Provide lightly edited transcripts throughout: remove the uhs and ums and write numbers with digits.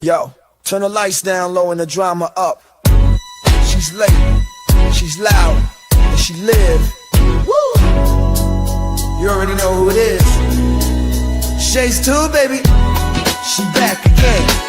Yo, turn the lights down low and the drama up. She's late, she's loud, and she live. Woo! You already know who it is. Shay's too, baby. She back again.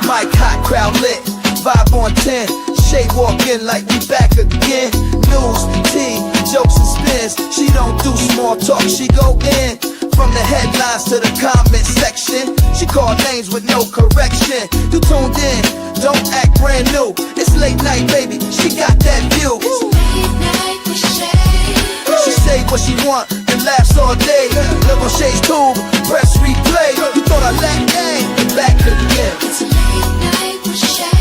Mic hot, crowd lit, vibe on 10. Shay walk in like we back again. News, tea, jokes and spins. She don't do small talk, she go in. From the headlines to the comment section, she call names with no correction. You tuned in, don't act brand new. It's late night, baby, she got that view. It's late night with Shay. She say what she want and laughs all day. Live on Shay's tube, press replay. You thought I lacked game, back again. It's late night with Shay.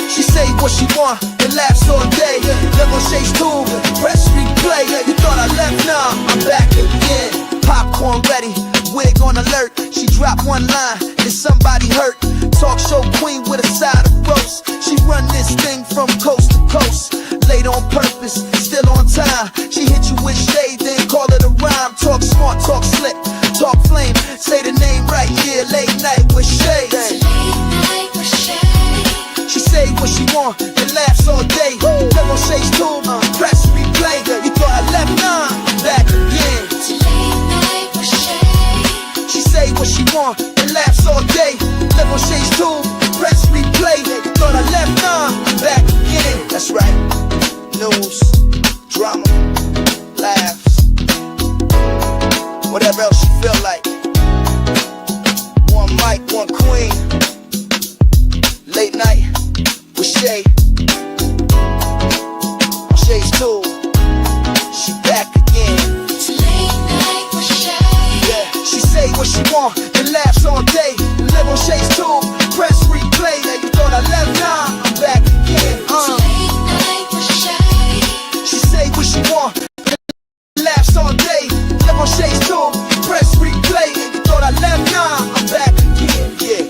She say what she want and laughs all day. Live on Shay's tube, press replay. You thought I left, nah, I'm back again. Popcorn ready, wig on alert. She dropped one line, and somebody hurt. Talk show queen with a side of roast. She run this thing from coast to coast. Late on purpose, still on time. She hit you with shade, then call it a rhyme. Talk smart, talk slick, talk flame. Say the name right, yeah, late night with Shay. It's late night with Shay. She say what she want and laughs all day. Live on Shay's tube, press replay. You thought I left, nah, I'm back again. It's late night with Shay. She say what she want and laughs all day. Live on Shay's tube, press replay. You thought I left, nah, I'm back again. That's right. News, drama, laughs, whatever else you feel like. One mic, one queen. Late night with Shay. Shay's tube, she back again. It's late night with Shay. Yeah, she say what she want and laughs all day. Live on Shay's tube, press replay. You thought I left, nah, I'm back again. It's late night with Shay. She say what she want and laughs all day. Live on Shay's tube, press replay. You thought I left, nah, I'm back again. Yeah.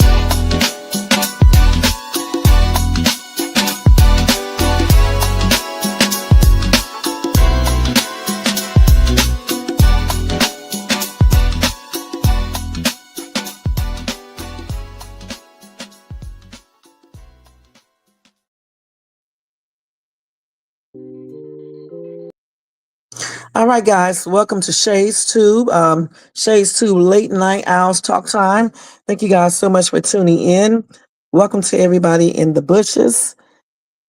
All right, guys, welcome to Shay's Tube. Shay's Tube Late Night Owls Talk Time. Thank you guys so much for tuning in. Welcome to everybody in the bushes,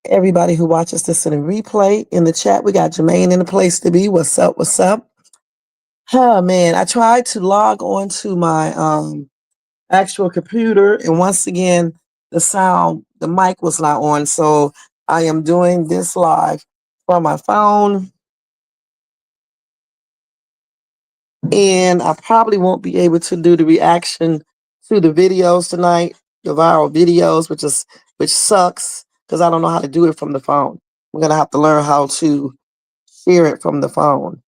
everybody who watches this in a replay. In the chat, we got Jermaine in the place to be. What's up? What's up? Oh, man, I tried to log on to my actual computer, and once again, the mic was not on, so I am doing this live from my phone. And I probably won't be able to do the reaction to the videos tonight, the viral videos, which sucks because I don't know how to do it from the phone. I'm gonna have to learn how to share it from the phone.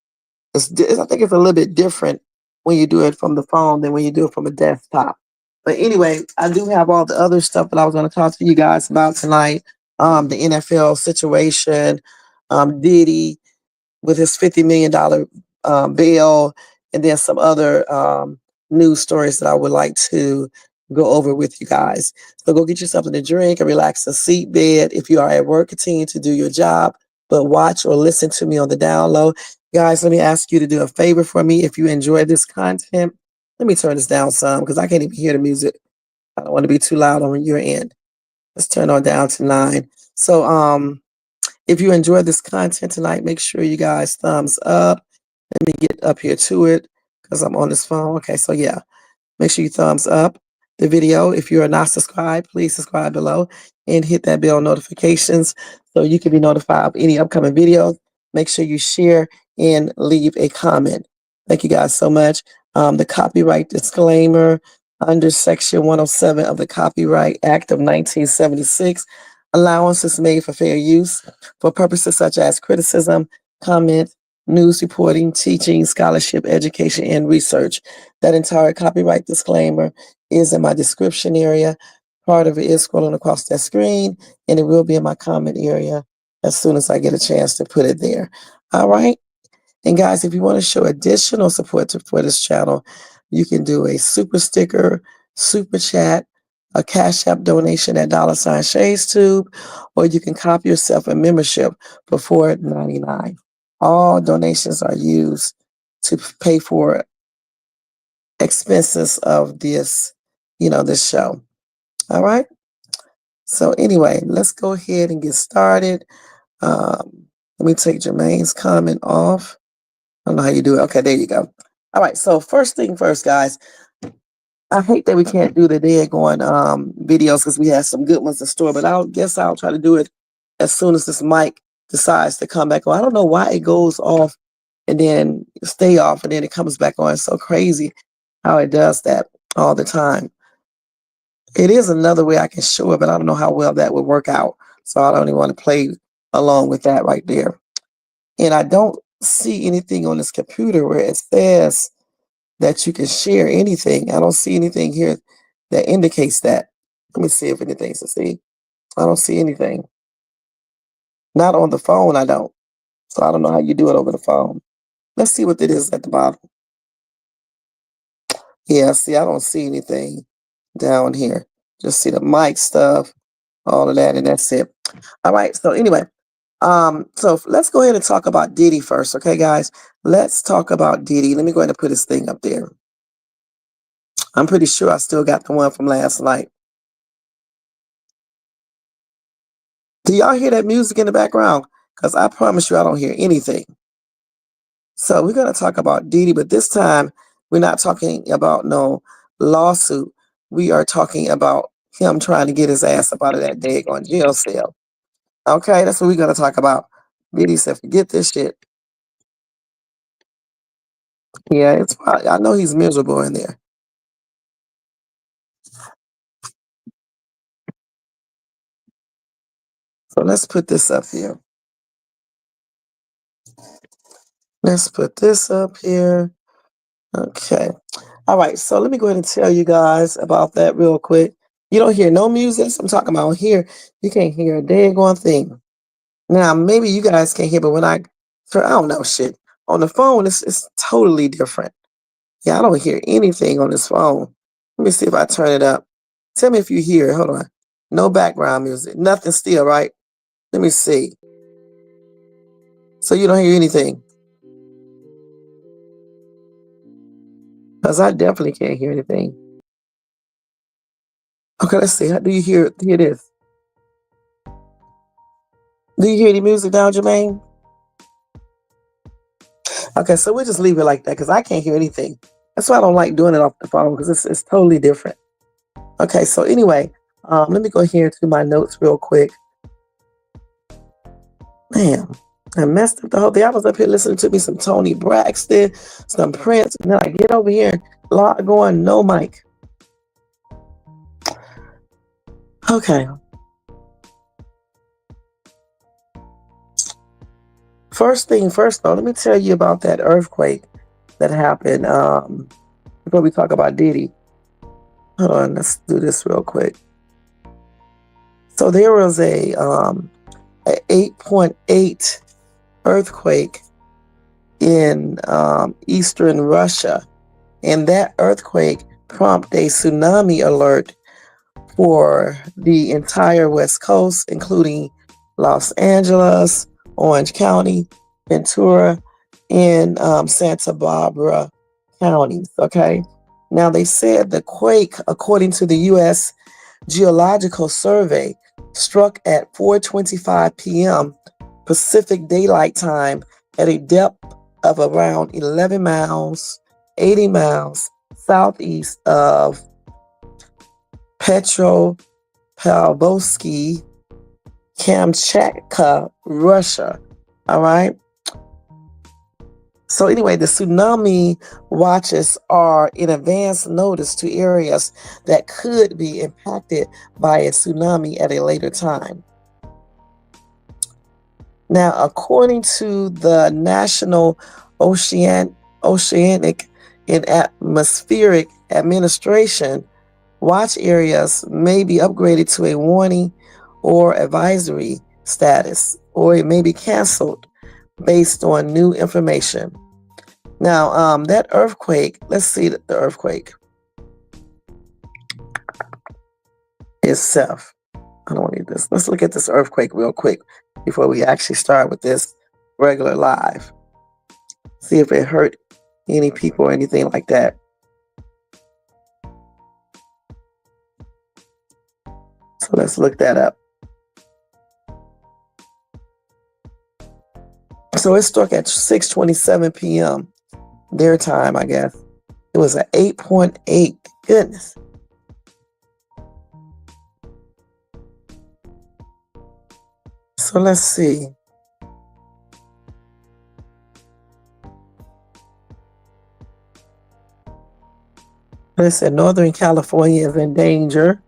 I think it's a little bit different when you do it from the phone than when you do it from a desktop. But anyway, I do have all the other stuff that I was going to talk to you guys about tonight. The NFL situation, Diddy with his $50 million bail, and then some other news stories that I would like to go over with you guys. So go get yourself a drink, a relaxing seat bed. If you are at work, continue to do your job, but watch or listen to me on the down low. Guys, let me ask you to do a favor for me. If you enjoy this content, let me turn this down some because I can't even hear the music. I don't want to be too loud on your end. Let's turn on down to 9. So if you enjoyed this content tonight, make sure you guys thumbs up. Let me get up here to it because I'm on this phone. Okay, so yeah, make sure you thumbs up the video. If you are not subscribed, please subscribe below and hit that bell notifications so you can be notified of any upcoming videos. Make sure you share and leave a comment. Thank you guys so much. The copyright disclaimer under Section 107 of the Copyright Act of 1976. Allowance is made for fair use for purposes such as criticism, comment, news reporting, teaching, scholarship, education, and research. That entire copyright disclaimer is in my description area. Part of it is scrolling across that screen, and it will be in my comment area as soon as I get a chance to put it there. All right. And guys, if you want to show additional support for this channel, you can do a super sticker, super chat, a Cash App donation at $ Shades Tube, or you can copy yourself a membership for $4.99. All donations are used to pay for expenses of this show. All right. So anyway, let's go ahead and get started. Let me take Jermaine's comment off. I don't know how you do it. Okay, there you go. All right. So first thing first, guys. I hate that we can't do the daggone videos because we have some good ones in store, but I'll try to do it as soon as this mic decides to come back on. I don't know why it goes off and then stay off and then it comes back on. It's so crazy how it does that all the time. It is another way I can show it, but I don't know how well that would work out. So I don't even want to play along with that right there. And I don't see anything on this computer where it says that you can share anything. I don't see anything here that indicates that. Let me see if anything's to see. I don't see anything. Not on the phone, I don't. So I don't know how you do it over the phone. Let's see what it is at the bottom. Yeah, see, I don't see anything down here. Just see the mic stuff, all of that, and that's it. All right, so anyway, so let's go ahead and talk about Diddy first, okay, guys? Let's talk about Diddy. Let me go ahead and put his thing up there. I'm pretty sure I still got the one from last night. Do y'all hear that music in the background? Because I promise you I don't hear anything. So we're going to talk about Diddy, but this time we're not talking about no lawsuit. We are talking about him trying to get his ass up out of that daggone jail cell. Okay, that's what we're going to talk about. Diddy said, forget this shit. Yeah, it's probably, I know he's miserable in there. So let's put this up here. Let's put this up here. Okay. All right. So let me go ahead and tell you guys about that real quick. You don't hear no music. I'm talking about here. You can't hear a daggone thing. Now, maybe you guys can't hear, but when I don't know shit. On the phone, it's totally different. Yeah, I don't hear anything on this phone. Let me see if I turn it up. Tell me if you hear it. Hold on. No background music. Nothing still, right? Let me see. So you don't hear anything? Because I definitely can't hear anything. Okay, let's see. How do you hear this? Do you hear any music now, Jermaine? Okay, so we'll just leave it like that because I can't hear anything. That's why I don't like doing it off the phone because it's totally different. Okay, so anyway, let me go here to my notes real quick. Man, I messed up the whole thing. I was up here listening to me some Tony Braxton, some Prince, and then I get over here and log going, no mic. Okay. First thing first, though, let me tell you about that earthquake that happened before we talk about Diddy. Hold on, let's do this real quick. So there was a 8.8 earthquake in eastern Russia, and that earthquake prompted a tsunami alert for the entire West Coast, including Los Angeles, Orange County, Ventura, and Santa Barbara counties. Okay. Now they said the quake, according to the U.S. Geological Survey, struck at 4:25 p.m. Pacific Daylight Time at a depth of around 11 miles, 80 miles southeast of Petropavlovsky, Kamchatka, Russia. All right. So anyway, the tsunami watches are in advance notice to areas that could be impacted by a tsunami at a later time. Now, according to the National Oceanic and Atmospheric Administration, Watch areas may be upgraded to a warning or advisory status, or it may be canceled based on new information. Now, that earthquake, let's see the earthquake itself. I don't need this. Let's look at this earthquake real quick before we actually start with this regular live. See if it hurt any people or anything like that. So let's look that up. So it struck at 6:27 p.m. their time, I guess. It was an 8.8. Goodness. So let's see. Listen, Northern California is in danger.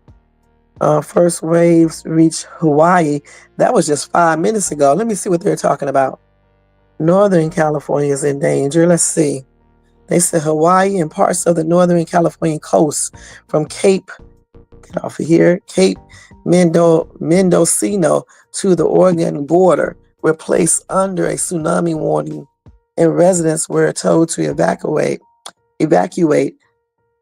First waves reach Hawaii. That was just 5 minutes ago. Let me see what they're talking about. Northern California is in danger. Let's see. They said Hawaii and parts of the Northern California coast from Cape, get off of here, Cape Mendocino to the Oregon border were placed under a tsunami warning, and residents were told to evacuate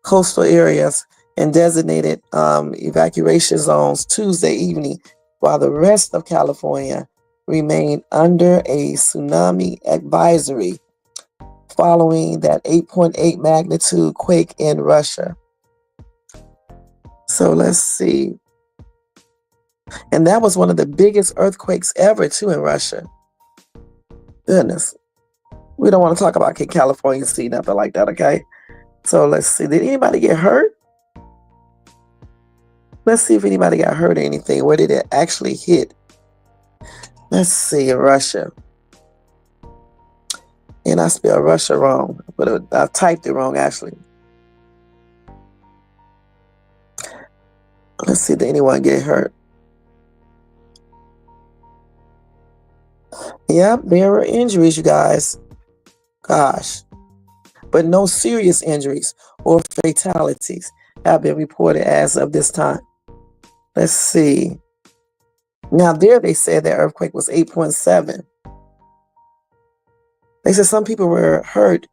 coastal areas and designated evacuation zones Tuesday evening, while the rest of California remained under a tsunami advisory following that 8.8 magnitude quake in Russia. So let's see. And that was one of the biggest earthquakes ever, too, in Russia. Goodness. We don't want to talk about California, see nothing like that, okay? So let's see. Did anybody get hurt? Let's see if anybody got hurt or anything. Where did it actually hit? Let's see, Russia. And I spelled Russia wrong, but I typed it wrong, actually. Let's see, did anyone get hurt? Yep, there were injuries, you guys. Gosh. But no serious injuries or fatalities have been reported as of this time. Let's see. Now, there they said that earthquake was 8.7. They said some people were hurt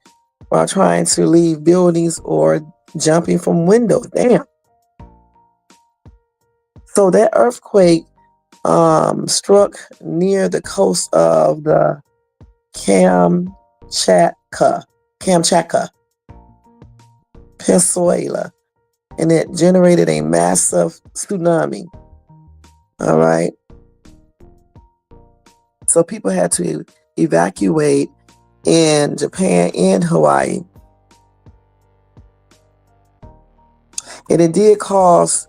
while trying to leave buildings or jumping from windows. Damn. So that earthquake struck near the coast of the Kamchatka, Venezuela, and it generated a massive tsunami. All right. So people had to evacuate in Japan and Hawaii. And it did cause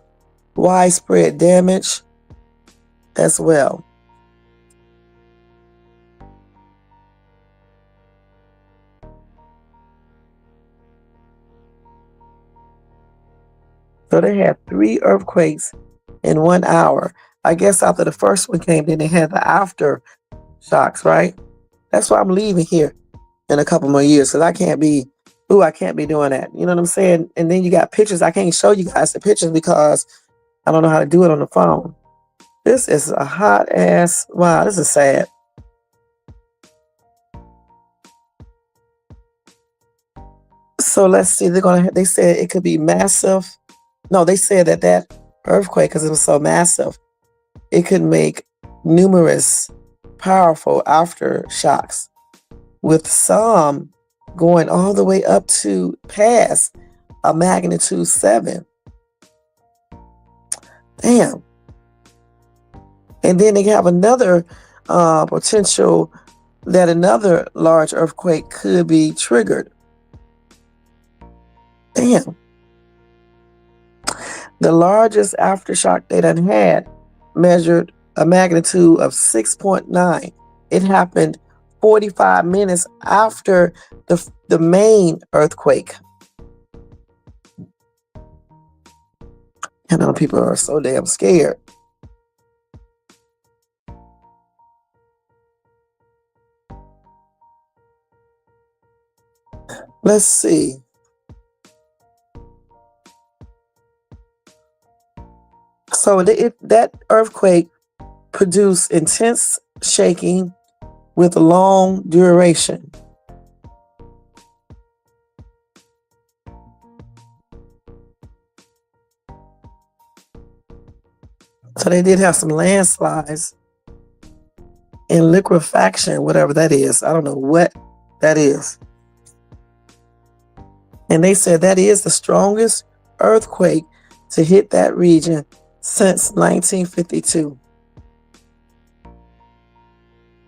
widespread damage as well. So they had 3 earthquakes in 1 hour. I guess after the first one came, then they had the aftershocks, right? That's why I'm leaving here in a couple more years, because I can't be doing that. You know what I'm saying? And then you got pictures. I can't show you guys the pictures because I don't know how to do it on the phone. This is a hot ass, wow, this is sad. So let's see, they said it could be massive. No, they said that earthquake, because it was so massive, it could make numerous powerful aftershocks, with some going all the way up to past a magnitude 7. Damn. And then they have another potential that another large earthquake could be triggered. Damn. The largest aftershock they done had measured a magnitude of 6.9. It happened 45 minutes after the main earthquake. You know, people are so damn scared. Let's see. So that earthquake produced intense shaking with long duration. So they did have some landslides and liquefaction, whatever that is. I don't know what that is. And they said that is the strongest earthquake to hit that region since 1952.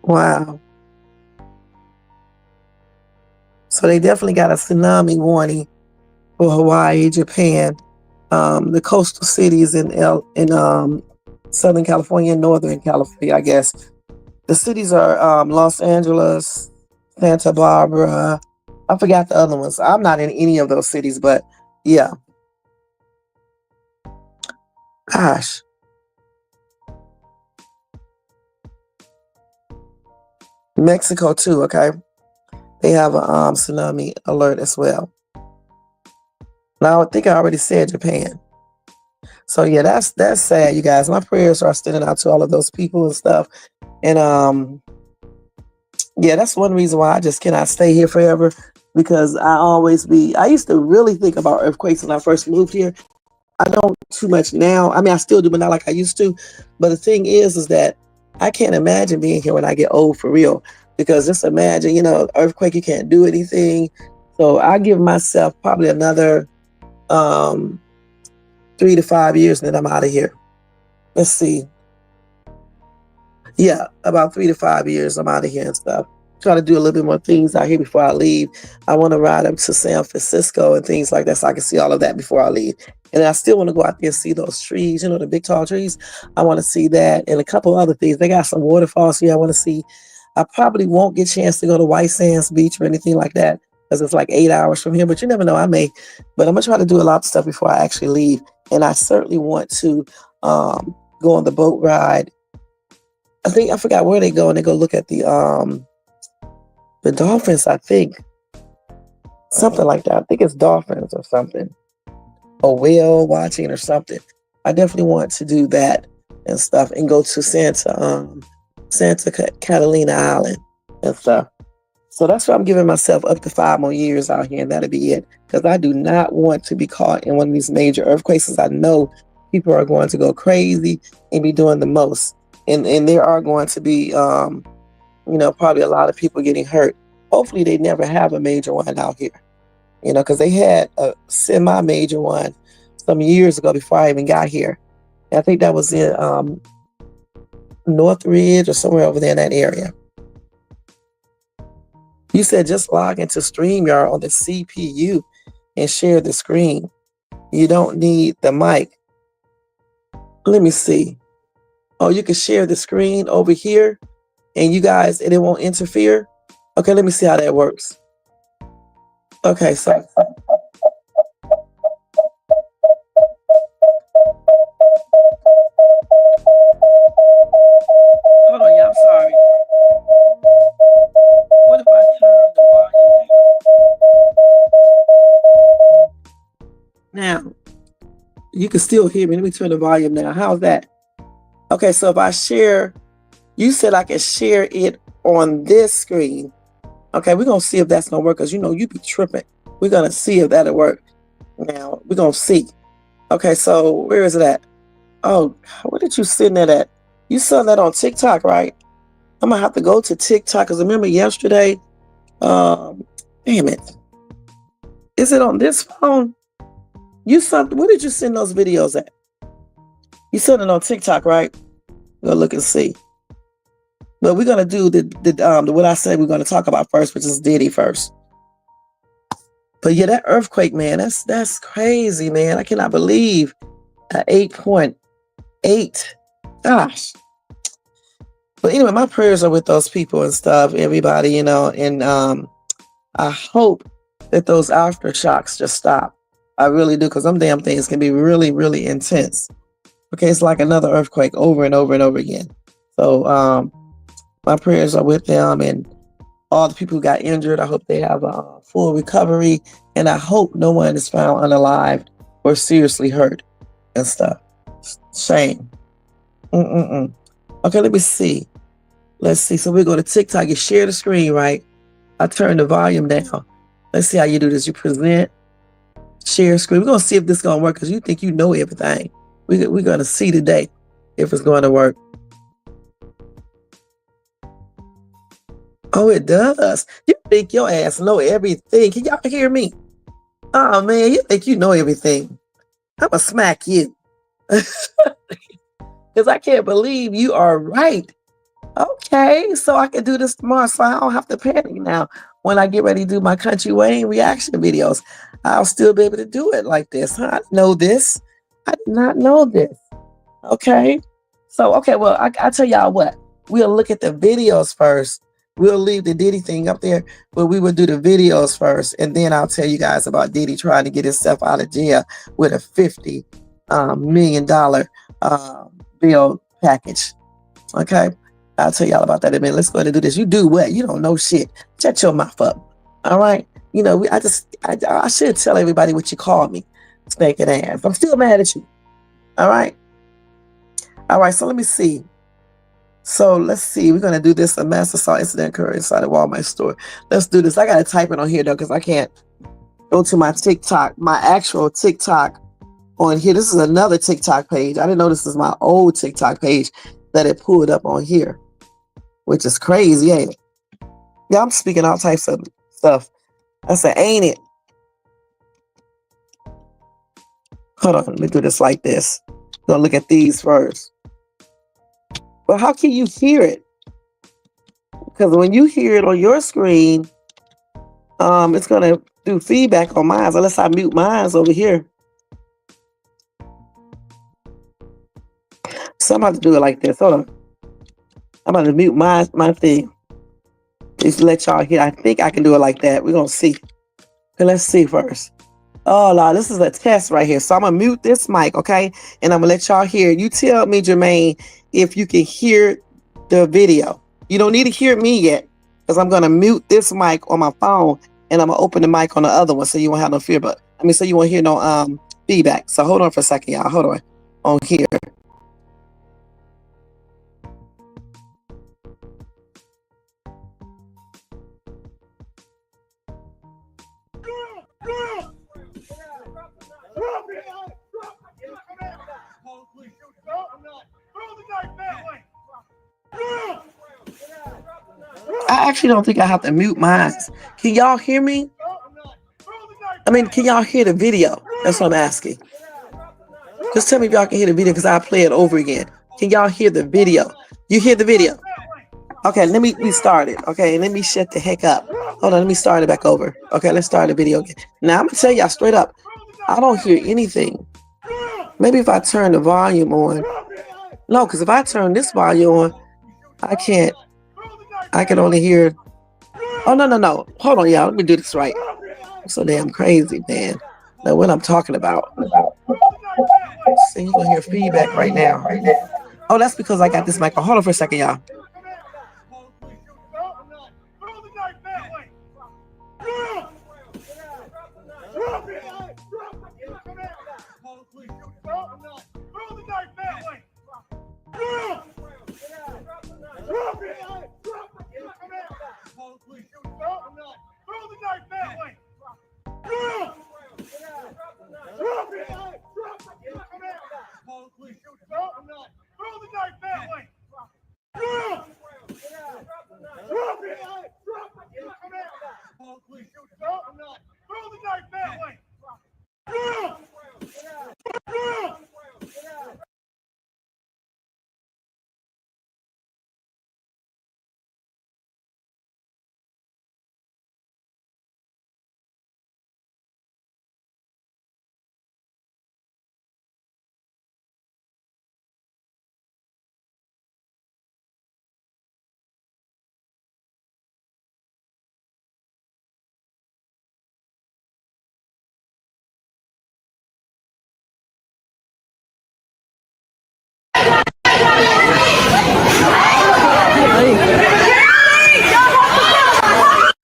Wow. So they definitely got a tsunami warning for Hawaii, Japan, the coastal cities in Southern California and Northern California, I guess. The cities are Los Angeles, Santa Barbara. I forgot the other ones. I'm not in any of those cities, but yeah. Gosh. Mexico too, okay? They have a tsunami alert as well. Now I think I already said Japan. So yeah, that's sad, you guys. My prayers are extending out to all of those people and stuff. And yeah, that's one reason why I just cannot stay here forever, because I used to really think about earthquakes when I first moved here. I don't too much now. I mean, I still do, but not like I used to. But the thing is that I can't imagine being here when I get old for real. Because just imagine, earthquake, you can't do anything. So I give myself probably another 3 to 5 years and then I'm out of here. Let's see. Yeah, about 3 to 5 years, I'm out of here and stuff. Try to do a little bit more things out here before I leave. I want to ride up to San Francisco and things like that so I can see all of that before I leave. And I still want to go out there and see those trees, the big tall trees. I want to see that and a couple other things. They got some waterfalls here I want to see. I probably won't get a chance to go to White Sands Beach or anything like that because it's like 8 hours from here, but you never know, I may. But I'm going to try to do a lot of stuff before I actually leave. And I certainly want to go on the boat ride. I forgot where they go, and they go look at the dolphins, I think. Something like that. I think it's dolphins or something. Or whale watching or something. I definitely want to do that and stuff and go to Santa Catalina Island and stuff. So that's why I'm giving myself up to 5 more years out here, and that'll be it. Because I do not want to be caught in one of these major earthquakes. I know people are going to go crazy and be doing the most. And there are going to be, probably a lot of people getting hurt. Hopefully they never have a major one out here, because they had a semi-major one some years ago before I even got here. And I think that was in Northridge or somewhere over there in that area. You said just log into StreamYard on the CPU and share the screen. You don't need the mic. Let me see. Oh, you can share the screen over here and it won't interfere. Okay, let me see how that works. Okay, so. Hold on, y'all, I'm sorry. What if I turn the volume down? Now, you can still hear me. Let me turn the volume down. How's that? Okay, so if I share, you said I can share it on this screen. Okay, we're going to see if that's going to work because, you be tripping. We're going to see if that'll work. Now, we're going to see. Okay, so where is it at? Oh, where did you send that at? You saw that on TikTok, right? I'm going to have to go to TikTok because remember yesterday, damn it. Is it on this phone? Where did you send those videos at? You sent it on TikTok, right? Go look and see. But we're gonna do the what I said we're gonna talk about first, which is Diddy first. But yeah, that earthquake, man, that's crazy, man. I cannot believe 8.8. Gosh. But anyway, my prayers are with those people and stuff, everybody, and I hope that those aftershocks just stop. I really do, because them damn things can be really, really intense. Okay, it's like another earthquake over and over and over again. So my prayers are with them and all the people who got injured. I hope they have a full recovery, and I hope no one is found unalive or seriously hurt and stuff. Shame. Okay, let me see. Let's see. So we go to TikTok. You share the screen, right? I turn the volume down. Let's see how you do this. You present, share screen. We're gonna see if this is gonna work because you think you know everything. We're gonna see today if it's going to work. Oh, it does. You think your ass know everything. Can y'all hear me? Oh man, you think you know everything. I'ma smack you. Because I can't believe you are right. Okay, so I can do this tomorrow, so I don't have to panic now. When I get ready to do my Country Wayne reaction videos, I'll still be able to do it like this. Huh? I know this. I did not know this. Okay. So, okay, well, I tell y'all what. We'll look at the videos first. We'll leave the Diddy thing up there, but we will do the videos first. And then I'll tell you guys about Diddy trying to get himself out of jail with a $50 million bill package. Okay. I'll tell y'all about that in a minute. Let's go ahead and do this. You do what? You don't know shit. Shut your mouth up. All right. You know, I should tell everybody what you call me. Stinking ass. I'm still mad at you. All right. All right. So let me see. So let's see. We're going to do this. A mass assault incident occurred inside a Walmart store. Let's do this. I got to type it on here though, because I can't go to my TikTok, my actual TikTok on here. This is another TikTok page. I didn't know this is my old TikTok page that it pulled up on here, which is crazy, ain't it? Yeah, I'm speaking all types of stuff. I said, ain't it? Hold on, let me do this like this. Gonna look at these first. But how can you hear it? Because when you hear it on your screen, it's gonna do feedback on mine, unless I mute mine over here. So I'm about to do it like this. Hold on. I'm about to mute my thing. Just to let y'all hear. I think I can do it like that. We're gonna see. Okay, let's see first. Oh Lord, this is a test right here. So I'm gonna mute this mic, okay? And I'm gonna let y'all hear. You tell me, Jermaine, if you can hear the video. You don't need to hear me yet, because I'm gonna mute this mic on my phone and I'm gonna open the mic on the other one so you won't have no fear. But so you won't hear no feedback. So hold on for a second, y'all. Hold on here. I actually don't think I have to mute mine. Can y'all hear me? Can y'all hear the video? That's what I'm asking. Just tell me if y'all can hear the video, because I'll play it over again. Can y'all hear the video? You hear the video? Okay, let me restart it. Okay, let me shut the heck up. Hold on, let me start it back over. Okay, let's start the video again. Now, I'm going to tell y'all straight up, I don't hear anything. Maybe if I turn the volume on. No, because if I turn this volume on, I can't. I can only hear. Oh, no. Hold on, y'all. Let me do this right. I'm so damn crazy, man. Know what I'm talking about. See, you're going to hear feedback right now. Oh, that's because I got this mic on. Hold on for a second, y'all.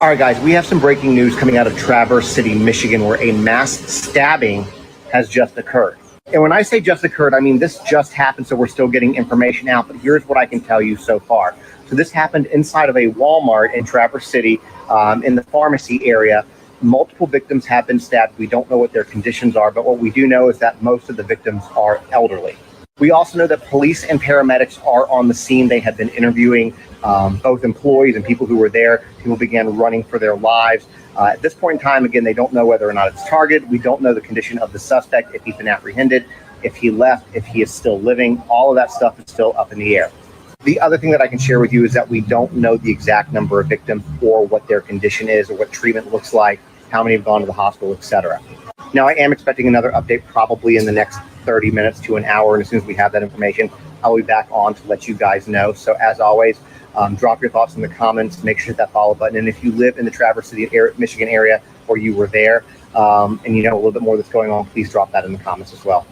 All right, guys, we have some breaking news coming out of Traverse City, Michigan, where a mass stabbing has just occurred. And when I say just occurred, I mean this just happened, so we're still getting information out. But here's what I can tell you so far. So this happened inside of a Walmart in Traverse City, in the pharmacy area. Multiple victims have been stabbed. We don't know what their conditions are, but what we do know is that most of the victims are elderly. We also know that police and paramedics are on the scene. They have been interviewing both employees and people who were there. People began running for their lives. At this point in time, again, they don't know whether or not it's targeted. We don't know the condition of the suspect, if he's been apprehended, if he left, if he is still living. All of that stuff is still up in the air. The other thing that I can share with you is that we don't know the exact number of victims or what their condition is or what treatment looks like, how many have gone to the hospital, etc. Now, I am expecting another update probably in the next 30 minutes to an hour. And as soon as we have that information, I'll be back on to let you guys know. So as always, drop your thoughts in the comments. Make sure to hit that follow button. And if you live in the Traverse City, Michigan area, or you were there and you know a little bit more that's going on, please drop that in the comments as well.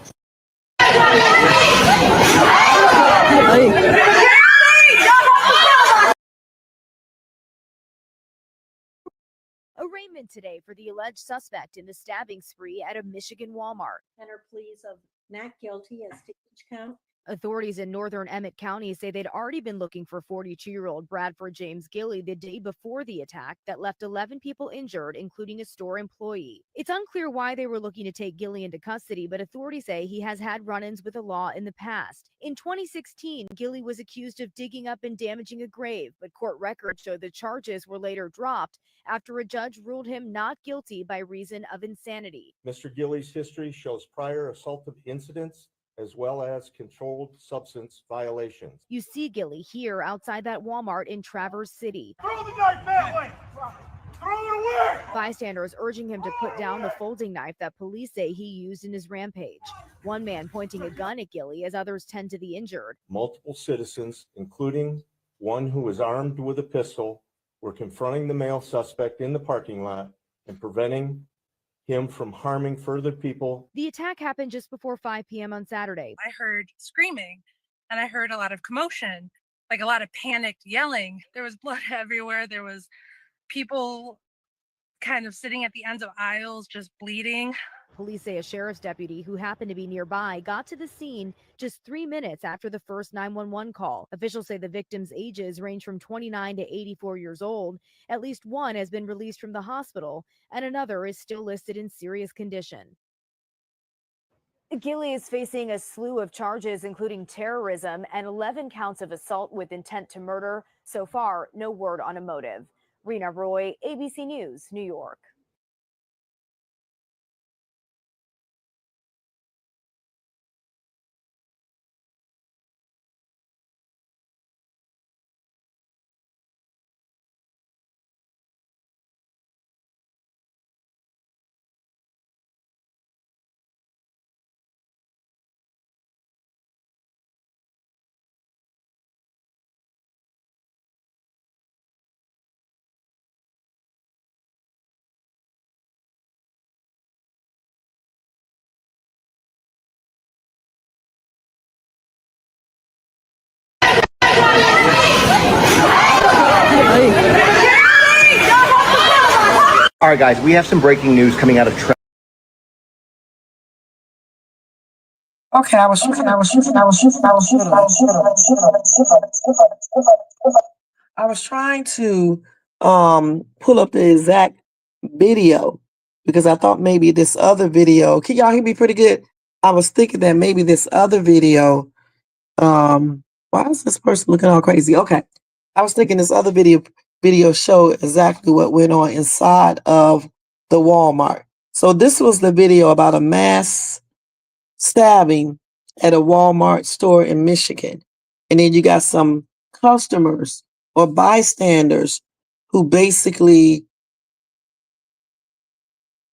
Arraignment today for the alleged suspect in the stabbing spree at a Michigan Walmart. Enter pleas of not guilty as to each count. Authorities in northern Emmett County say they'd already been looking for 42-year-old Bradford James Gilley the day before the attack that left 11 people injured, including a store employee. It's unclear why they were looking to take Gilley into custody, but authorities say he has had run-ins with the law in the past. In 2016, Gilley was accused of digging up and damaging a grave, but court records show the charges were later dropped after a judge ruled him not guilty by reason of insanity. Mr. Gilley's history shows prior assaultive incidents as well as controlled substance violations. You see Gilley here outside that Walmart in Traverse City. Throw the knife that way! Throw it away! Bystanders urging him to put down the folding knife that police say he used in his rampage. One man pointing a gun at Gilley as others tend to the injured. Multiple citizens, including one who was armed with a pistol, were confronting the male suspect in the parking lot and preventing him from harming further people. The attack happened just before 5 p.m. on Saturday. I heard screaming and I heard a lot of commotion, like a lot of panicked yelling. There was blood everywhere. There was people kind of sitting at the ends of aisles just bleeding. Police say a sheriff's deputy who happened to be nearby got to the scene just 3 minutes after the first 911 call. Officials say the victims' ages range from 29 to 84 years old. At least one has been released from the hospital, and another is still listed in serious condition. Gilley is facing a slew of charges, including terrorism and 11 counts of assault with intent to murder. So far, no word on a motive. Rena Roy, ABC News, New York. All right, guys, we have some breaking news coming out of Okay, I was trying to pull up the exact video because I thought maybe this other video. Can y'all hear me pretty good? I was thinking that maybe this other video. Why is this person looking all crazy? Okay, I was thinking this other video showed exactly what went on inside of the Walmart. So this was the video about a mass stabbing at a Walmart store in Michigan. And then you got some customers or bystanders who basically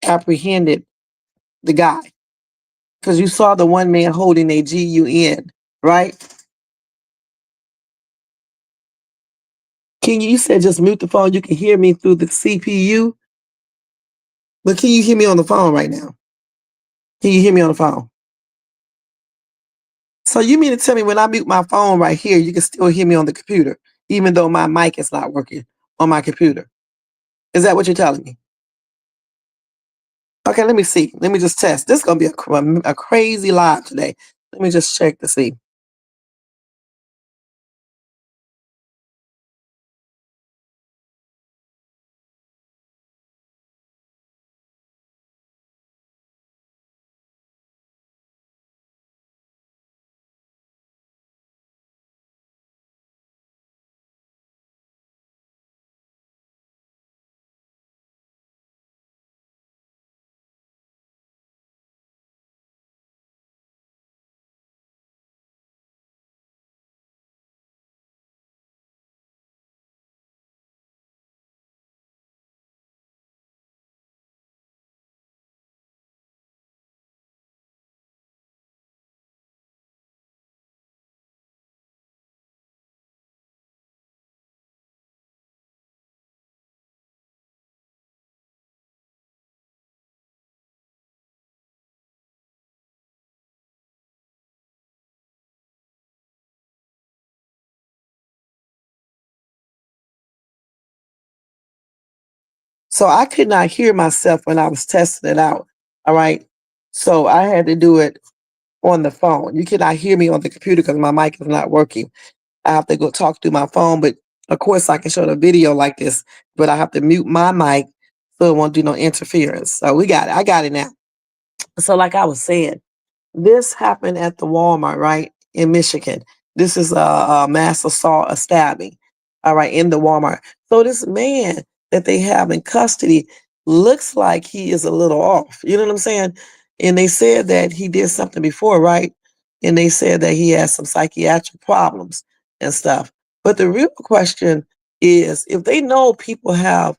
apprehended the guy. Because you saw the one man holding a GUN, right? You said just mute the phone. You can hear me through the CPU. But can you hear me on the phone right now? Can you hear me on the phone? So you mean to tell me when I mute my phone right here, you can still hear me on the computer, even though my mic is not working on my computer? Is that what you're telling me? Okay, let me see. Let me just test. This is gonna be a crazy live today. Let me just check to see. So I could not hear myself when I was testing it out. All right. So I had to do it on the phone. You cannot hear me on the computer because my mic is not working. I have to go talk through my phone, but of course I can show the video like this, but I have to mute my mic so it won't do no interference. So we got it. I got it now. So like I was saying, this happened at the Walmart, right, in Michigan. This is a mass assault, a stabbing, all right, in the Walmart. So this man that they have in custody looks like he is a little off. You know what I'm saying? And they said that he did something before, right? And they said that he has some psychiatric problems and stuff. But the real question is, if they know people have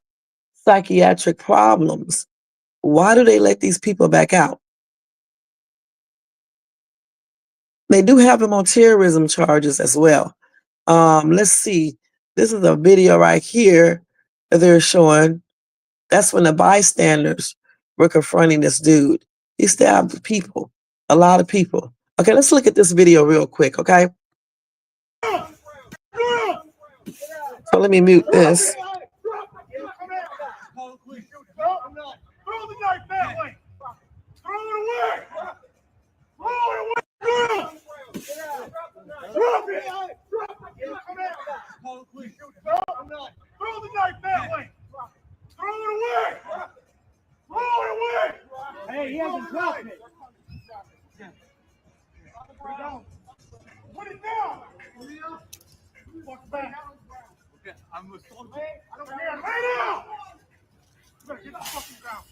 psychiatric problems, why do they let these people back out? They do have him on terrorism charges as well. Let's see. This is a video right here that they're showing. That's when the bystanders were confronting this dude. He stabbed people, a lot of people. Okay, let's look at this video real quick, okay? So let me mute this. Throw the knife that way. Throw it away. Throw it away. Drop it. Throw the knife that way. Throw it away. Throw it away. Hey, he hasn't dropped it. Put it down. Fuck back. I'm assaulting. I don't care. Lay down. You better get the fucking ground.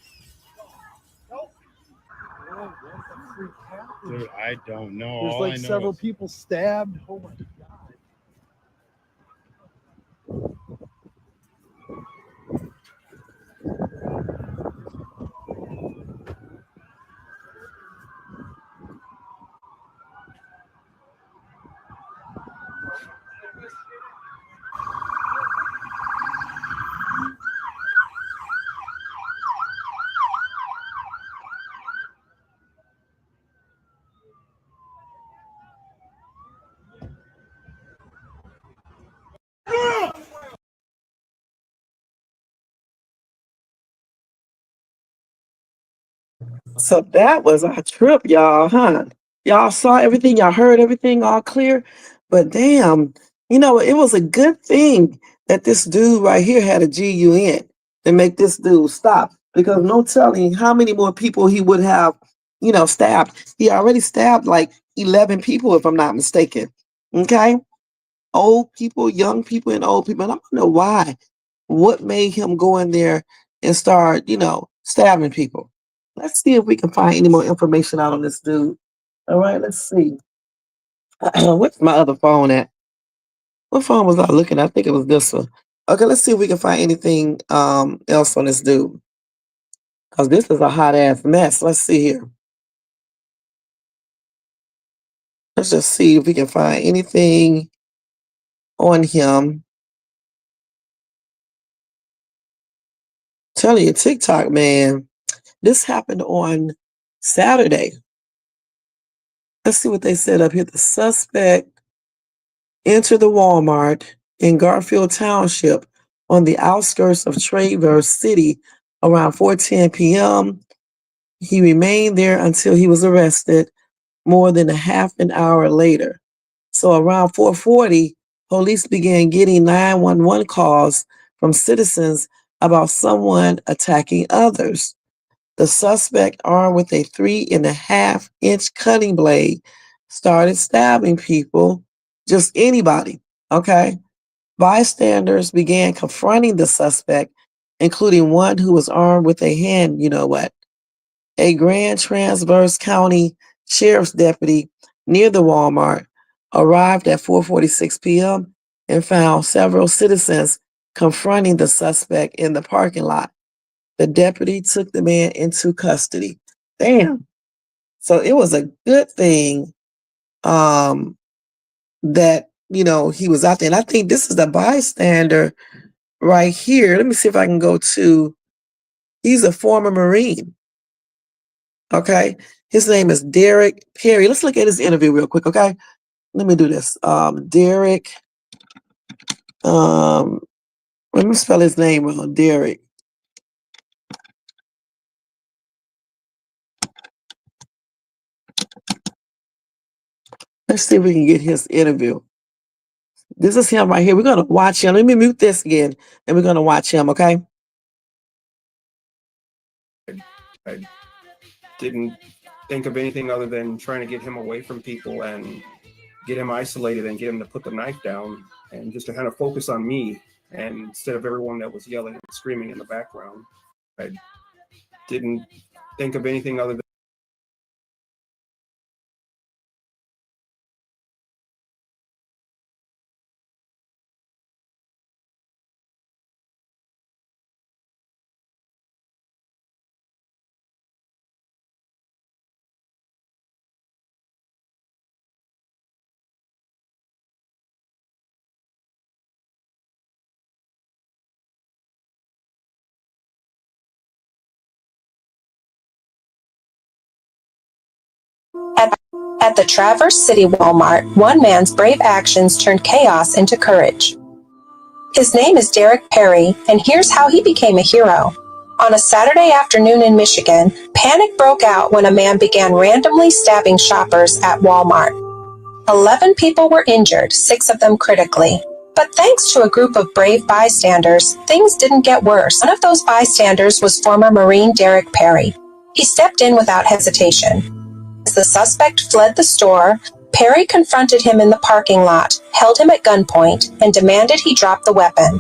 Dude, I don't know. There's All like I know several is people stabbed. Oh my god. So that was our trip, y'all, huh? Y'all saw everything, y'all heard everything all clear. But damn, it was a good thing that this dude right here had a GUN to make this dude stop. Because no telling how many more people he would have, stabbed. He already stabbed like 11 people, if I'm not mistaken. Okay? Old people, young people, and old people. And I don't know why. What made him go in there and start, stabbing people? Let's see if we can find any more information out on this dude. All right, let's see. Where's my other phone at? What phone was I looking at? I think it was this one. Okay, let's see if we can find anything else on this dude. Because this is a hot ass mess. Let's see here. Let's just see if we can find anything on him. Tell you, TikTok, man. This happened on Saturday. Let's see what they said up here. The suspect entered the Walmart in Garfield Township on the outskirts of Traverse City around 4:10 p.m. He remained there until he was arrested more than a half an hour later. So around 4:40, police began getting 911 calls from citizens about someone attacking others. The suspect, armed with a 3.5-inch cutting blade, started stabbing people, just anybody, okay? Bystanders began confronting the suspect, including one who was armed with a hand, you know what? A Grand Transverse County Sheriff's deputy near the Walmart arrived at 4:46 p.m. and found several citizens confronting the suspect in the parking lot. The deputy took the man into custody. Damn. So it was a good thing that, he was out there. And I think this is the bystander right here. Let me see if I can go to, he's a former Marine. Okay. His name is Derek Perry. Let's look at his interview real quick. Okay. Let me do this. Derek, let me spell his name wrong. Derek. Let's see if we can get his interview. This is him right here. We're going to watch him. Let me mute this again and we're going to watch him. Okay. I didn't think of anything other than trying to get him away from people and get him isolated and get him to put the knife down and just to kind of focus on me, and instead of everyone that was yelling and screaming in the background. I didn't think of anything other than At the Traverse City Walmart, one man's brave actions turned chaos into courage. His name is Derek Perry, and here's how he became a hero. On a Saturday afternoon in Michigan, panic broke out when a man began randomly stabbing shoppers at Walmart. 11 people were injured, 6 of them critically. But thanks to a group of brave bystanders, things didn't get worse. One of those bystanders was former Marine Derek Perry. He stepped in without hesitation. As the suspect fled the store, Perry confronted him in the parking lot, held him at gunpoint, and demanded he drop the weapon.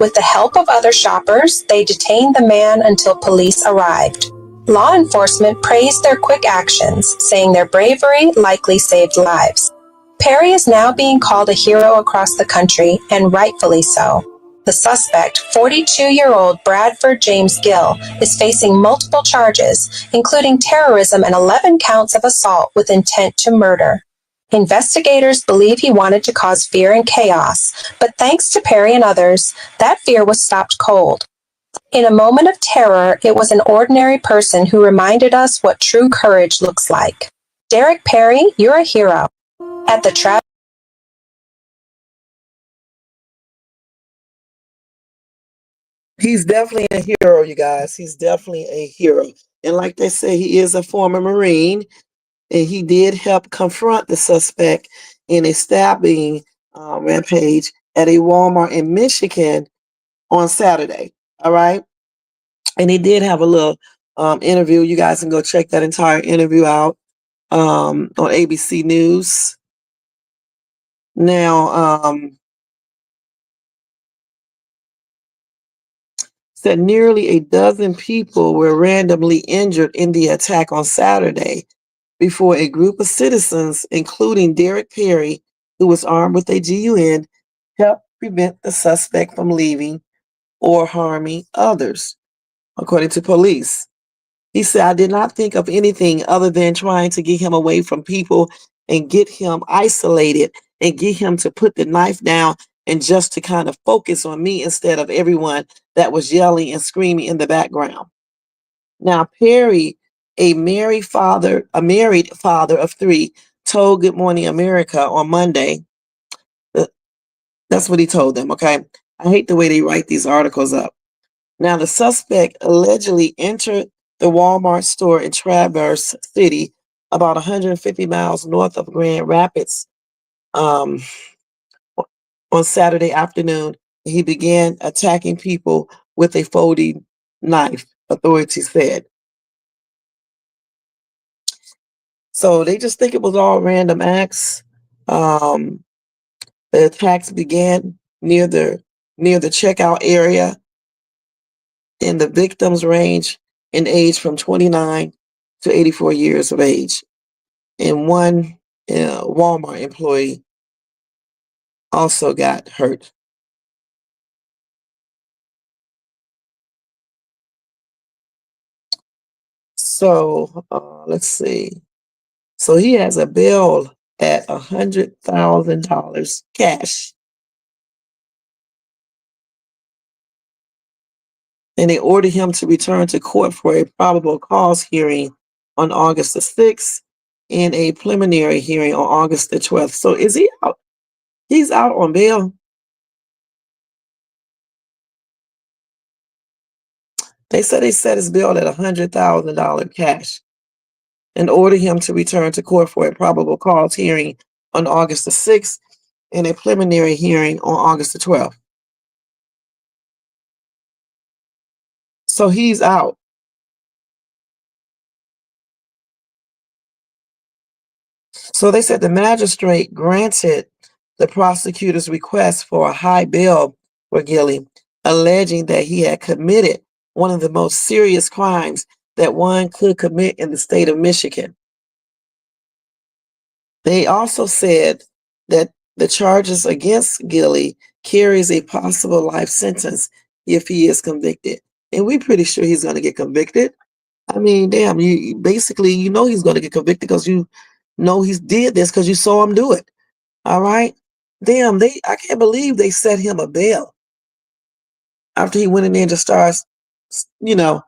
With the help of other shoppers, they detained the man until police arrived. Law enforcement praised their quick actions, saying their bravery likely saved lives. Perry is now being called a hero across the country, and rightfully so. The suspect, 42-year-old Bradford James Gill, is facing multiple charges, including terrorism and 11 counts of assault with intent to murder. Investigators believe he wanted to cause fear and chaos, but thanks to Perry and others, that fear was stopped cold. In a moment of terror, it was an ordinary person who reminded us what true courage looks like. Derek Perry, you're a hero. At the He's definitely a hero, you guys. He's definitely a hero. And like they say, he is a former Marine, and he did help confront the suspect in a stabbing rampage at a Walmart in Michigan on Saturday. All right. And he did have a little interview. You guys can go check that entire interview out on ABC News. Now, said nearly a dozen people were randomly injured in the attack on Saturday before a group of citizens, including Derek Perry, who was armed with a gun, helped prevent the suspect from leaving or harming others, according to police. He said, I did not think of anything other than trying to get him away from people and get him isolated and get him to put the knife down and just to kind of focus on me instead of everyone that was yelling and screaming in the background. Now, Perry, a married father of 3, told Good Morning America on Monday. That's what he told them, okay? I hate the way they write these articles up. Now, the suspect allegedly entered the Walmart store in Traverse City, about 150 miles north of Grand Rapids, um, on Saturday afternoon. He began attacking people with a folding knife, authorities said. So they just think it was all random acts. Um, the attacks began near the checkout area, and the victims range in age from 29 to 84 years of age. And one Walmart employee also got hurt. So let's see. So he has a bill at $100,000 cash. And they ordered him to return to court for a probable cause hearing on August the 6th and a preliminary hearing on August the 12th. So is he out? He's out on bail. They said they set his bill at $100,000 cash and ordered him to return to court for a probable cause hearing on August the 6th and a preliminary hearing on August the 12th. So he's out. So they said the magistrate granted the prosecutor's request for a high bail for Gilly, alleging that he had committed one of the most serious crimes that one could commit in the state of Michigan. They also said that the charges against Gilly carries a possible life sentence if he is convicted. And we're pretty sure he's going to get convicted. I mean, damn, you basically, you know, he's going to get convicted because you know he's did this because you saw him do it. All right. Damn, I can't believe they set him a bail after he went in there and just starts, you know,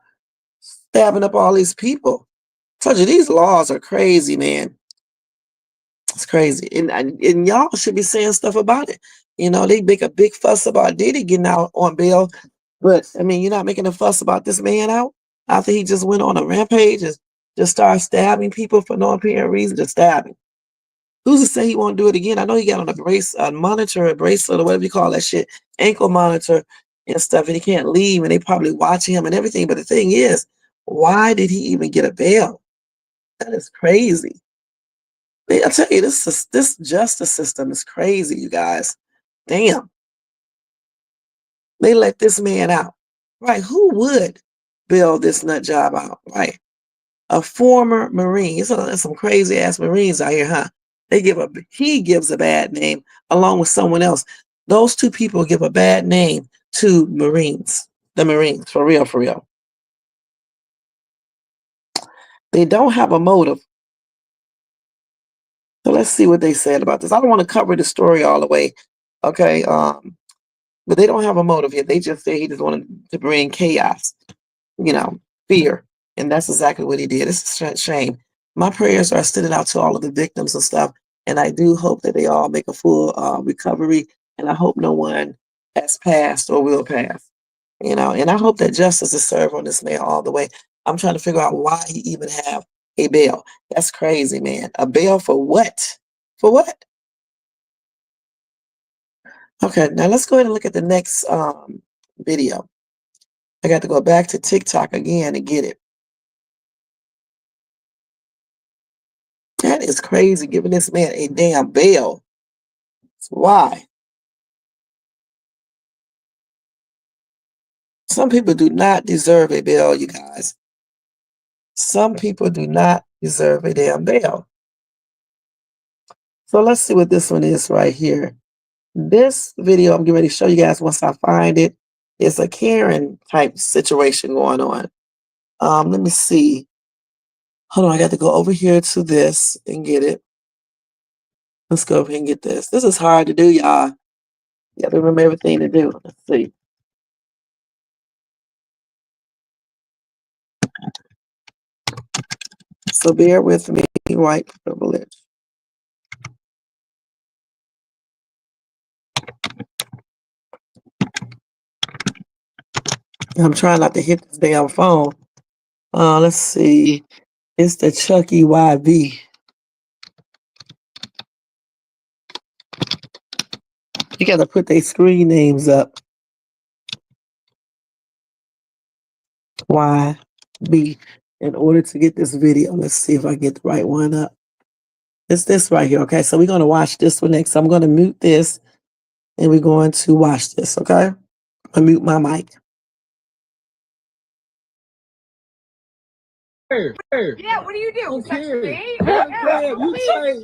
stabbing up all these people. I told you these laws are crazy, man. It's crazy. And y'all should be saying stuff about it. You know, they make a big fuss about Diddy getting out on bail. But I mean, you're not making a fuss about this man out after he just went on a rampage and just started stabbing people for no apparent reason, just stabbing. Who's to say he won't do it again? I know he got on a monitor, a bracelet, or whatever you call that shit, ankle monitor and stuff, and he can't leave, and they probably watching him and everything. But the thing is, why did he even get a bail? That is crazy. I tell you, this justice system is crazy, you guys. Damn, they let this man out, right? Who would bail this nut job out, right? A former Marine. There's some crazy ass Marines out here, huh? He gives a bad name along with someone else. Those two people give a bad name to Marines. The Marines, for real, for real. They don't have a motive. So let's see what they said about this. I don't want to cover the story all the way, okay? But they don't have a motive here. They just say he just wanted to bring chaos, you know, fear. And that's exactly what he did. It's a shame. My prayers are extended out to all of the victims and stuff. And I do hope that they all make a full recovery. And I hope no one has passed or will pass, you know. And I hope that justice is served on this man all the way. I'm trying to figure out why he even have a bail. That's crazy, man. A bail for what? For what? Okay, now let's go ahead and look at the next video. I got to go back to TikTok again and get it. That is crazy, giving this man a damn bail. Why? Some people do not deserve a bail, you guys. Some people do not deserve a damn bail. So let's see what this one is right here. This video I'm getting ready to show you guys once I find it. It's a Karen type situation going on. Let me see. Hold on, I got to go over here to this and get it. Let's go over here and get this. This is hard to do, y'all. You got to remember everything to do. Let's see. So bear with me, white privilege. I'm trying not to hit this damn phone. Let's see. It's the Chucky YB. You gotta put their screen names up. YB in order to get this video. Let's see if I get the right one up. It's this right here. Okay, so we're gonna watch this one next. I'm gonna mute this and we're going to watch this. Okay, I'm gonna mute my mic. Yeah, what do you do? Touch me? You tight.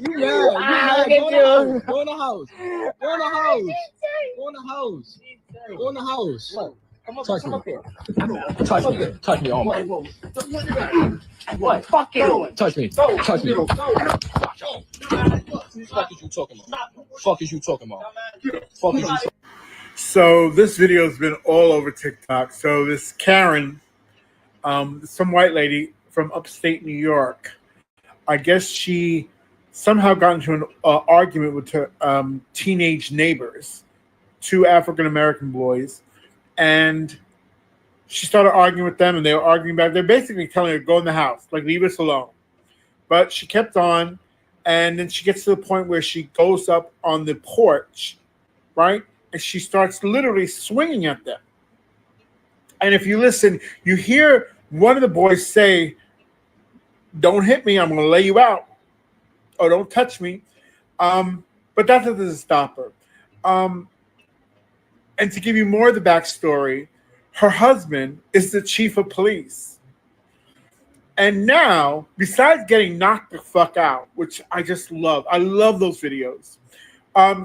You mad. Go in the house. Go in the house. Go in the house. Go in the house. Go in the house. Touch me. Touch me. Touch me. Oh my. What? Fuck you. Touch me. Touch me. Fuck is you talking about? Fuck is you talking about? Fuck is you. So this video has been all over TikTok. So this Karen, some white lady from upstate New York, I guess she somehow got into an argument with her teenage neighbors, two African American boys, and she started arguing with them, and they were arguing back. They're basically telling her, "Go in the house, like leave us alone." But she kept on, and then she gets to the point where she goes up on the porch, right, and she starts literally swinging at them. And if you listen, you hear one of the boys say, "Don't hit me, I'm going to lay you out," or "Don't touch me." But that doesn't stop her. And to give you more of the backstory, her husband is the chief of police. And now, besides getting knocked the fuck out, which I just love, I love those videos.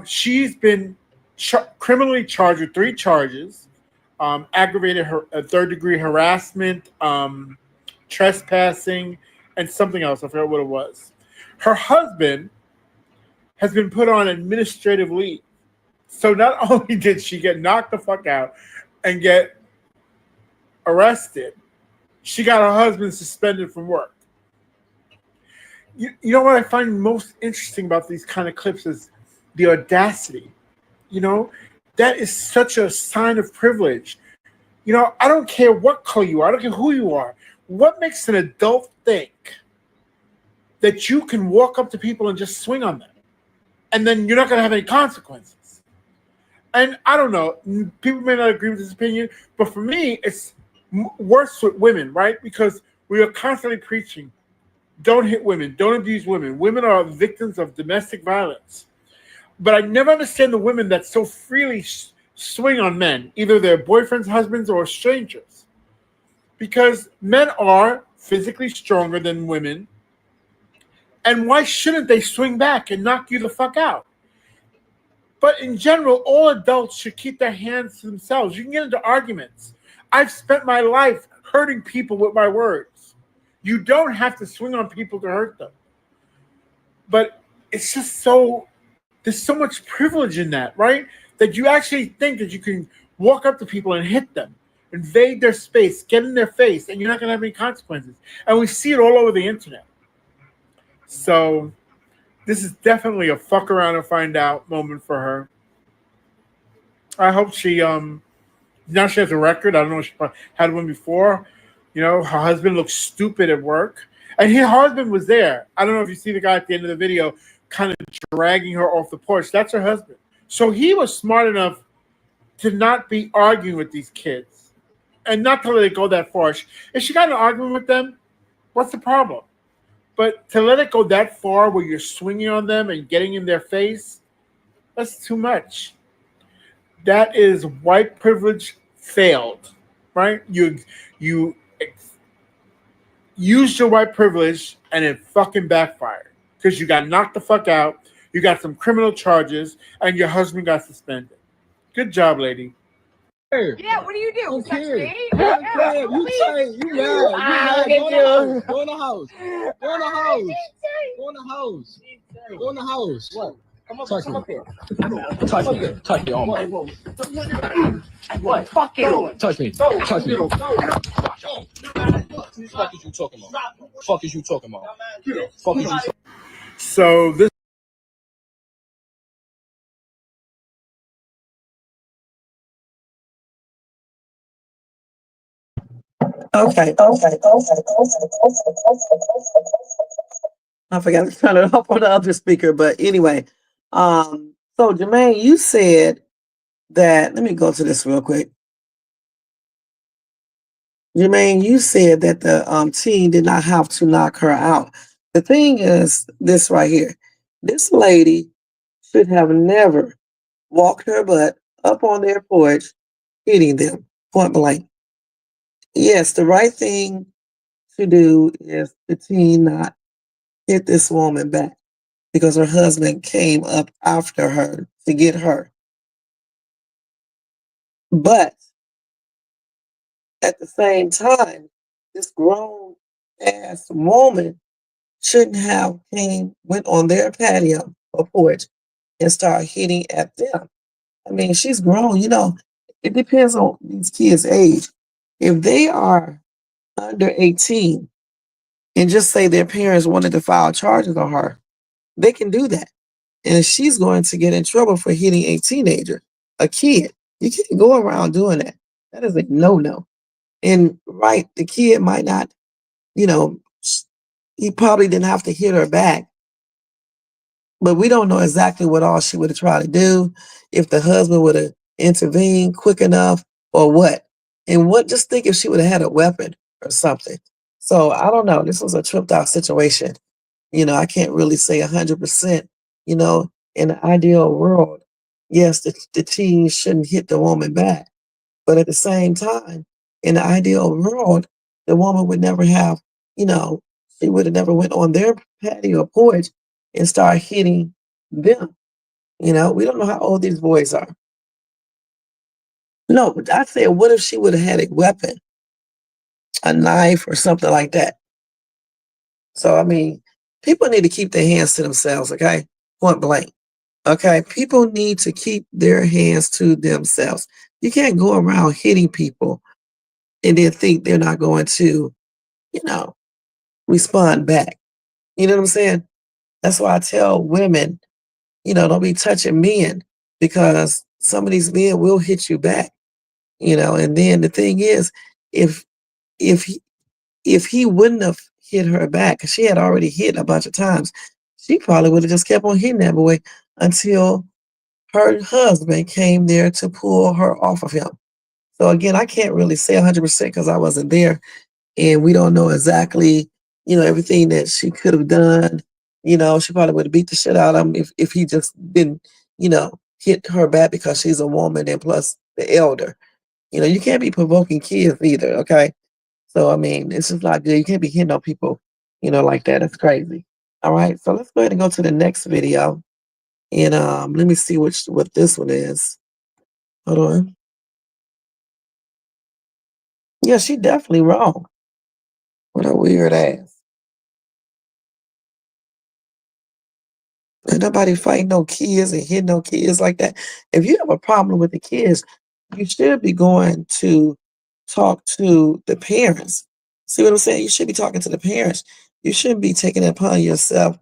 She's been criminally charged with 3 charges: aggravated third-degree harassment, trespassing, and something else. I forgot what it was. Her husband has been put on administrative leave. So not only did she get knocked the fuck out and get arrested, she got her husband suspended from work. You know what I find most interesting about these kind of clips is the audacity. You know, that is such a sign of privilege. You know, I don't care what color you are, I don't care who you are. What makes an adult think that you can walk up to people and just swing on them, and then you're not going to have any consequences? And I don't know, people may not agree with this opinion, but for me, it's worse with women, right? Because we are constantly preaching, don't hit women, don't abuse women. Women are victims of domestic violence. But I never understand the women that so freely swing on men, either their boyfriends, husbands, or strangers. Because men are physically stronger than women. And why shouldn't they swing back and knock you the fuck out? But in general, all adults should keep their hands to themselves. You can get into arguments. I've spent my life hurting people with my words. You don't have to swing on people to hurt them. But it's just there's so much privilege in that, right? That you actually think that you can walk up to people and hit them, invade their space, get in their face, and you're not going to have any consequences. And we see it all over the internet. So this is definitely a fuck around and find out moment for her. I hope she now she has a record. I don't know if she had one before. You know, her husband looks stupid at work. And her husband was there. I don't know if you see the guy at the end of the video kind of dragging her off the porch. That's her husband. So he was smart enough to not be arguing with these kids and not to let it go that far. If she got in an argument with them, what's the problem? But to let it go that far where you're swinging on them and getting in their face, that's too much. That is white privilege failed, right? You used your white privilege and it fucking backfired because you got knocked the fuck out, you got some criminal charges, and your husband got suspended. Good job, lady. Yeah, what do you do? Touch me? You tight. You mad. Go in the house. Go in the house. Go in the house. Go in the house. What? Touch me. Touch me. Touch me. Oh my. What? Fuck you. Touch me. Touch me. Fuck is you talking about? Fuck is you talking about? Fuck is you. So this Okay. I forgot to turn it off on the other speaker, but anyway. So Jermaine, you said that, let me go to this real quick. Jermaine, you said that the teen did not have to knock her out. The thing is this right here. This lady should have never walked her butt up on their porch, hitting them point blank. Yes, the right thing to do is the teen not hit this woman back because her husband came up after her to get her. But at the same time, this grown ass woman shouldn't have went on their patio or porch and start hitting at them. I mean, she's grown, it depends on these kids' age. If they are under 18 and just say their parents wanted to file charges on her, they can do that. And she's going to get in trouble for hitting a teenager, a kid. You can't go around doing that. That is a no-no. And right, the kid might not, you know, he probably didn't have to hit her back, but we don't know exactly what all she would have tried to do, if the husband would have intervened quick enough or what. And just think if she would have had a weapon or something. So I don't know. This was a tripped out situation. I can't really say 100%, in the ideal world, yes, the teen shouldn't hit the woman back. But at the same time, in the ideal world, the woman would never have, you know, she would have never went on their patio or porch and start hitting them. We don't know how old these boys are. No, but I said, what if she would have had a weapon, a knife or something like that? So, I mean, people need to keep their hands to themselves, okay? Point blank. Okay? People need to keep their hands to themselves. You can't go around hitting people and then think they're not going to, you know, respond back. You know what I'm saying? That's why I tell women, don't be touching men because some of these men will hit you back, and then the thing is, if if he, if he wouldn't have hit her back, 'cause she had already hit a bunch of times, she probably would have just kept on hitting that boy until her husband came there to pull her off of him. So again, I can't really say 100% because I wasn't there and we don't know exactly, everything that she could have done. She probably would have beat the shit out of him if he just didn't, hit her back because she's a woman and plus the elder. You can't be provoking kids either, okay? So I mean, it's just not good. You can't be hitting on people, like that. It's crazy. All right, so let's go ahead and go to the next video. And let me see what this one is. Hold on. Yeah, she definitely wrong. What a weird ass. Ain't nobody fighting no kids and hitting no kids like that. If you have a problem with the kids, you should be going to talk to the parents. See what I'm saying? You should be talking to the parents. You shouldn't be taking it upon yourself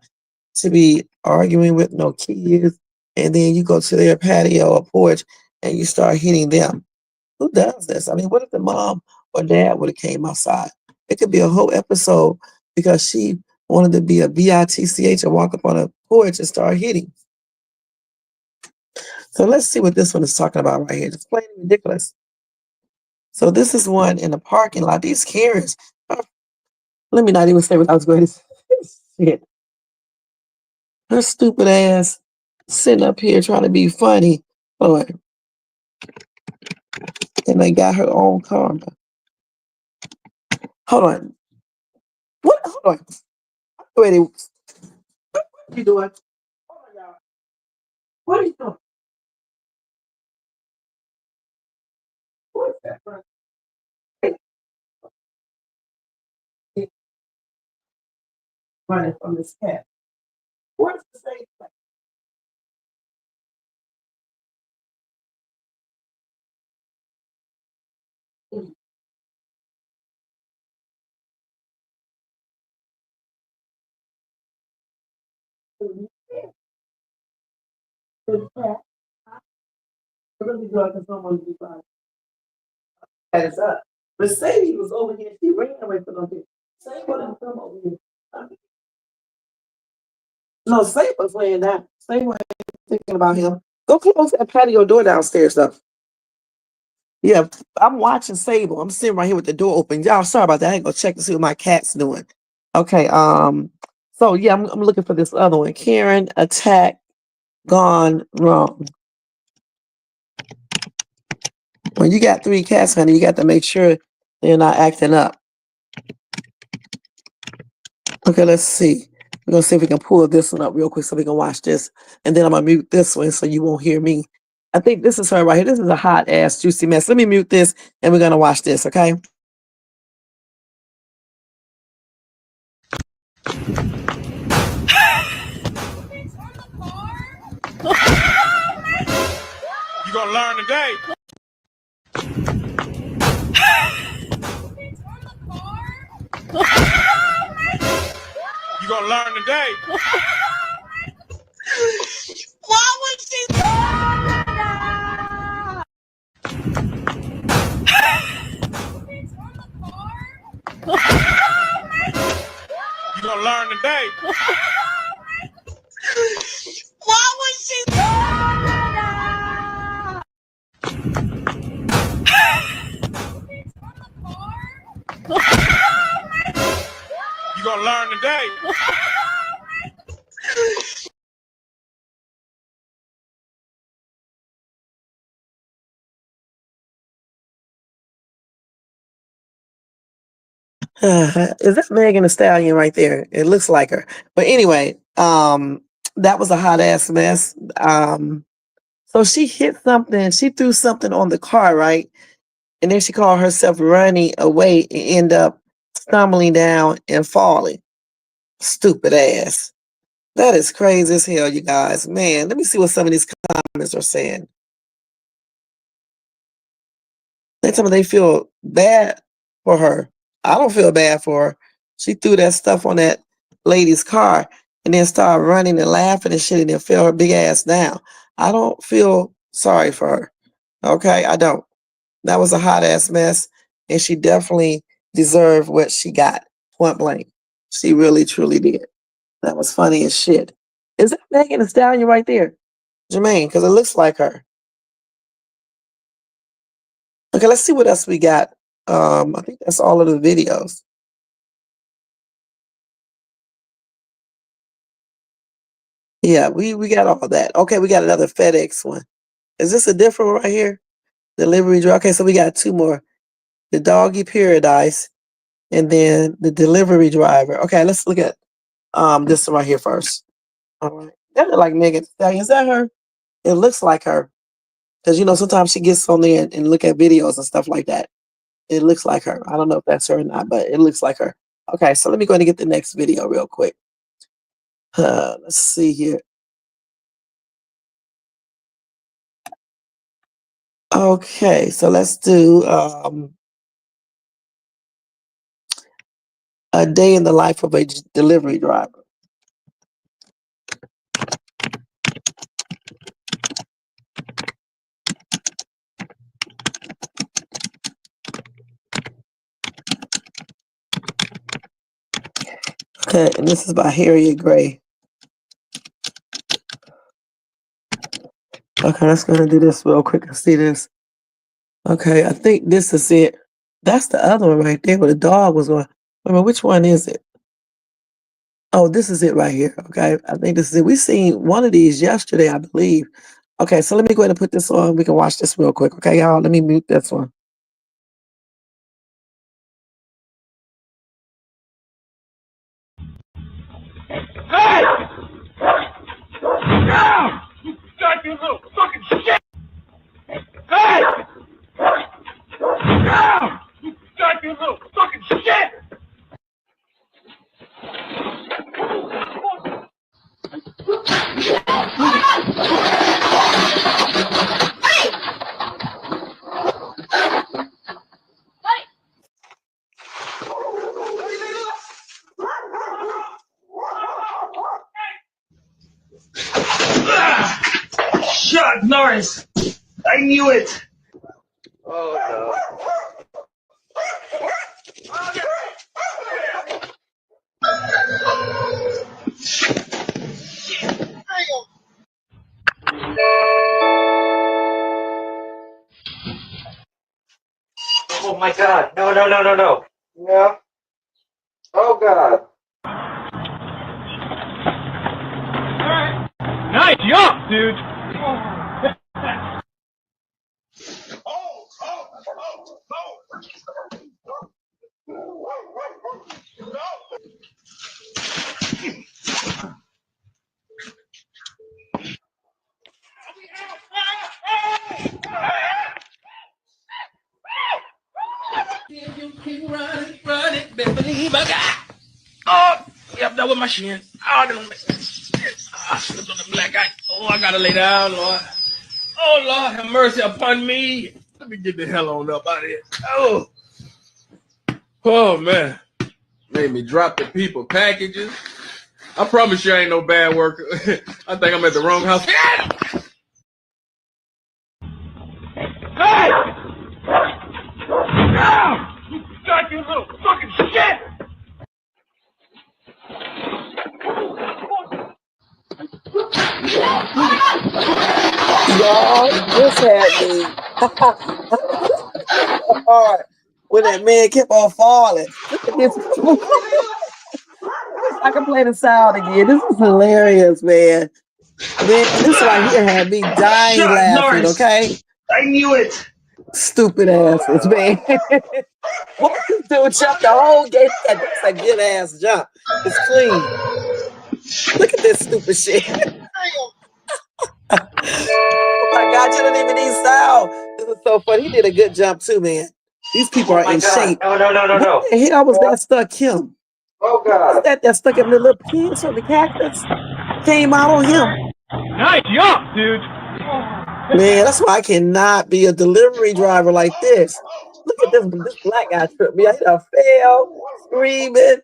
to be arguing with no kids and then you go to their patio or porch and you start hitting them. Who does this? I mean, what if the mom or dad would have came outside? It could be a whole episode because she wanted to be a bitch and walk up on a porch and start hitting. So let's see what this one is talking about right here. It's plain ridiculous. So this is one in the parking lot. These Karens. Let me not even say what I was going to say. Shit. Her stupid ass sitting up here trying to be funny. Hold on. And they got her own karma. Hold on. What? Hold on. Wait. What are you doing? Hold on, y'all. What are you doing? What is that? Bro? Running from this cat. What's the same thing? That is up. But Sadie was over here. She ran away from them. Sadie wouldn't come over here. No, Sadie was laying down. Sadie wasn't thinking about him. Go close that patio door downstairs, though. Yeah, I'm watching Sable. I'm sitting right here with the door open. Y'all, sorry about that. I ain't gonna check to see what my cat's doing. Okay, so yeah, I'm looking for this other one. Karen, attack, gone wrong. When you got 3 cats, honey, you got to make sure they're not acting up. Okay, let's see. We're gonna see if we can pull this one up real quick so we can watch this. And then I'm gonna mute this one so you won't hear me. I think this is her right here. This is a hot ass juicy mess. Let me mute this and we're gonna watch this, okay? You gonna learn today. You gonna learn today. Why would she? You gonna learn today. Why would she? You gonna learn today. Is that Megan Thee Stallion right there? It looks like her. But anyway, that was a hot ass mess. So she hit something, she threw something on the car, right? And then she called herself running away and end up stumbling down and falling. Stupid ass. That is crazy as hell, you guys. Man, let me see what some of these comments are saying. They tell me they feel bad for her. I don't feel bad for her. She threw that stuff on that lady's car and then started running and laughing and shit and then fell her big ass down. I don't feel sorry for her. Okay, I don't. That was a hot ass mess, and she definitely deserved what she got. Point blank. She really, truly did. That was funny as shit. Is that Megan Thee Stallion right there? Jermaine, because it looks like her. Okay, let's see what else we got. I think that's all of the videos. Yeah, we got all that. Okay, we got another FedEx one. Is this a different one right here? Delivery driver. Okay, so we got 2 more. The Doggy Paradise and then the delivery driver. Okay, let's look at this one right here first. All right. That look like Megan Thee Stallion. Is that her? It looks like her. Because sometimes she gets on there and look at videos and stuff like that. It looks like her. I don't know if that's her or not, but it looks like her. Okay, so let me go ahead and get the next video real quick. Let's see here. Okay, so let's do a day in the life of a delivery driver. Okay, and this is by Harriet Gray. Okay, let's go ahead and do this real quick and see this. Okay, I think this is it. That's the other one right there where the dog was going. Wait a minute, which one is it? Oh, this is it right here. Okay, I think this is it. We seen one of these yesterday, I believe. Okay, so let me go ahead and put this on. We can watch this real quick. Okay, y'all, let me mute this one. Hey! Now! You goddamn little fucking shit! Hey! Now! You goddamn little fucking shit! Chuck Norris! I knew it! Oh no. my God. No. Yeah. Oh God. Nice jump, dude. Run it, Beverly, my God. Oh, yep, that was my shin. Oh, I slipped on the black eye. Oh, I gotta lay down, Lord. Oh, Lord, have mercy upon me. Let me get the hell on up out of here. Oh, man. Made me drop the people packages. I promise you I ain't no bad worker. I think I'm at the wrong house. Hey! Now! You goddamn little fucking shit! Y'all, this had me hard when that man kept on falling. Look at this. I can play the sound again. This is hilarious, man. Man, this right here had me dying Chuck laughing, Norris. okay? I knew it! Stupid asses, man. What this dude jumped the whole game? That's a good ass jump. It's clean. Look at this stupid shit. Oh my God, you don't even need sound. This is so funny. He did a good jump too, man. These people are in shape. No. What the hell was that stuck him? Oh, What was that stuck him? The little pins from the cactus came out on him. Nice jump, dude. Man, that's why I cannot be a delivery driver like this. Look at this black guy tripped me. I fell screaming.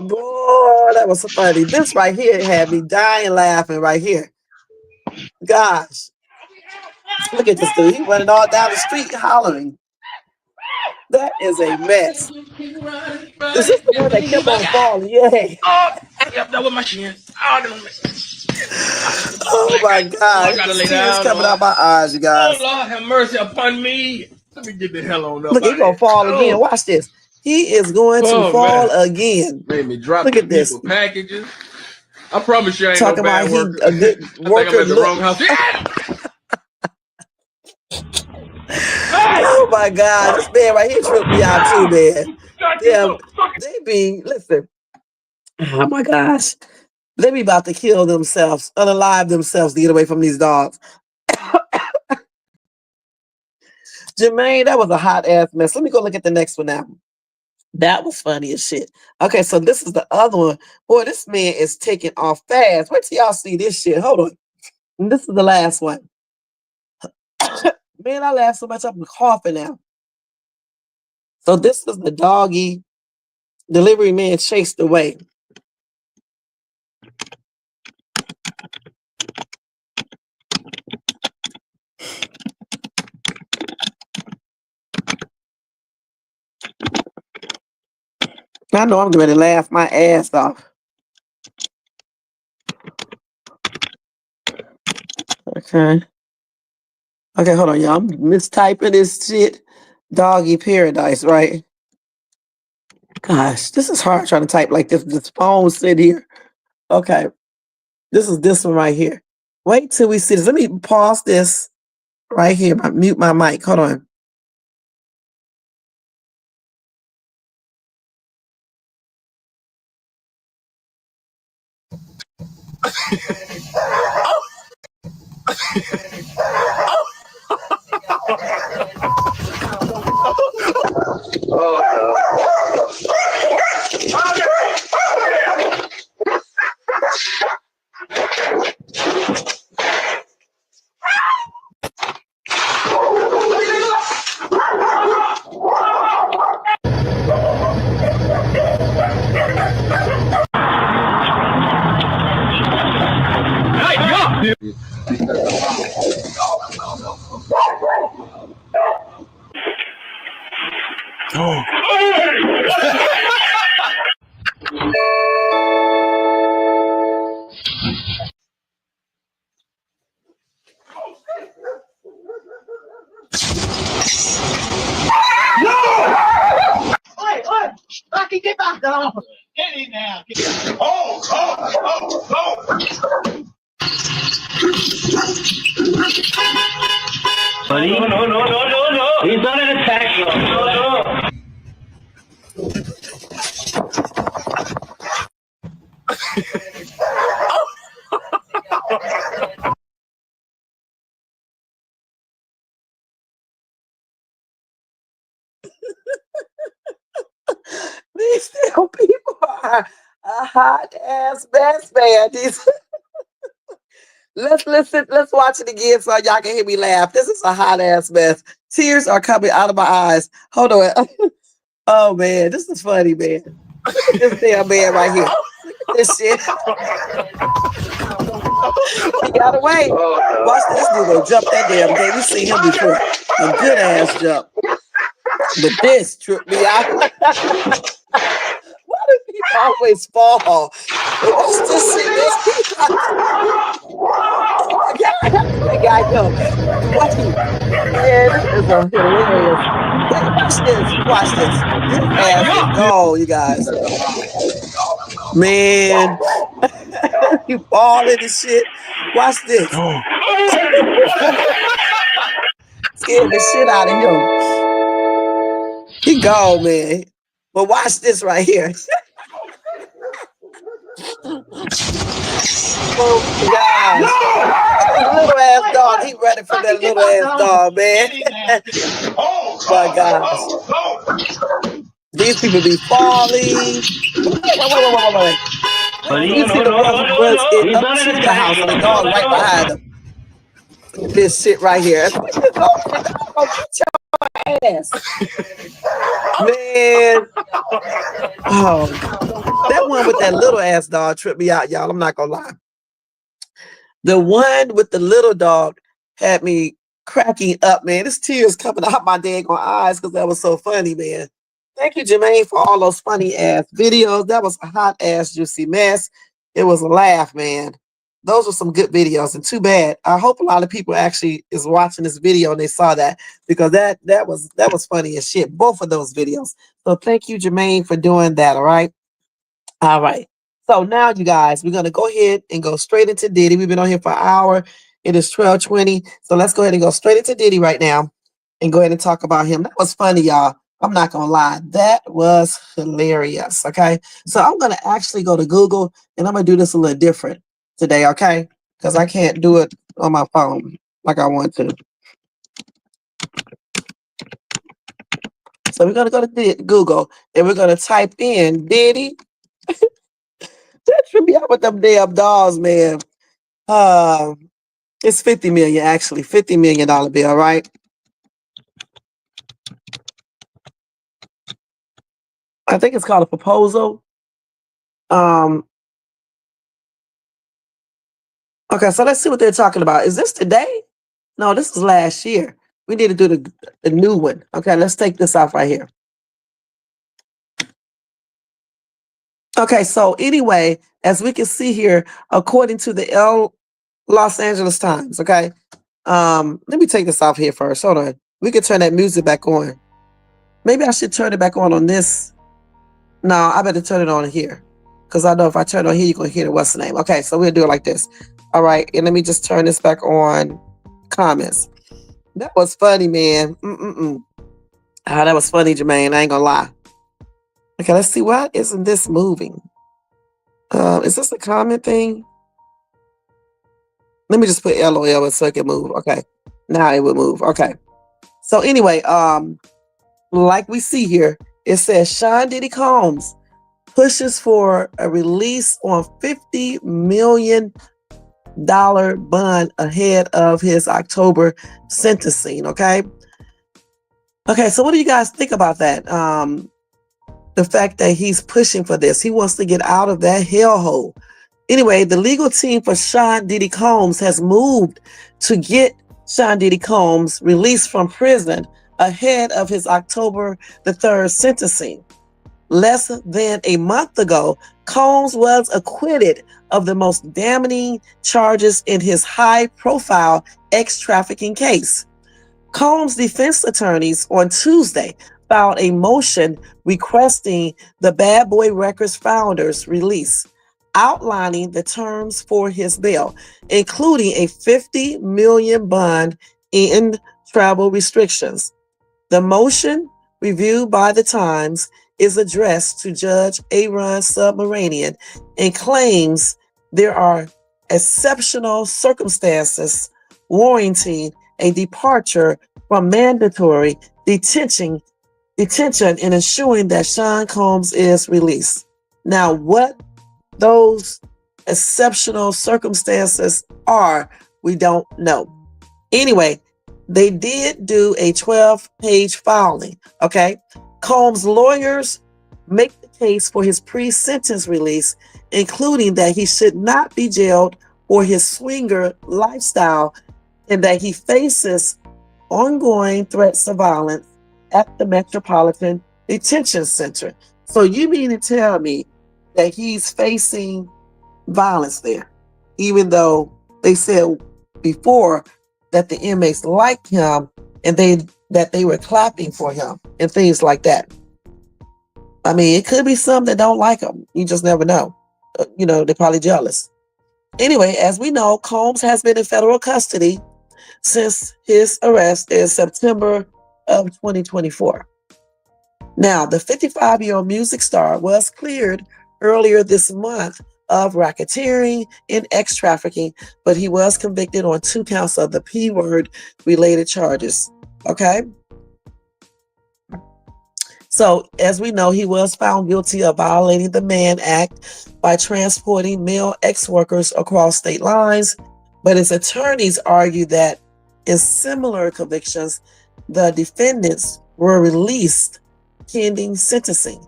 Boy, that was so funny. This right here had me dying laughing right here. Gosh. Look at this dude. He running all down the street hollering. That is a mess. Is this the one that kept on falling? Yeah. Oh, yep, that was my shin. Oh my God. There's tears coming out my eyes, you guys. Oh, Lord, have mercy upon me. Let me get the hell on up. Look, he's going to fall again. Watch this. He is going to fall again. Made me drop Look at this. packages. I promise you I ain't Talking no bad about worker. a good worker. I think I'm at the wrong house. Oh my God, this man right here tripped me out too, man. Yeah, they be, listen. Oh my gosh. They be about to kill themselves, unalive themselves to get away from these dogs. Jermaine, that was a hot ass mess. Let me go look at the next one now. That was funny as shit. Okay, so this is the other one. Boy, this man is taking off fast. Wait till y'all see this shit. Hold on. And this is the last one. Man, I laugh so much I'm coughing now. So this is the doggy delivery man chased away. I know I'm going to laugh my ass off. Okay. Okay, hold on, y'all. I'm mistyping this shit. Doggy paradise, right? Gosh, this is hard trying to type like this. This phone sit here. Okay. This is this one right here. Wait till we see this. Let me pause this right here. Mute my mic. Hold on. Buddy? No. He's not an attack. No. These damn people are a hot ass mess, man. These let's listen, let's watch it again so y'all can hear me laugh. This is a hot ass mess. Tears are coming out of my eyes. Hold on. Oh man, this is funny, man. Look at this damn man right here. Look at this shit. He got away. Watch this dude go jump that damn gate. We seen him before. A good ass jump. But this tripped me out. Why do people always fall? But what's this shit? That guy go. Watch him. Man, this is a hilarious. Watch this. Watch this. His ass is gone, you guys. Man. You falling and shit. Watch this. Scared the shit out of him. He gone, man. But watch this right here. Oh my gosh. Little ass dog. He running from that little ass dog, man. My gosh. These people be falling. Wait. You see the one who runs it up to the house and the dog right behind him. Look at this shit right here. Get your ass. Man. Oh, that one with that little ass dog tripped me out, y'all. I'm not gonna lie. The one with the little dog had me cracking up, man. This tears coming out my daggone eyes because that was so funny, man. Thank you, Jermaine, for all those funny ass videos. That was a hot ass juicy mess. It was a laugh, man. Those were some good videos, and too bad. I hope a lot of people actually is watching this video and they saw that, because that was funny as shit. Both of those videos. So thank you, Jermaine, for doing that. All right. All right. So now, you guys, we're gonna go ahead and go straight into Diddy. We've been on here for an hour. It is 12:20. So let's go ahead and go straight into Diddy right now and go ahead and talk about him. That was funny, y'all. I'm not gonna lie. That was hilarious. Okay. So I'm gonna actually go to Google and I'm gonna do this a little different today, okay? Because I can't do it on my phone like I want to. So we're gonna go to Google and we're gonna type in Diddy. That should be out with them damn dolls, man. It's 50 million, actually. $50 million bill, right? I think it's called a proposal. Okay, so let's see what they're talking about. Is this today? No, this is last year. We need to do the new one. Okay, let's take this off right here. Okay, so anyway, as we can see here, according to the Los Angeles Times, okay? Let me take this off here first. Hold on. We can turn that music back on. Maybe I should turn it back on this. No, I better turn it on here. Because I know if I turn it on here, you're going to hear the what's the name. Okay, so we'll do it like this. All right, and let me just turn this back on comments. That was funny, man. That was funny, Jermaine. I ain't going to lie. Okay, let's see. Why isn't this moving? Is this a comment thing? Let me just put LOL so it can move. Okay, now it will move. Okay. So anyway, like we see here, it says Sean Diddy Combs pushes for a release on $50 million bond ahead of his October sentencing. Okay. Okay, so what do you guys think about that? The fact that he's pushing for this. He wants to get out of that hellhole. Anyway, the legal team for Sean Diddy Combs has moved to get Sean Diddy Combs released from prison ahead of his October the 3rd sentencing. Less than a month ago, Combs was acquitted of the most damning charges in his high-profile ex-trafficking case. Combs' defense attorneys on Tuesday filed a motion requesting the Bad Boy Records founder's release, outlining the terms for his bail, including a $50 million bond and travel restrictions. The motion, reviewed by the Times, is addressed to Judge Aaron Submaranian and claims there are exceptional circumstances warranting a departure from mandatory detention and ensuring that Sean Combs is released. Now, what those exceptional circumstances are, we don't know. Anyway, they did do a 12-page filing, okay? Combs' lawyers make the case for his pre-sentence release, including that he should not be jailed for his swinger lifestyle and that he faces ongoing threats of violence at the Metropolitan Detention Center. So you mean to tell me that he's facing violence there, even though they said before that the inmates liked him and that they were clapping for him and things like that. I mean, it could be some that don't like him. You just never know. They're probably jealous. Anyway, as we know, Combs has been in federal custody since his arrest in September of 2024. Now, the 55-year-old music star was cleared earlier this month of racketeering and ex-trafficking, but he was convicted on 2 counts of the P-word related charges. Okay? So, as we know, he was found guilty of violating the Mann Act by transporting male ex-workers across state lines, but his attorneys argue that in similar convictions, the defendants were released pending sentencing.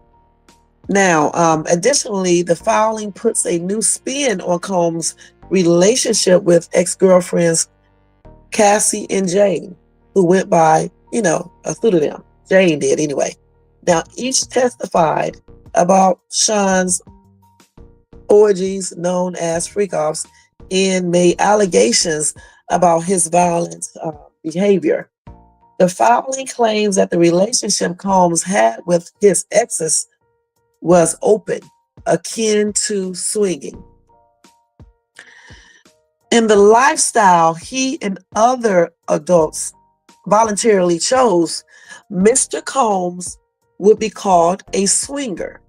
Now, additionally, the filing puts a new spin on Combs' relationship with ex-girlfriends Cassie and Jane, who went by, a pseudonym. Jane did anyway. Now, each testified about Sean's orgies known as freak-offs and made allegations about his violent behavior. The filing claims that the relationship Combs had with his exes was open, akin to swinging. In the lifestyle he and other adults voluntarily chose, Mr. Combs would be called a swinger.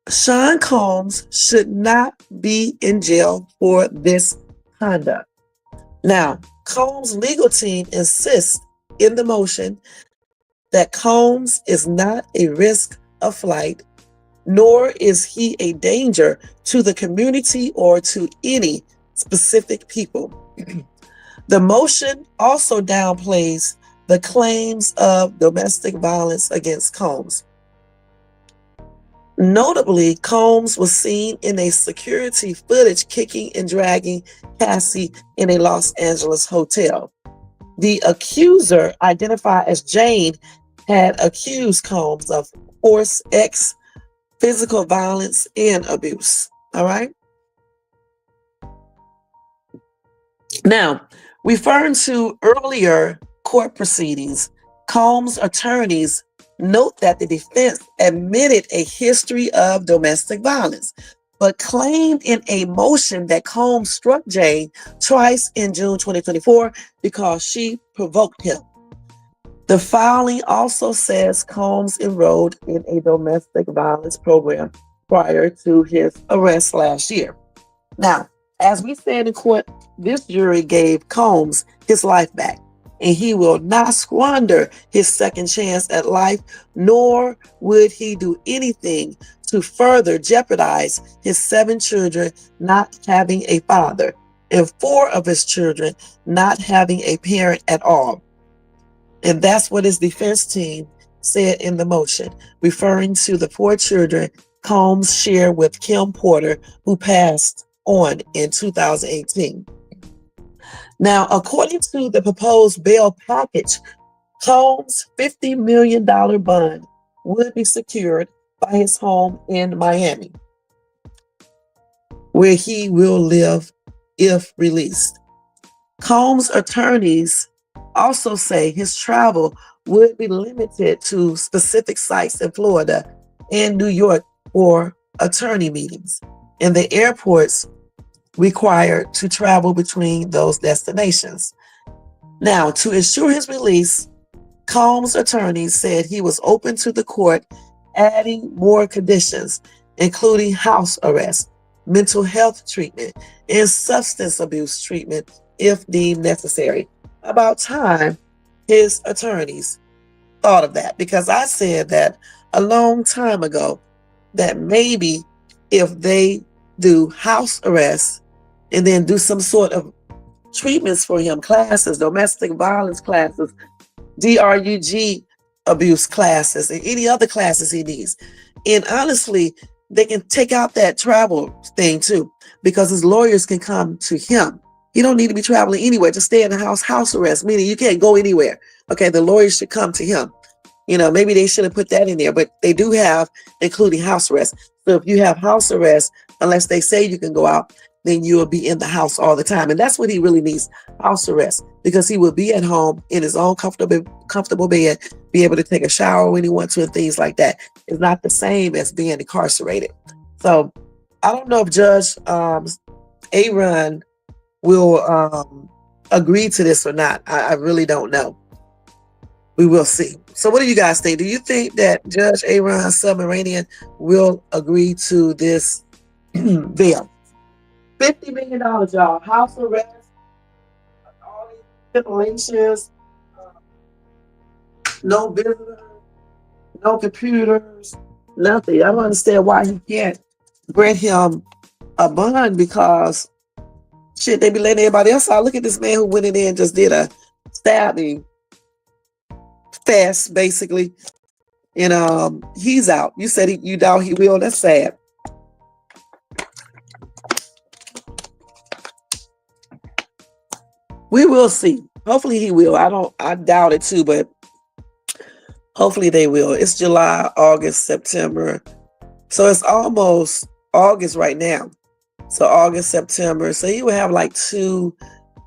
Sean Combs should not be in jail for this conduct. Now, Combs' legal team insists in the motion that Combs is not a risk of flight, nor is he a danger to the community or to any specific people. The motion also downplays the claims of domestic violence against Combs. Notably, Combs was seen in a security footage kicking and dragging Cassie in a Los Angeles hotel. The accuser, identified as Jane, had accused Combs of force, physical violence, and abuse. All right? Now, referring to earlier court proceedings, Combs' attorneys note that the defense admitted a history of domestic violence, but claimed in a motion that Combs struck Jane twice in June 2024 because she provoked him. The filing also says Combs enrolled in a domestic violence program prior to his arrest last year. Now, as we said in court, this jury gave Combs his life back, and he will not squander his second chance at life, nor would he do anything to further jeopardize his 7 children not having a father, and 4 of his children not having a parent at all. And that's what his defense team said in the motion, referring to the 4 children Combs shared with Kim Porter, who passed on in 2018. Now, according to the proposed bail package, Combs' $50 million bond would be secured by his home in Miami, where he will live if released. Combs' attorneys also say his travel would be limited to specific sites in Florida and New York for attorney meetings, and the airports required to travel between those destinations. Now, to ensure his release, Combs' attorney said he was open to the court adding more conditions, including house arrest, mental health treatment, and substance abuse treatment if deemed necessary. About time his attorneys thought of that, because I said that a long time ago that maybe if they do house arrest and then do some sort of treatments for him, classes, domestic violence classes, DRUG abuse classes, and any other classes he needs. And honestly, they can take out that travel thing too, because his lawyers can come to him. You don't need to be traveling anywhere. Just stay in the house arrest, meaning you can't go anywhere. Okay, the lawyers should come to him. You know, maybe they should have put that in there, but they do have including house arrest. So if you have house arrest, unless they say you can go out, then you will be in the house all the time. And that's what he really needs, house arrest, because he will be at home in his own comfortable bed, be able to take a shower when he wants to and things like that. It's not the same as being incarcerated. So I don't know if Judge Aaron will agree to this or not. I really don't know. We will see. So what do you guys think? Do you think that Judge Aaron Submaranian will agree to this bill? $50 million, y'all. House arrest, all these stipulations, no visitors, no computers, nothing. I don't understand why he can't grant him a bond, because shit, they be letting everybody else out. Look at this man who went in there and just did a stabbing fest, basically. And he's out. You said you doubt he will. That's sad. We will see. Hopefully he will. I doubt it too, but hopefully they will. It's July, August, September. So it's almost August right now. So August, September. So he will have like 2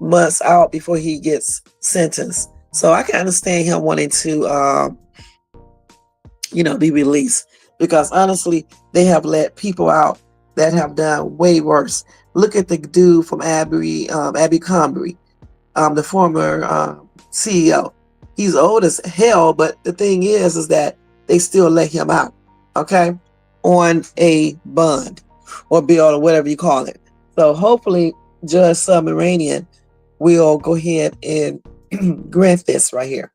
months out before he gets sentenced. So I can understand him wanting to, be released, because honestly, they have let people out that have done way worse. Look at the dude from Abercrombie, the former CEO. He's old as hell, but the thing is that they still let him out, okay, on a bond or bill or whatever you call it. So hopefully Judge Submaranian will go ahead and grant this right here,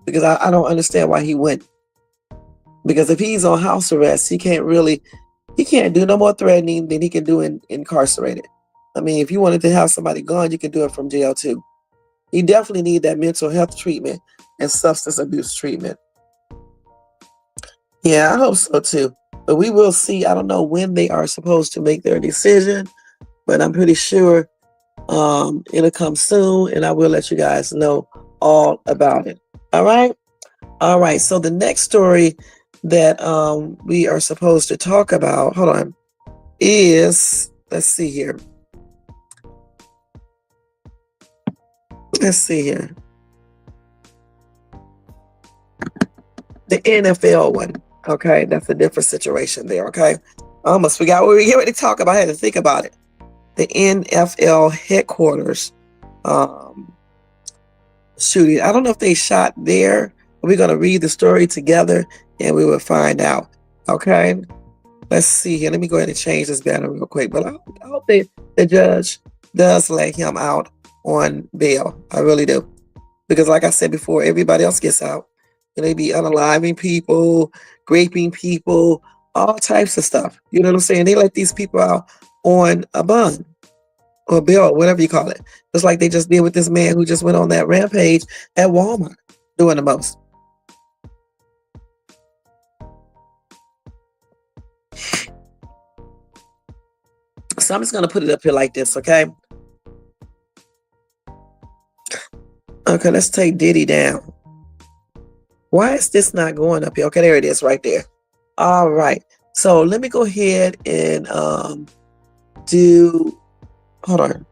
because I don't understand why he wouldn't. Because if he's on house arrest, he can't do no more threatening than he can do incarcerated. I mean, if you wanted to have somebody gone, you can do it from jail too. He definitely need that mental health treatment and substance abuse treatment. Yeah, I hope so too. But we will see. I don't know when they are supposed to make their decision, but I'm pretty sure it'll come soon, and I will let you guys know all about it. All right. All right. So the next story that we are supposed to talk about, hold on, is, let's see here. The NFL one. Okay, that's a different situation there. Okay, I almost forgot what we were getting ready to talk about. I had to think about it. The NFL headquarters shooting. I don't know if they shot there. We're gonna read the story together, and we will find out. Okay, let's see here. Let me go ahead and change this banner real quick. But I hope the judge does let him out on bail. I really do, because like I said before, everybody else gets out. And they be unaliving people, raping people, all types of stuff. You know what I'm saying? They let these people out on a bond or bail, whatever you call it. Just like they just did with this man who just went on that rampage at Walmart, doing the most. So I'm just going to put it up here like this, okay? Okay, let's take Diddy down. Why is this not going up here? Okay, there it is right there. All right. So let me go ahead and hold on.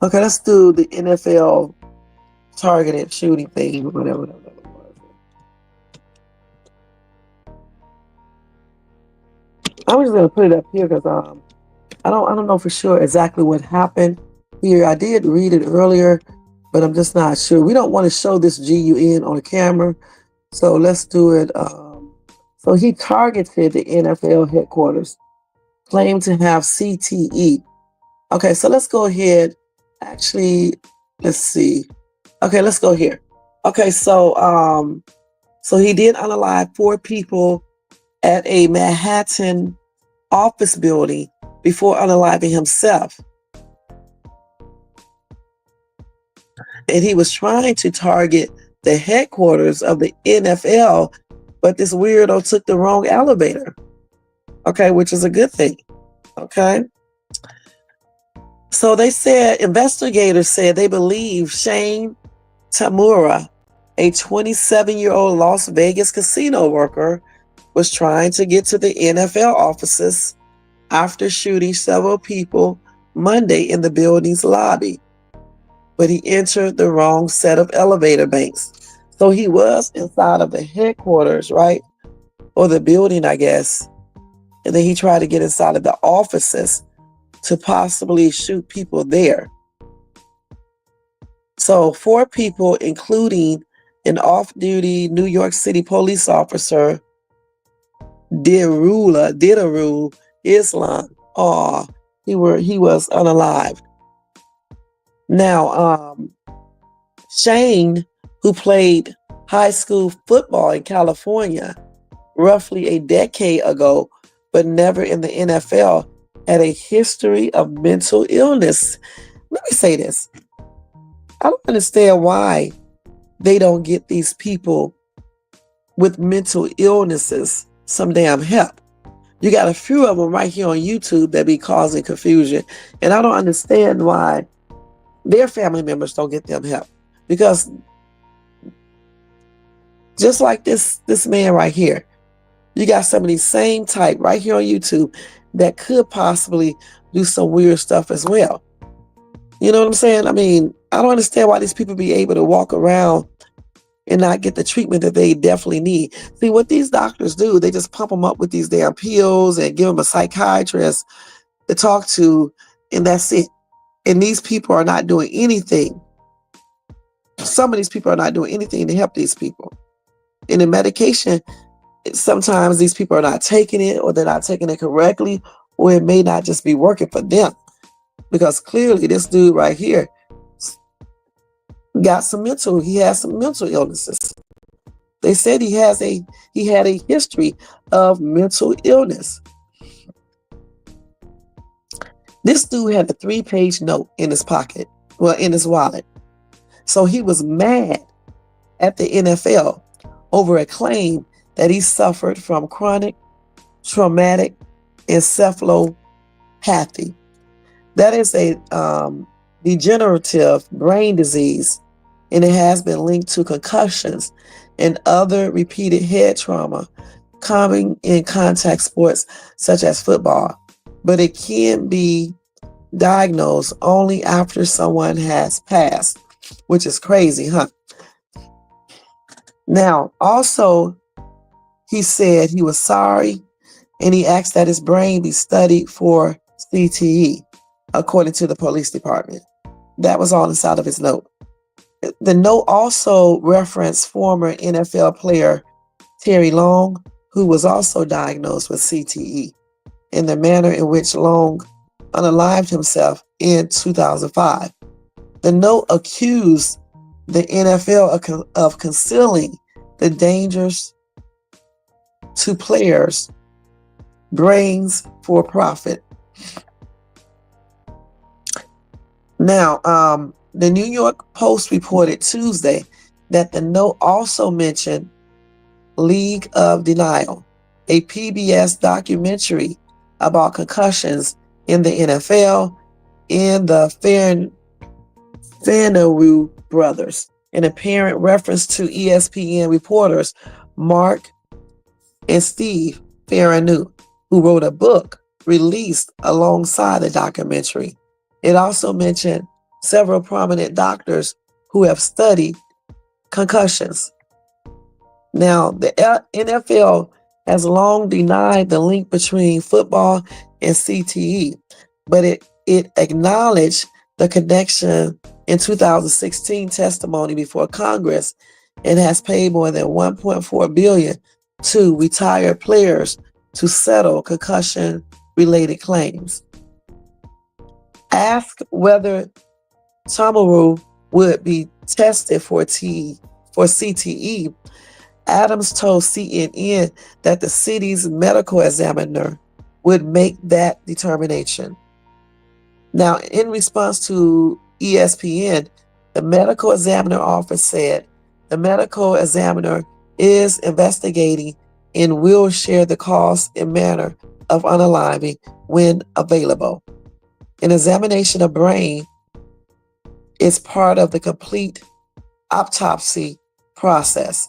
Okay, let's do the NFL targeted shooting thing, whatever it was. I'm just gonna put it up here because I don't know for sure exactly what happened here. I did read it earlier, but I'm just not sure. We don't want to show this GUN on the camera, so let's do it. So he targeted the NFL headquarters, claimed to have CTE. Okay, so let's go ahead. Actually, let's see. Okay, let's go here. Okay, so he did unalive 4 people at a Manhattan office building before unaliving himself. And he was trying to target the headquarters of the NFL, but this weirdo took the wrong elevator. Okay, which is a good thing. Okay. So they said, investigators said they believe Shane Tamura, a 27-year-old Las Vegas casino worker, was trying to get to the NFL offices after shooting several people Monday in the building's lobby. But he entered the wrong set of elevator banks. So he was inside of the headquarters, right? Or the building, I guess. And then he tried to get inside of the offices to possibly shoot people there. So 4 people, including an off-duty New York City police officer, Didaru Islam. He was unalived. Now, Shane, who played high school football in California roughly a decade ago, but never in the NFL, had a history of mental illness. Let me say this. I don't understand why they don't get these people with mental illnesses some damn help. You got a few of them right here on YouTube that be causing confusion. And I don't understand why their family members don't get them help. Because just like this man right here, you got some of these same type right here on YouTube that could possibly do some weird stuff as well. You know what I'm saying? I mean, I don't understand why these people be able to walk around and not get the treatment that they definitely need. See, what these doctors do, they just pump them up with these damn pills and give them a psychiatrist to talk to, and that's it. And these people are not doing anything. Some of these people are not doing anything to help these people. And the medication, sometimes these people are not taking it, or they're not taking it correctly, or it may not just be working for them. Because clearly this dude right here he has some mental illnesses. They said he had a history of mental illness. This dude had a 3-page note in his pocket, in his wallet. So he was mad at the NFL over a claim that he suffered from chronic traumatic encephalopathy. That is a degenerative brain disease, and it has been linked to concussions and other repeated head trauma common in contact sports such as football. But it can be diagnosed only after someone has passed, which is crazy, huh? Now, also, he said he was sorry, and he asked that his brain be studied for CTE, according to the police department. That was all inside of his note. The note also referenced former NFL player Terry Long, who was also diagnosed with CTE, and the manner in which Long unalived himself in 2005. The note accused the NFL of concealing the dangers to players' brains for profit. Now, the New York Post reported Tuesday that the note also mentioned League of Denial, a PBS documentary about concussions in the NFL, and the Fairnow brothers, an apparent reference to ESPN reporters Mark and Steve Fairnow, who wrote a book released alongside the documentary. It also mentioned several prominent doctors who have studied concussions. Now, the NFL has long denied the link between football and CTE, but it acknowledged the connection in 2016 testimony before Congress and has paid more than $1.4 billion to retired players to settle concussion related claims. Asked whether Tamaru would be tested for CTE, Adams told CNN that the city's medical examiner would make that determination. Now, in response to ESPN, the medical examiner office said the medical examiner is investigating and will share the cost and manner of unaliving when available. An examination of brain is part of the complete autopsy process.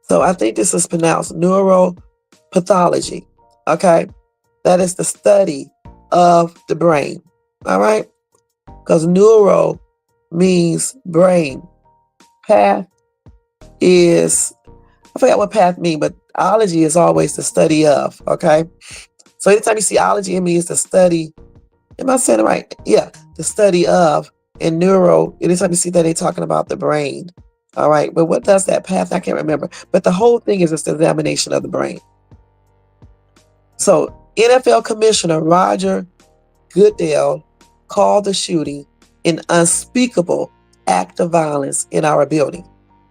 So I think this is pronounced neuropathology. Okay. That is the study of the brain. All right. Because neuro means brain. Path is, I forgot what path means, but ology is always the study of. Okay. So anytime you see ology, it means the study. Am I saying it right? Yeah. The study of. And neuro, anytime you see that, they're talking about the brain. All right. But what does that path? I can't remember. But the whole thing is just the examination of the brain. So NFL Commissioner Roger Goodell called the shooting an unspeakable act of violence in our building,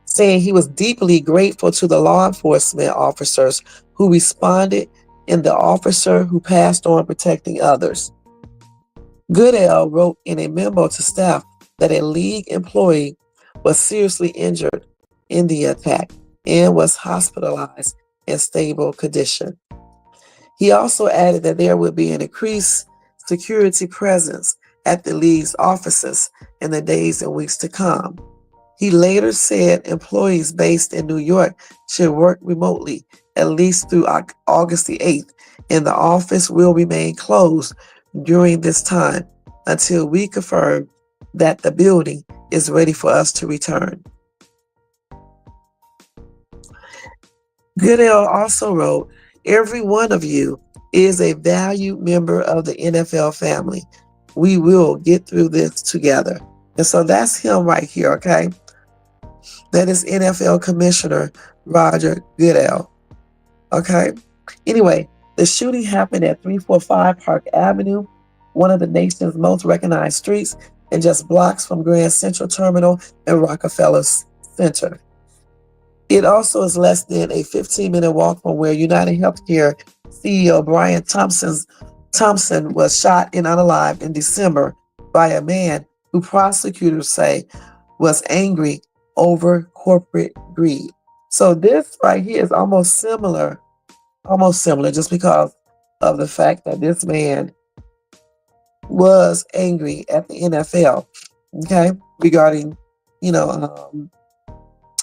saying he was deeply grateful to the law enforcement officers who responded and the officer who passed on protecting others. Goodell wrote in a memo to staff that a league employee was seriously injured in the attack and was hospitalized in stable condition. He also added that there would be an increased security presence at the league's offices in the days and weeks to come. He later said employees based in New York should work remotely at least through August the 8th, and the office will remain closed during this time until we confirm that the building is ready for us to return. Goodell also wrote, "Every one of you is a valued member of the NFL family. We will get through this together." And so that's him right here, okay? That is NFL Commissioner Roger Goodell, okay? Anyway, the shooting happened at 345 Park Avenue, one of the nation's most recognized streets, and just blocks from Grand Central Terminal and Rockefeller Center. It also is less than a 15-minute walk from where United Healthcare CEO Brian Thompson was shot and unalived in December by a man who prosecutors say was angry over corporate greed. So this right here is almost similar just because of the fact that this man was angry at the NFL, okay, regarding,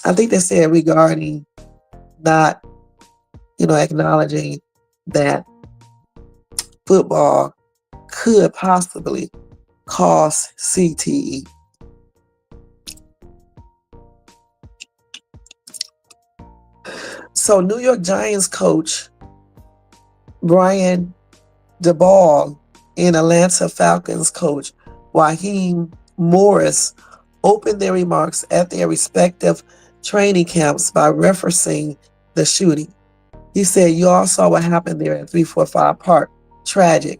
I think they said regarding not, acknowledging that football could possibly cause CTE. So New York Giants coach Brian Daboll and Atlanta Falcons coach Raheem Morris opened their remarks at their respective training camps by referencing the shooting. He said, "You all saw what happened there at 345 Park. Tragic."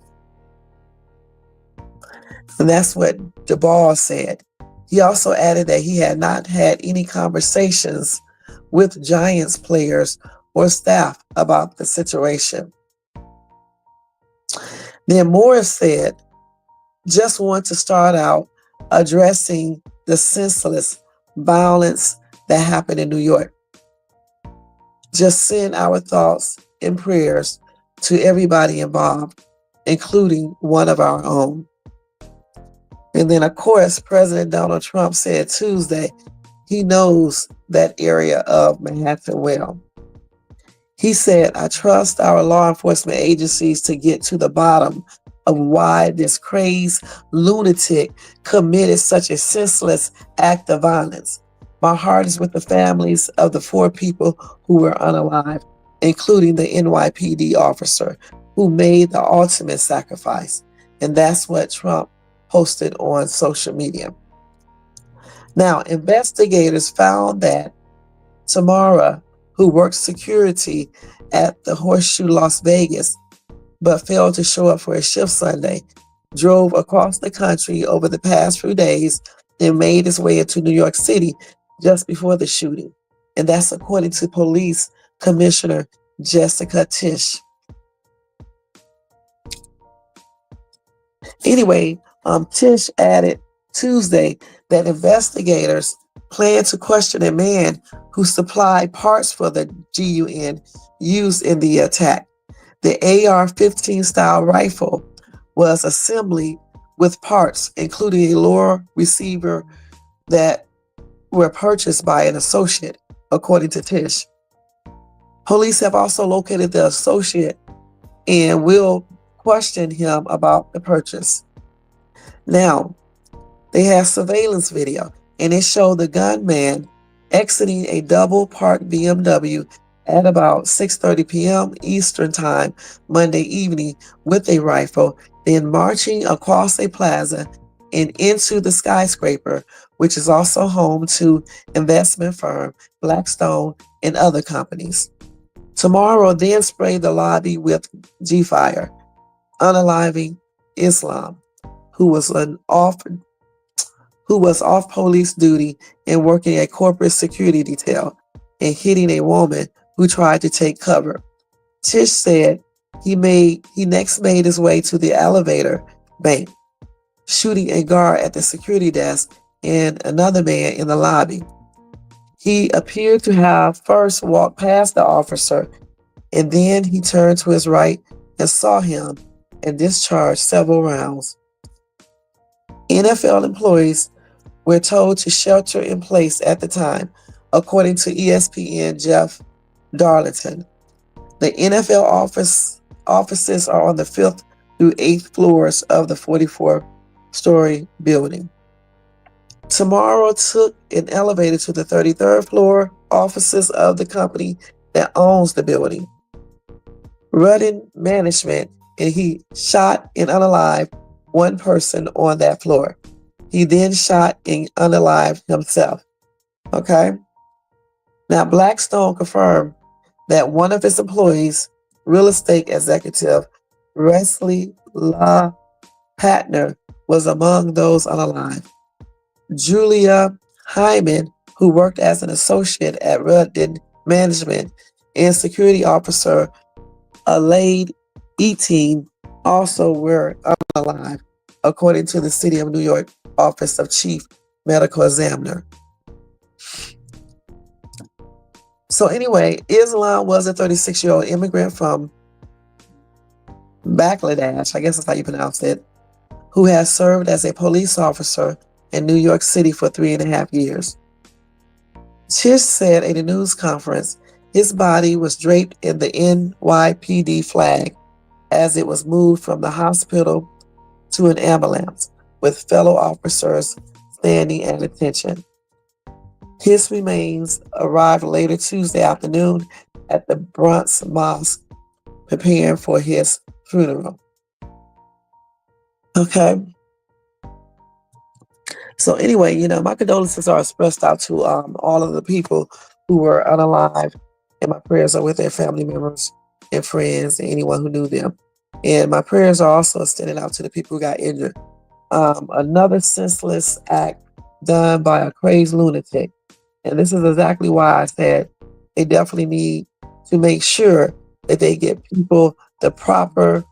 And that's what Daboll said. He also added that he had not had any conversations with Giants players or staff about the situation. Then Morris said, "Just want to start out addressing the senseless violence that happened in New York. Just send our thoughts and prayers to everybody involved, including one of our own." And then, of course, President Donald Trump said Tuesday he knows that area of Manhattan well. He said, I trust our law enforcement agencies to get to the bottom of why this crazed lunatic committed such a senseless act of violence. My heart is with the families of the 4 people who were unalive, including the NYPD officer who made the ultimate sacrifice. And that's what Trump posted on social media. Now, investigators found that Tamara, who worked security at the Horseshoe Las Vegas, but failed to show up for his shift Sunday, drove across the country over the past few days and made his way into New York City just before the shooting. And that's according to Police Commissioner Jessica Tisch. Anyway, Tisch added Tuesday that investigators plan to question a man who supplied parts for the GUN used in the attack. The AR-15 style rifle was assembled with parts, including a lower receiver that were purchased by an associate, according to Tisch. Police have also located the associate and will question him about the purchase. Now, they have surveillance video, and it showed the gunman exiting a double-parked BMW at about 6:30 p.m. Eastern Time Monday evening with a rifle, then marching across a plaza and into the skyscraper, which is also home to investment firm Blackstone and other companies. Tomorrow, then sprayed the lobby with G-Fire, unaliving Islam, who was off police duty and working a corporate security detail, and hitting a woman who tried to take cover. Tisch said he next made his way to the elevator bank, shooting a guard at the security desk and another man in the lobby. He appeared to have first walked past the officer, and then he turned to his right and saw him and discharged several rounds. NFL employees were told to shelter in place at the time, according to ESPN Jeff Darlington. The NFL offices are on the 5th through 8th floors of the 44-story building. Tomorrow took an elevator to the 33rd floor offices of the company that owns the building, Rudin Management, and he shot and unalived one person on that floor. He then shot and unalived himself. Okay? Now, Blackstone confirmed that one of its employees, real estate executive Wesley La Patner, was among those unalived. Julia Hyman, who worked as an associate at Rudin Management, and security officer Alaid Eating also were unalive, according to the City of New York Office of Chief Medical Examiner. So anyway, Islam was a 36-year-old immigrant from Bangladesh, I guess that's how you pronounce it, who has served as a police officer in New York City for 3.5 years. Tisch said at a news conference his body was draped in the NYPD flag as it was moved from the hospital to an ambulance, with fellow officers standing at attention. His remains arrived later Tuesday afternoon at the Bronx Mosque, preparing for his funeral. Okay. So anyway, my condolences are expressed out to all of the people who were unalive, and my prayers are with their family members and friends and anyone who knew them. And my prayers are also extended out to the people who got injured. Another senseless act done by a crazed lunatic. And this is exactly why I said they definitely need to make sure that they get people the proper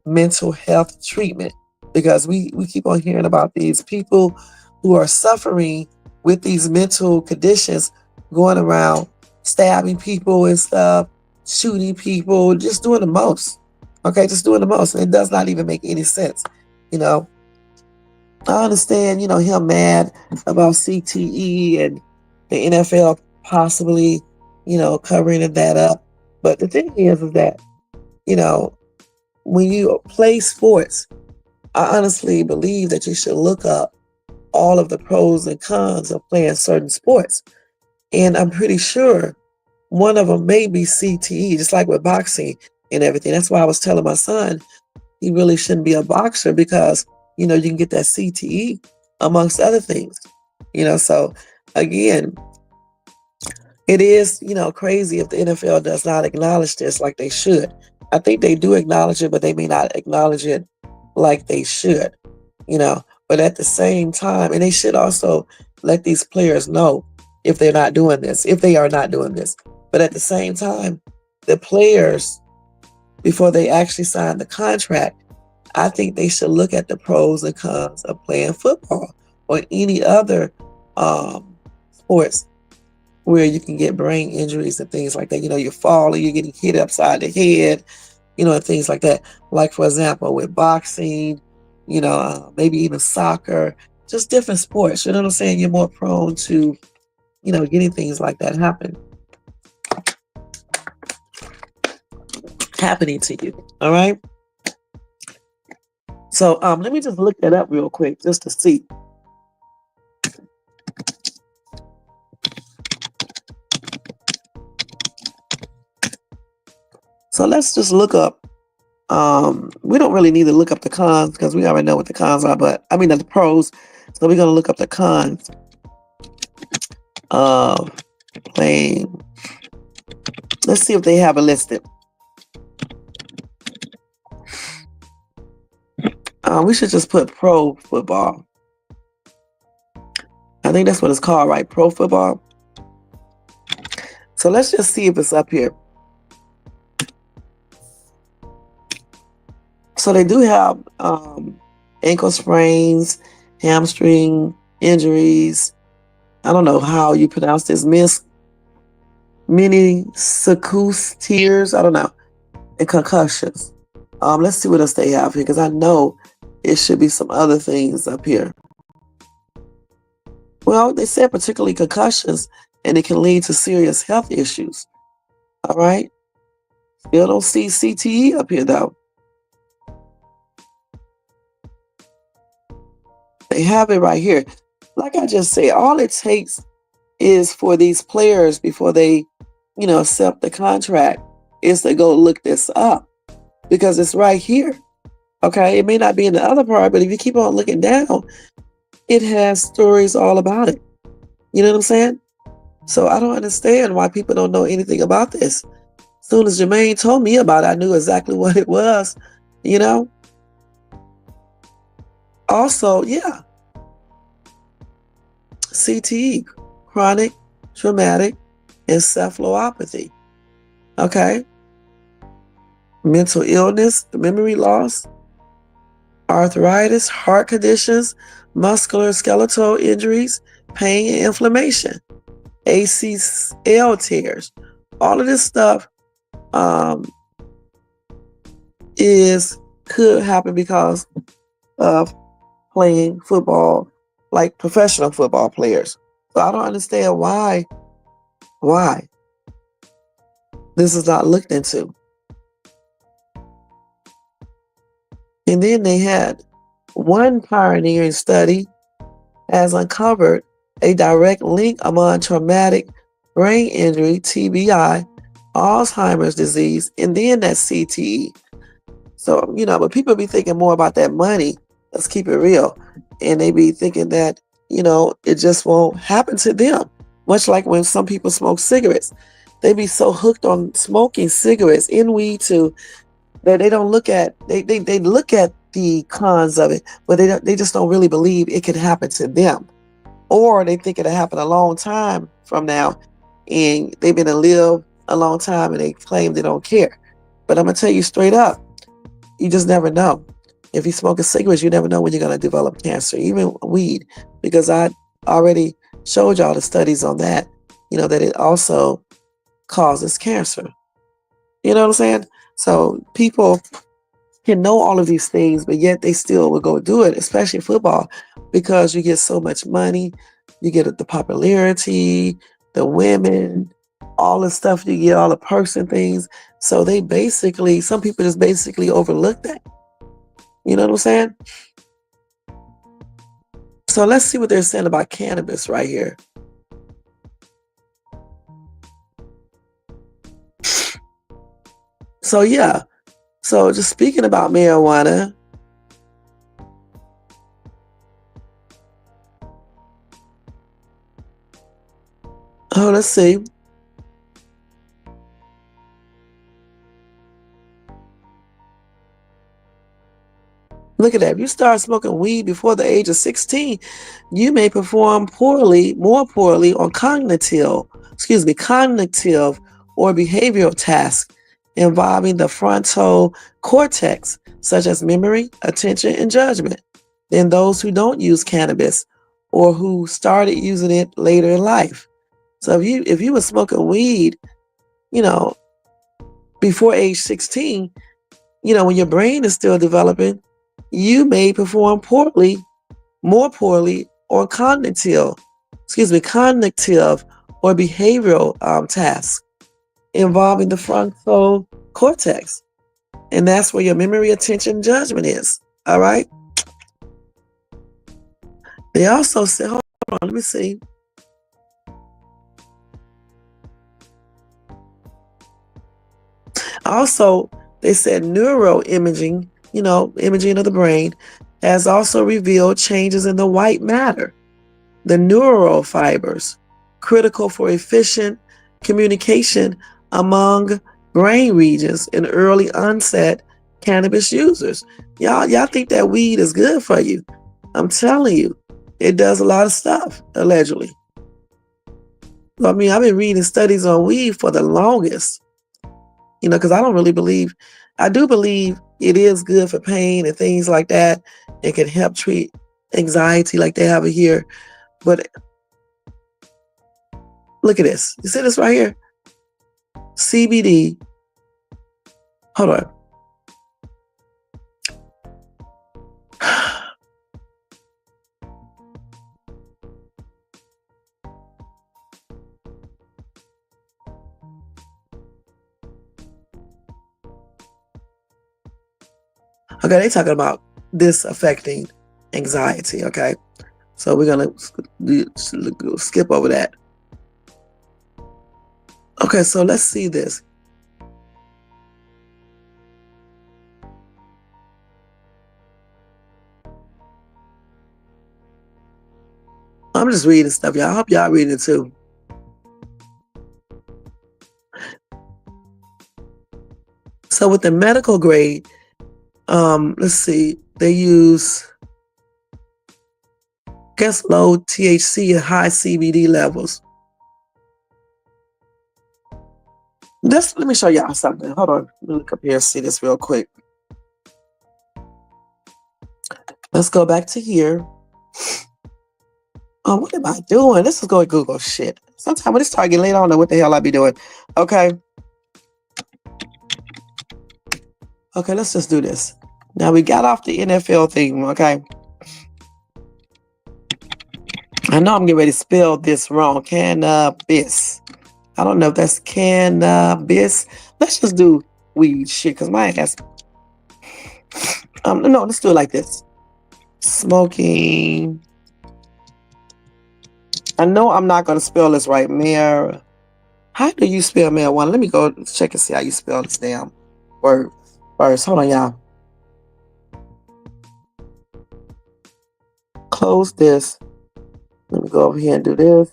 mental health treatment, because we keep on hearing about these people who are suffering with these mental conditions, going around stabbing people and stuff, shooting people, just doing the most. Okay, just doing the most. And it does not even make any sense. I understand, him mad about CTE and the NFL possibly, covering that up. But the thing is that, you know, when you play sports, I honestly believe that you should look up all of the pros and cons of playing certain sports. And I'm pretty sure one of them may be CTE, just like with boxing and everything. That's why I was telling my son he really shouldn't be a boxer because, you know, you can get that CTE amongst other things. You know, so again, it is, you know, crazy if the NFL does not acknowledge this like they should. I think they do acknowledge it, but they may not acknowledge it like they should, you know. But at the same time, and they should also let these players know if they're not doing this, if they are not doing this. But at the same time, the players, before they actually sign the contract, I think they should look at the pros and cons of playing football or any other sports where you can get brain injuries and things like that. You know, you're falling, you're getting hit upside the head, you know, and things like that. Like, for example, with boxing, you know, maybe even soccer, just different sports. You know what I'm saying? You're more prone to, you know, getting things like that happening to you. All right. So let me just look that up real quick just to see. So let's just look up. We don't really need to look up the cons because we already know what the cons are, but I mean the pros. So we're gonna look up the cons of playing. Let's see if they have it listed. We should just put pro football. I think that's what it's called, right? Pro football. So let's just see if it's up here. So they do have ankle sprains, hamstring injuries. I don't know how you pronounce this. Meniscus tears. I don't know. And concussions. Let's see what else they have here because I know it should be some other things up here. Well, they said particularly concussions, and it can lead to serious health issues. All right. Still don't see CTE up here though. They have it right here. Like I just said, all it takes is for these players before they, you know, accept the contract is to go look this up because it's right here. Okay. It may not be in the other part, but if you keep on looking down, it has stories all about it. You know what I'm saying? So I don't understand why people don't know anything about this. As soon as Jermaine told me about it, I knew exactly what it was, you know? Also, yeah, CTE, chronic traumatic encephalopathy. Okay. Mental illness, memory loss, arthritis, heart conditions, musculoskeletal injuries, pain and inflammation, ACL tears. All of this stuff could happen because of playing football like professional football players. So I don't understand why this is not looked into. And then they had one pioneering study has uncovered a direct link among traumatic brain injury, TBI, Alzheimer's disease, and then that CTE. So, you know, but people be thinking more about that money. Let's keep it real. And they be thinking that, you know, it just won't happen to them. Much like when some people smoke cigarettes. They be so hooked on smoking cigarettes and weed too that they don't look at they look at the cons of it, but they just don't really believe it could happen to them. Or they think it'll happen a long time from now and they've been to live a long time and they claim they don't care. But I'm gonna tell you straight up, you just never know. If you smoke a cigarette, you never know when you're gonna develop cancer, even weed, because I already showed y'all the studies on that, you know, that it also causes cancer. You know what I'm saying? So people can know all of these things, but yet they still will go do it, especially football, because you get so much money, you get the popularity, the women, all the stuff you get, all the perks and things. So they basically, some people just basically overlook that. You know what I'm saying? So let's see what they're saying about cannabis right here. So yeah, so just speaking about marijuana, oh, let's see. Look at that. If you start smoking weed before the age of 16, you may perform more poorly on cognitive or behavioral tasks involving the frontal cortex, such as memory, attention, and judgment, than those who don't use cannabis or who started using it later in life. So if you were smoking weed, before age 16, when your brain is still developing, you may perform more poorly on cognitive or behavioral tasks involving the frontal cortex. And that's where your memory, attention, judgment is. All right. They also said, hold on, let me see. Also, they said neuroimaging, imaging of the brain, has also revealed changes in the white matter, the neural fibers, critical for efficient communication among brain regions in early onset cannabis users. Y'all think that weed is good for you. I'm telling you, it does a lot of stuff, allegedly. I mean, I've been reading studies on weed for the longest, because I do believe it is good for pain and things like that. It can help treat anxiety like they have it here. But look at this. You see this right here? CBD. Hold on. Okay, they talking about this affecting anxiety, okay? So we're going to skip over that. Okay, so let's see this. I'm just reading stuff, y'all. I hope y'all reading it too. So with the medical grade, let's see, they use, low THC and high CBD levels. Let me show y'all something. Hold on. Let me look up here and see this real quick. Let's go back to here. Oh, what am I doing? This is going Google shit. Sometimes when it starts getting late, I don't know what the hell I be doing. Okay. Okay, let's just do this. Now we got off the NFL thing, okay? I know I'm getting ready to spell this wrong. Cannabis. I don't know if that's cannabis. Let's just do weed shit, because my ass. No, let's do it like this. Smoking. I know I'm not going to spell this right. How do you spell marijuana? Let me go check and see how you spell this damn word first. Hold on, y'all. Close this. Let me go over here and do this.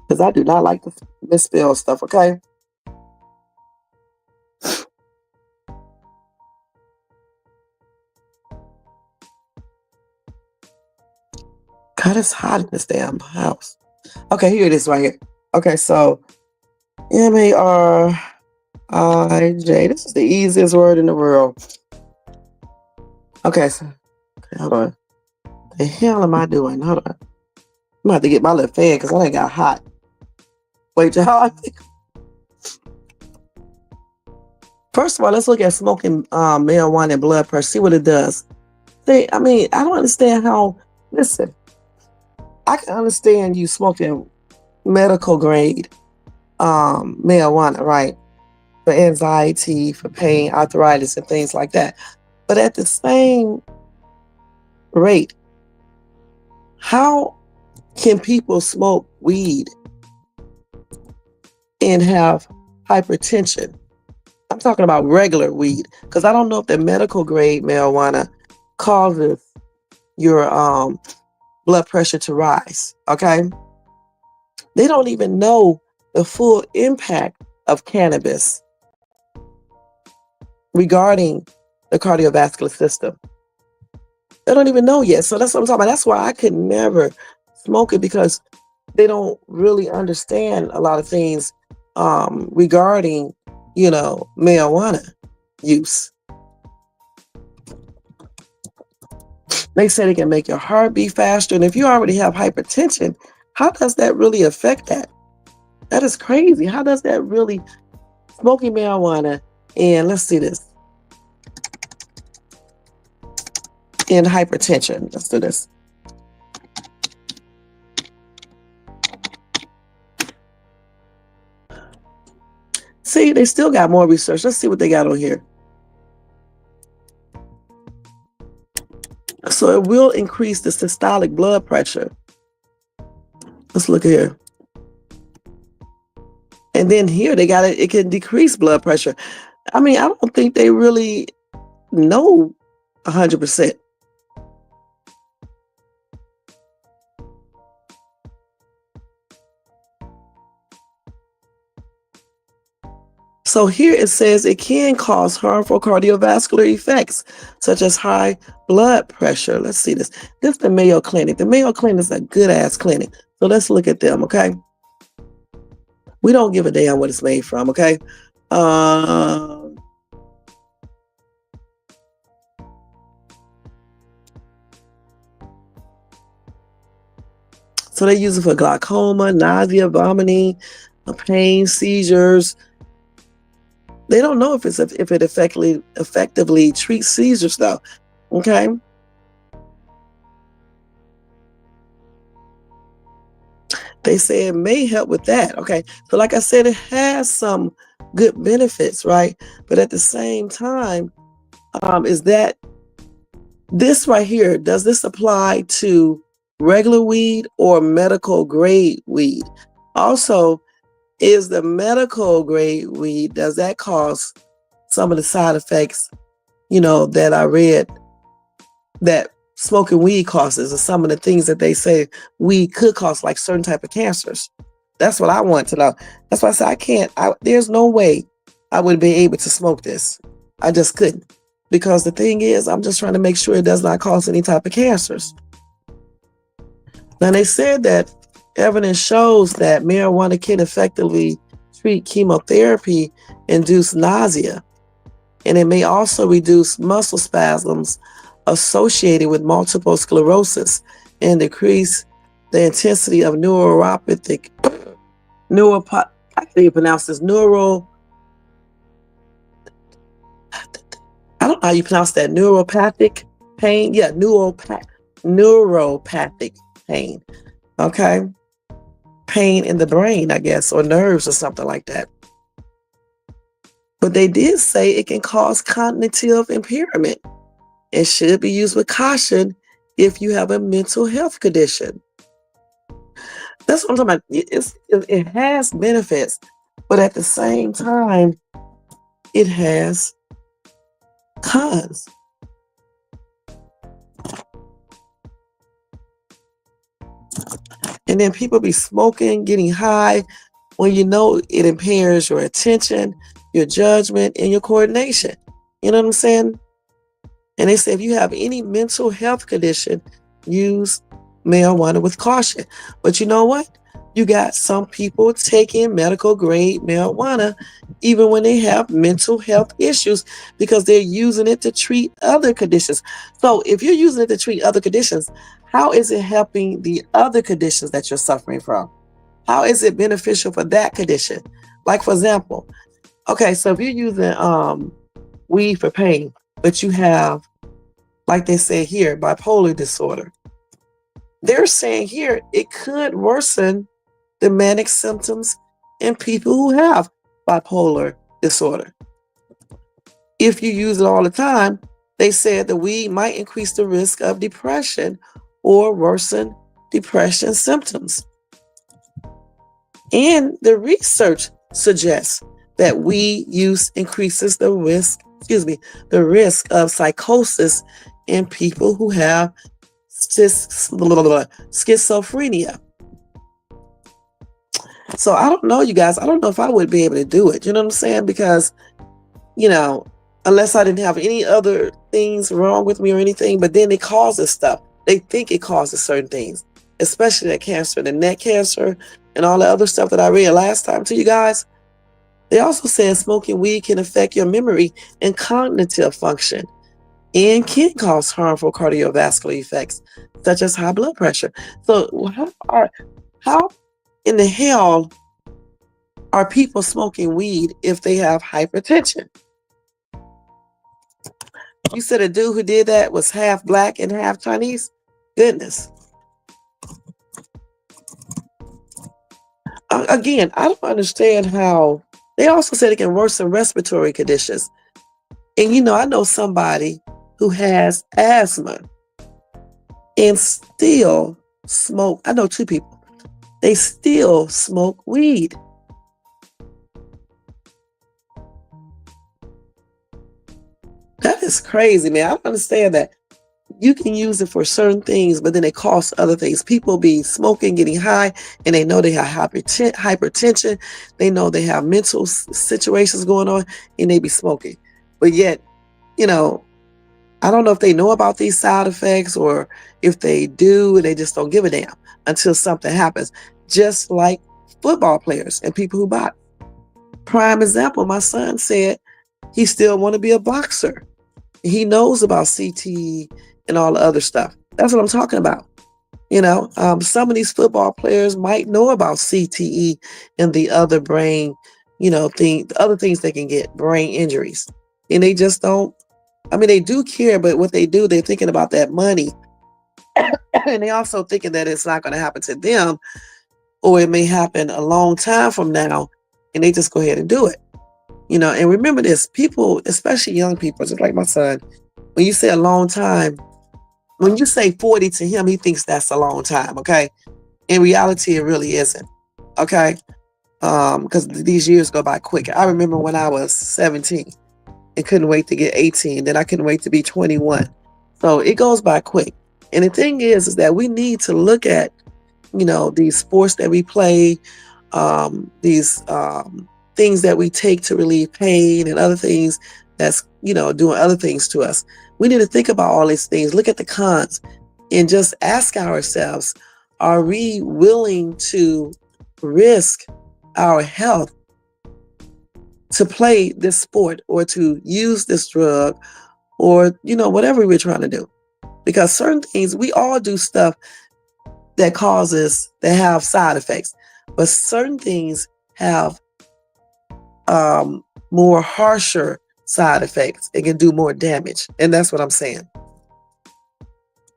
Because I do not like to misspell stuff, okay? God, it's hot in this damn house. Okay, here it is right here. Okay, so Marij. This is the easiest word in the world. Okay, so hold on. The hell am I doing? Hold on. I'm gonna have to get my little fan because I ain't got hot. Wait, y'all. First of all, let's look at smoking marijuana and blood pressure. See what it does. I don't understand how. Listen, I can understand you smoking, medical grade marijuana, right? For anxiety, for pain, arthritis, and things like that. But at the same rate, how can people smoke weed and have hypertension? I'm talking about regular weed, because I don't know if the medical grade marijuana causes your blood pressure to rise, okay? They don't even know the full impact of cannabis regarding the cardiovascular system. They don't even know yet. So that's what I'm talking about. That's why I could never smoke it, because they don't really understand a lot of things regarding, marijuana use. They said it can make your heart beat faster. And if you already have hypertension, how does that really affect that? That is crazy. How does that really, smoking marijuana, and let's see this, in hypertension. Let's do this. See, they still got more research. Let's see what they got on here. So it will increase the systolic blood pressure. Let's look here. And then here they got it can decrease blood pressure. I mean, I don't think they really know 100%. So here it says it can cause harmful cardiovascular effects, such as high blood pressure. Let's see this. This is the Mayo Clinic. The Mayo Clinic is a good-ass clinic. So let's look at them, okay? We don't give a damn what it's made from, okay? So they use it for glaucoma, nausea, vomiting, pain, seizures. They don't know if it effectively treats seizures though. Okay. They say it may help with that. Okay. So like I said, it has some good benefits, right? But at the same time, is that this right here, does this apply to regular weed or medical grade weed? Also, is the medical grade weed, does that cause some of the side effects, that I read that smoking weed causes, or some of the things that they say weed could cause, like certain type of cancers? That's what I want to know. That's why I said there's no way I would be able to smoke this. I just couldn't. Because the thing is, I'm just trying to make sure it does not cause any type of cancers. Now they said that evidence shows that marijuana can effectively treat chemotherapy-induced nausea, and it may also reduce muscle spasms associated with multiple sclerosis and decrease the intensity of neuropathic, I can't even pronounce this, I don't know how you pronounce that, neuropathic pain. Yeah, neuropathic pain. Okay. Pain in the brain, I guess, or nerves or something like that. But they did say it can cause cognitive impairment and should be used with caution if you have a mental health condition. That's what I'm talking about. It has benefits, but at the same time, it has cons. And then people be smoking, getting high, when it impairs your attention, your judgment, and your coordination. You know what I'm saying? And they say if you have any mental health condition, use marijuana with caution. But you know what? You got some people taking medical grade marijuana even when they have mental health issues, because they're using it to treat other conditions. So if you're using it to treat other conditions, how is it helping the other conditions that you're suffering from? How is it beneficial for that condition? Like, for example, okay, so if you're using weed for pain, but you have, like they say here, bipolar disorder, they're saying here it could worsen the manic symptoms in people who have bipolar disorder. If you use it all the time, they said the weed might increase the risk of depression or worsen depression symptoms. And the research suggests that weed use increases the risk of psychosis in people who have schizophrenia. So I don't know, you guys. I don't know if I would be able to do it. You know what I'm saying? Because, unless I didn't have any other things wrong with me or anything, but then it causes stuff. They think it causes certain things, especially that cancer, the neck cancer, and all the other stuff that I read last time to you guys. They also said smoking weed can affect your memory and cognitive function and can cause harmful cardiovascular effects, such as high blood pressure. So how in the hell are people smoking weed if they have hypertension? You said a dude who did that was half black and half Chinese? Goodness. Again, I don't understand how. They also said it can worsen respiratory conditions. And I know somebody who has asthma and still smoke. I know two people. They still smoke weed. That is crazy, man. I don't understand that. You can use it for certain things, but then it costs other things. People be smoking, getting high, and they know they have hypertension. They know they have mental situations going on, and they be smoking. But yet, I don't know if they know about these side effects or if they do, they just don't give a damn until something happens. Just like football players and people who box. Prime example, my son said he still want to be a boxer. He knows about CTE and all the other stuff. That's what I'm talking about. Some of these football players might know about CTE and the other brain, the other things they can get, brain injuries. And they just don't, they do care, but what they do, they're thinking about that money. And they also thinking that it's not going to happen to them, or it may happen a long time from now, and they just go ahead and do it. And remember this, people, especially young people, just like my son, when you say a long time, when you say 40 to him, he thinks that's a long time, okay? In reality, it really isn't, okay? Because these years go by quick. I remember when I was 17 and couldn't wait to get 18, then I couldn't wait to be 21. So it goes by quick. And the thing is that we need to look at, these sports that we play, these things that we take to relieve pain and other things that's, doing other things to us. We need to think about all these things, look at the cons, and just ask ourselves, are we willing to risk our health to play this sport or to use this drug or, whatever we're trying to do? Because certain things, we all do stuff that have side effects, but certain things have more harsher side effects. It can do more damage. And that's what I'm saying.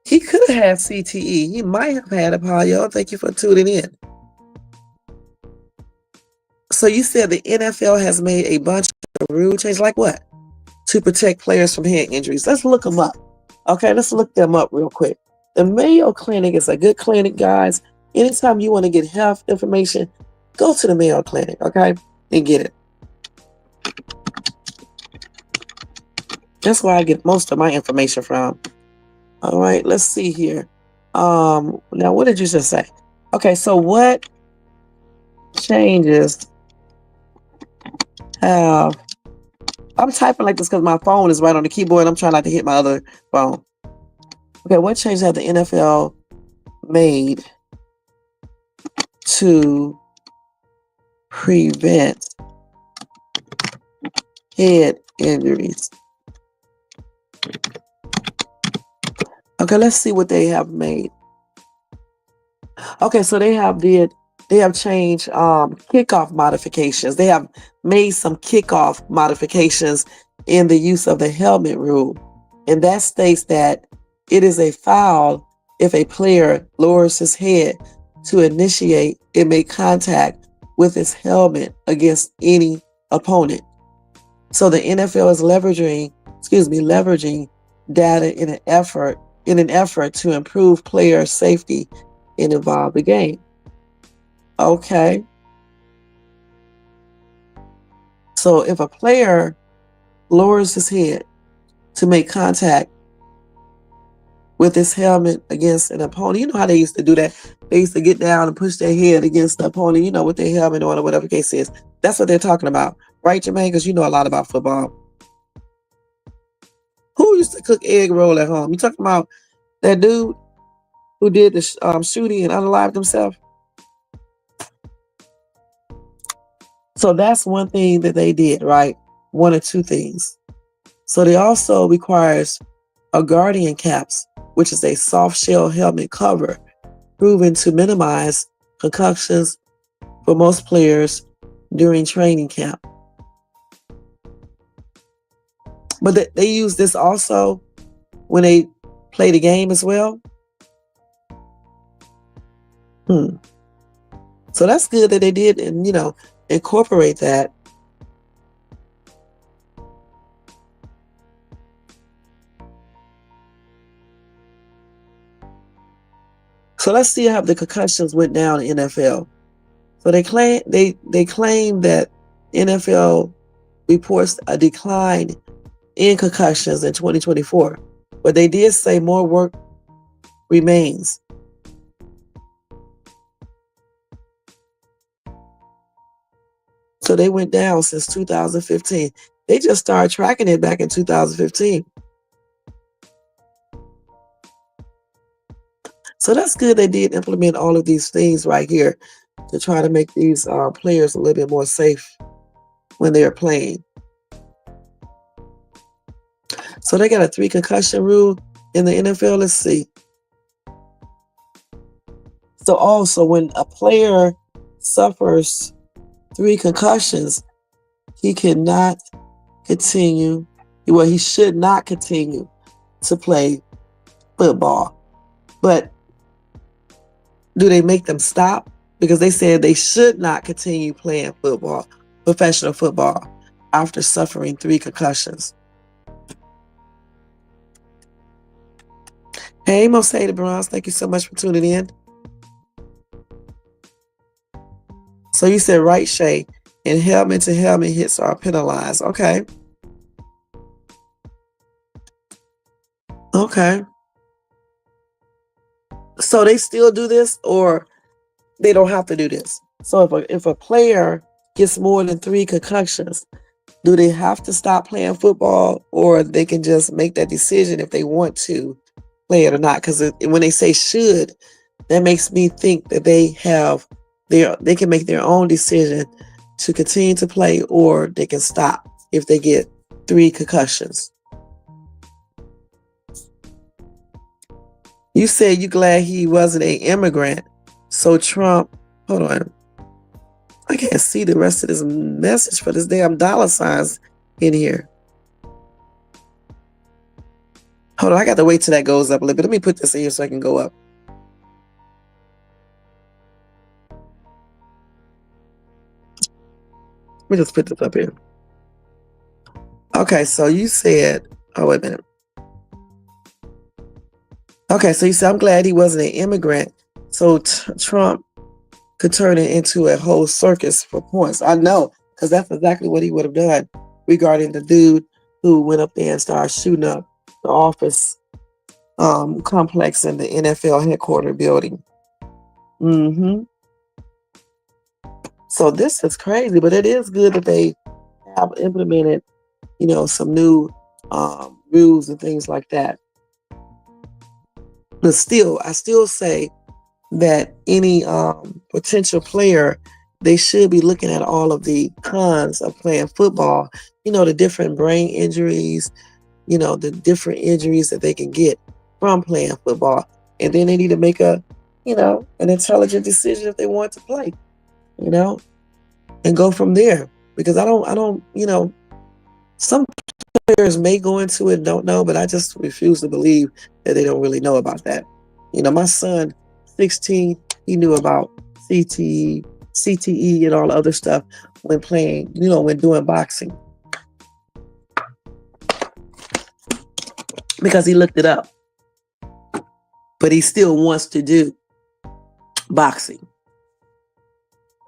He could have had CTE. He might have had a polio. Thank you for tuning in. So you said the NFL has made a bunch of rule changes, like what? To protect players from head injuries. Let's look them up. Okay, let's look them up real quick. The Mayo Clinic is a good clinic, guys. Anytime you want to get health information, go to the Mayo Clinic, okay, and get it. That's where I get most of my information from. All right, let's see here. Now, what did you just say? Okay, so what changes have... I'm typing like this because my phone is right on the keyboard. I'm trying not to hit my other phone. Okay, what changes have the NFL made to prevent head injuries? Okay, let's see what they have made. Okay, so they have changed kickoff modifications. They have made some kickoff modifications in the use of the helmet rule. And that states that it is a foul if a player lowers his head to initiate and make contact with its helmet against any opponent. So the NFL is leveraging data in an effort to improve player safety and evolve the game. Okay. So if a player lowers his head to make contact with his helmet against an opponent, you know how they used to do that. They used to get down and push their head against the opponent, with their helmet on or whatever the case is. That's what they're talking about. Right, Jermaine? Because you know a lot about football. Who used to cook egg roll at home? You talking about that dude who did the shooting and unalived himself? So that's one thing that they did, right? One or two things. So they also requires a guardian caps, which is a soft shell helmet cover, proven to minimize concussions for most players during training camp. But they use this also when they play the game as well. So that's good that they did, and incorporate that. So let's see how the concussions went down in NFL. So they claim that NFL reports a decline in concussions in 2024, but they did say more work remains. So they went down since 2015. They just started tracking it back in 2015. So that's good they did implement all of these things right here to try to make these players a little bit more safe when they're playing. So they got a 3 concussion rule in the NFL. Let's see. So also when a player suffers 3 concussions, he cannot continue, he should not continue to play football. But do they make them stop? Because they said they should not continue playing football, professional football, after suffering 3 concussions. Hey, Mosada Bronze, thank you so much for tuning in. So you said right, Shay, and helmet to helmet hits are penalized. Okay. Okay. So they still do this, or they don't have to do this? So if a player gets more than 3 concussions, do they have to stop playing football, or they can just make that decision if they want to play it or not? Because when they say should, that makes me think that they can make their own decision to continue to play, or they can stop if they get 3 concussions. You said you glad he wasn't an immigrant. So Trump, hold on. I can't see the rest of this message for this damn dollar signs in here. Hold on, I got to wait till that goes up a little bit. Let me put this in here so I can go up. Let me just put this up here. Okay, so you said, oh, wait a minute. Okay, so you said, I'm glad he wasn't an immigrant, so Trump could turn it into a whole circus for points. I know, because that's exactly what he would have done regarding the dude who went up there and started shooting up the office complex in the NFL headquarters building. So this is crazy, but it is good that they have implemented, some new rules and things like that. But still, I still say that any potential player, they should be looking at all of the cons of playing football, the different brain injuries, the different injuries that they can get from playing football. And then they need to make an intelligent decision if they want to play, and go from there. Because I don't, some players may go into it and don't know, but I just refuse to believe that they don't really know about that. My son, 16, he knew about CTE and all the other stuff when playing, when doing boxing. Because he looked it up. But he still wants to do boxing.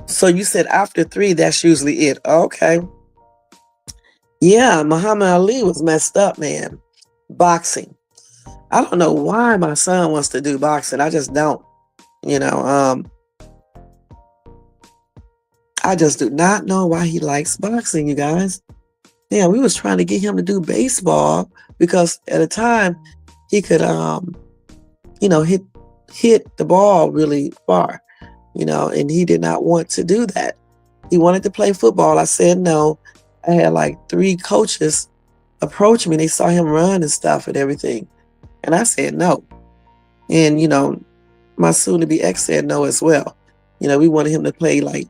So you said after 3, that's usually it. Okay. Yeah, Muhammad Ali was messed up, man. Boxing. I don't know why my son wants to do boxing. I just don't. I just do not know why he likes boxing, you guys. Yeah, we was trying to get him to do baseball because at a time he could hit the ball really far, and he did not want to do that. He wanted to play football. I said no. I had like 3 coaches approach me. They saw him run and stuff and everything. And I said no. And, my soon-to-be ex said no as well. We wanted him to play like,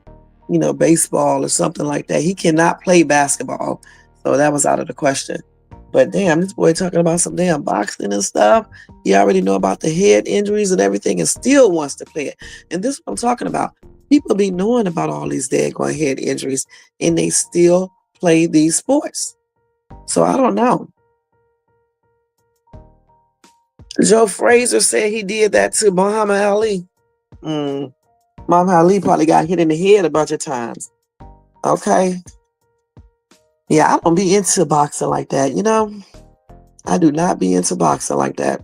baseball or something like that. He cannot play basketball. So that was out of the question. But damn, this boy talking about some damn boxing and stuff. He already know about the head injuries and everything and still wants to play it. And this is what I'm talking about. People be knowing about all these daggone head injuries and they still play these sports. So I don't know. Joe Fraser said he did that to Muhammad Ali. Muhammad Ali probably got hit in the head a bunch of times. Okay. Yeah, I don't be into boxing like that, I do not be into boxing like that.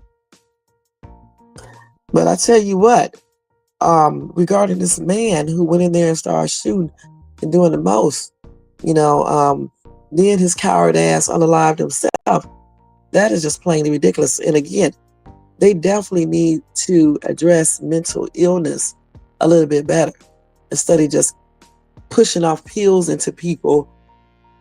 But I tell you what, regarding this man who went in there and started shooting and doing the most, then his coward ass unalived himself. That is just plainly ridiculous. And again, they definitely need to address mental illness a little bit better instead of just pushing off pills into people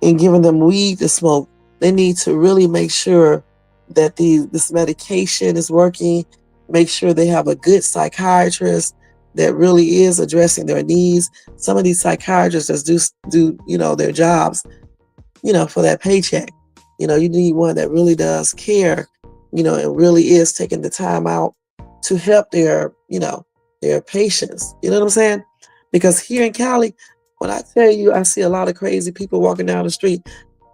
and giving them weed to smoke. They need to really make sure that this medication is working, make sure they have a good psychiatrist that really is addressing their needs. Some of these psychiatrists just do their jobs, for that paycheck. You need one that really does care, and really is taking the time out to help their patients. You know what I'm saying? Because here in Cali, when I tell you I see a lot of crazy people walking down the street,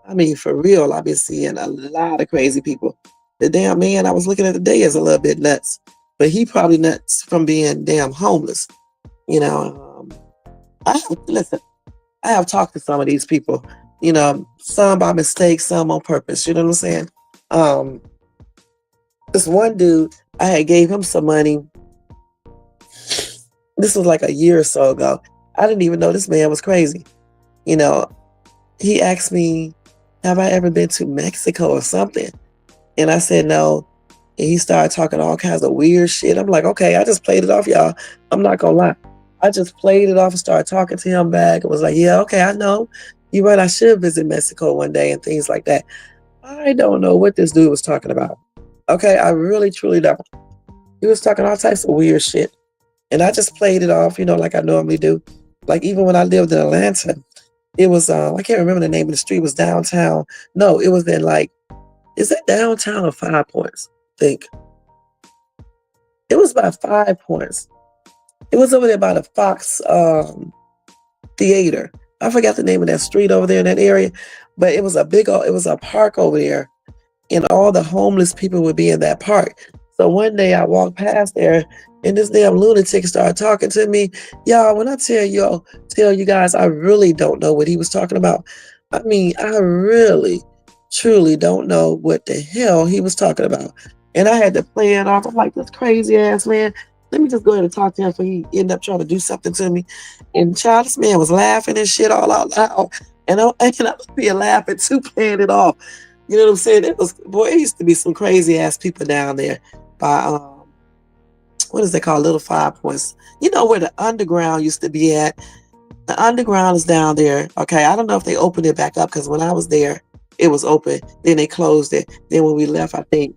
I mean, for real, I've been seeing a lot of crazy people. The damn man I was looking at today is a little bit nuts, but he probably nuts from being damn homeless. Listen, I have talked to some of these people, some by mistake, some on purpose. You know what I'm saying? This one dude, I had gave him some money. This was like a year or so ago. I didn't even know this man was crazy. He asked me, have I ever been to Mexico or something? And I said no. And he started talking all kinds of weird shit. I'm like, okay, I just played it off, y'all. I'm not gonna lie. I just played it off and started talking to him back and was like, yeah, okay, I know. You're right, I should visit Mexico one day and things like that. I don't know what this dude was talking about. Okay, I really, truly don't. He was talking all types of weird shit. And I just played it off, like I normally do. Like even when I lived in Atlanta, it was, I can't remember the name of the street, it was downtown. No, it was in is that downtown or 5 Points? I think. It was by 5 Points. It was over there by the Fox Theater. I forgot the name of that street over there in that area, but it was a park over there, and all the homeless people would be in that park. So one day I walked past there, and this damn lunatic started talking to me. Y'all, when I tell you guys, I really don't know what he was talking about. I mean, I really, truly don't know what the hell he was talking about. And I had to play it off. I'm like, this crazy ass man. Let me just go ahead and talk to him before he end up trying to do something to me. And child, this man was laughing and shit all out loud. And I was being laughing too, playing it off. You know what I'm saying? It used to be some crazy ass people down there by what is they called? Little 5 Points. You know where the underground used to be at? The underground is down there. Okay, I don't know if they opened it back up because when I was there, it was open. Then they closed it. Then when we left, I think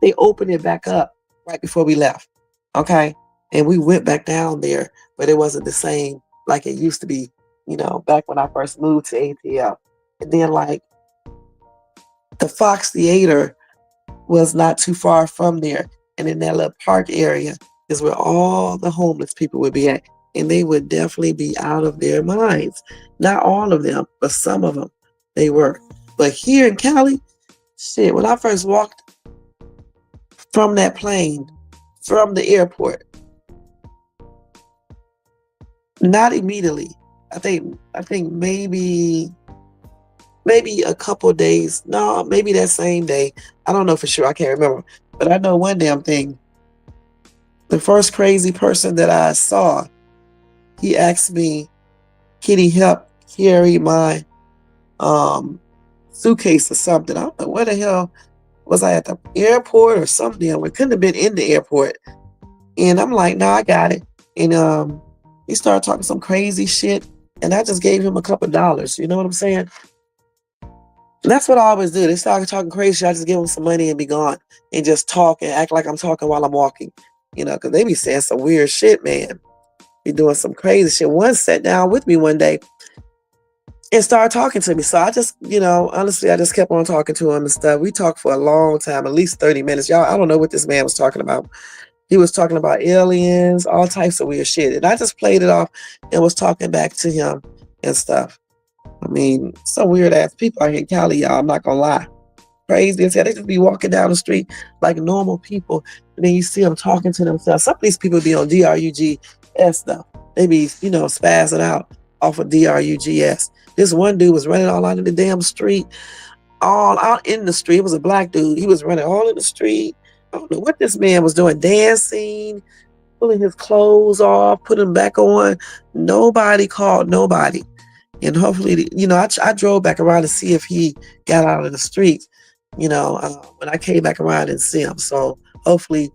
they opened it back up right before we left. Okay, and we went back down there, but it wasn't the same like it used to be. Back when I first moved to ATL. And then the Fox Theater was not too far from there. And in that little park area, is where all the homeless people would be at. And they would definitely be out of their minds. Not all of them, but some of them, they were. But here in Cali, shit, when I first walked from that plane, from the airport, not immediately. I think maybe a couple days. No, maybe that same day. I don't know for sure. I can't remember. But I know one damn thing. The first crazy person that I saw, he asked me, can he help carry my suitcase or something? I don't know where the hell was I, at the airport or something. It couldn't have been in the airport. And I'm like, no, I got it. And he started talking some crazy shit. And I just gave him a couple dollars. You know what I'm saying? And that's what I always do. They start talking crazy. I just give them some money and be gone. And just talk and act like I'm talking while I'm walking. You know, because they be saying some weird shit, man. Be doing some crazy shit. One sat down with me one day and started talking to me. So I just, honestly, I just kept on talking to him and stuff. We talked for a long time, at least 30 minutes. Y'all, I don't know what this man was talking about. He was talking about aliens, all types of weird shit. And I just played it off and was talking back to him and stuff. I mean, some weird ass people out here in Cali, y'all, I'm not gonna lie. Crazy as hell. They just be walking down the street like normal people. And then you see them talking to themselves. Some of these people be on DRUGS stuff. They be, spazzing out off of DRUGS. This one dude was running all out in the damn street, all out in the street. It was a black dude. He was running all in the street. I don't know what this man was doing, dancing, pulling his clothes off, putting them back on. Nobody called nobody. And hopefully, I drove back around to see if he got out of the streets, when I came back around and see him. So hopefully,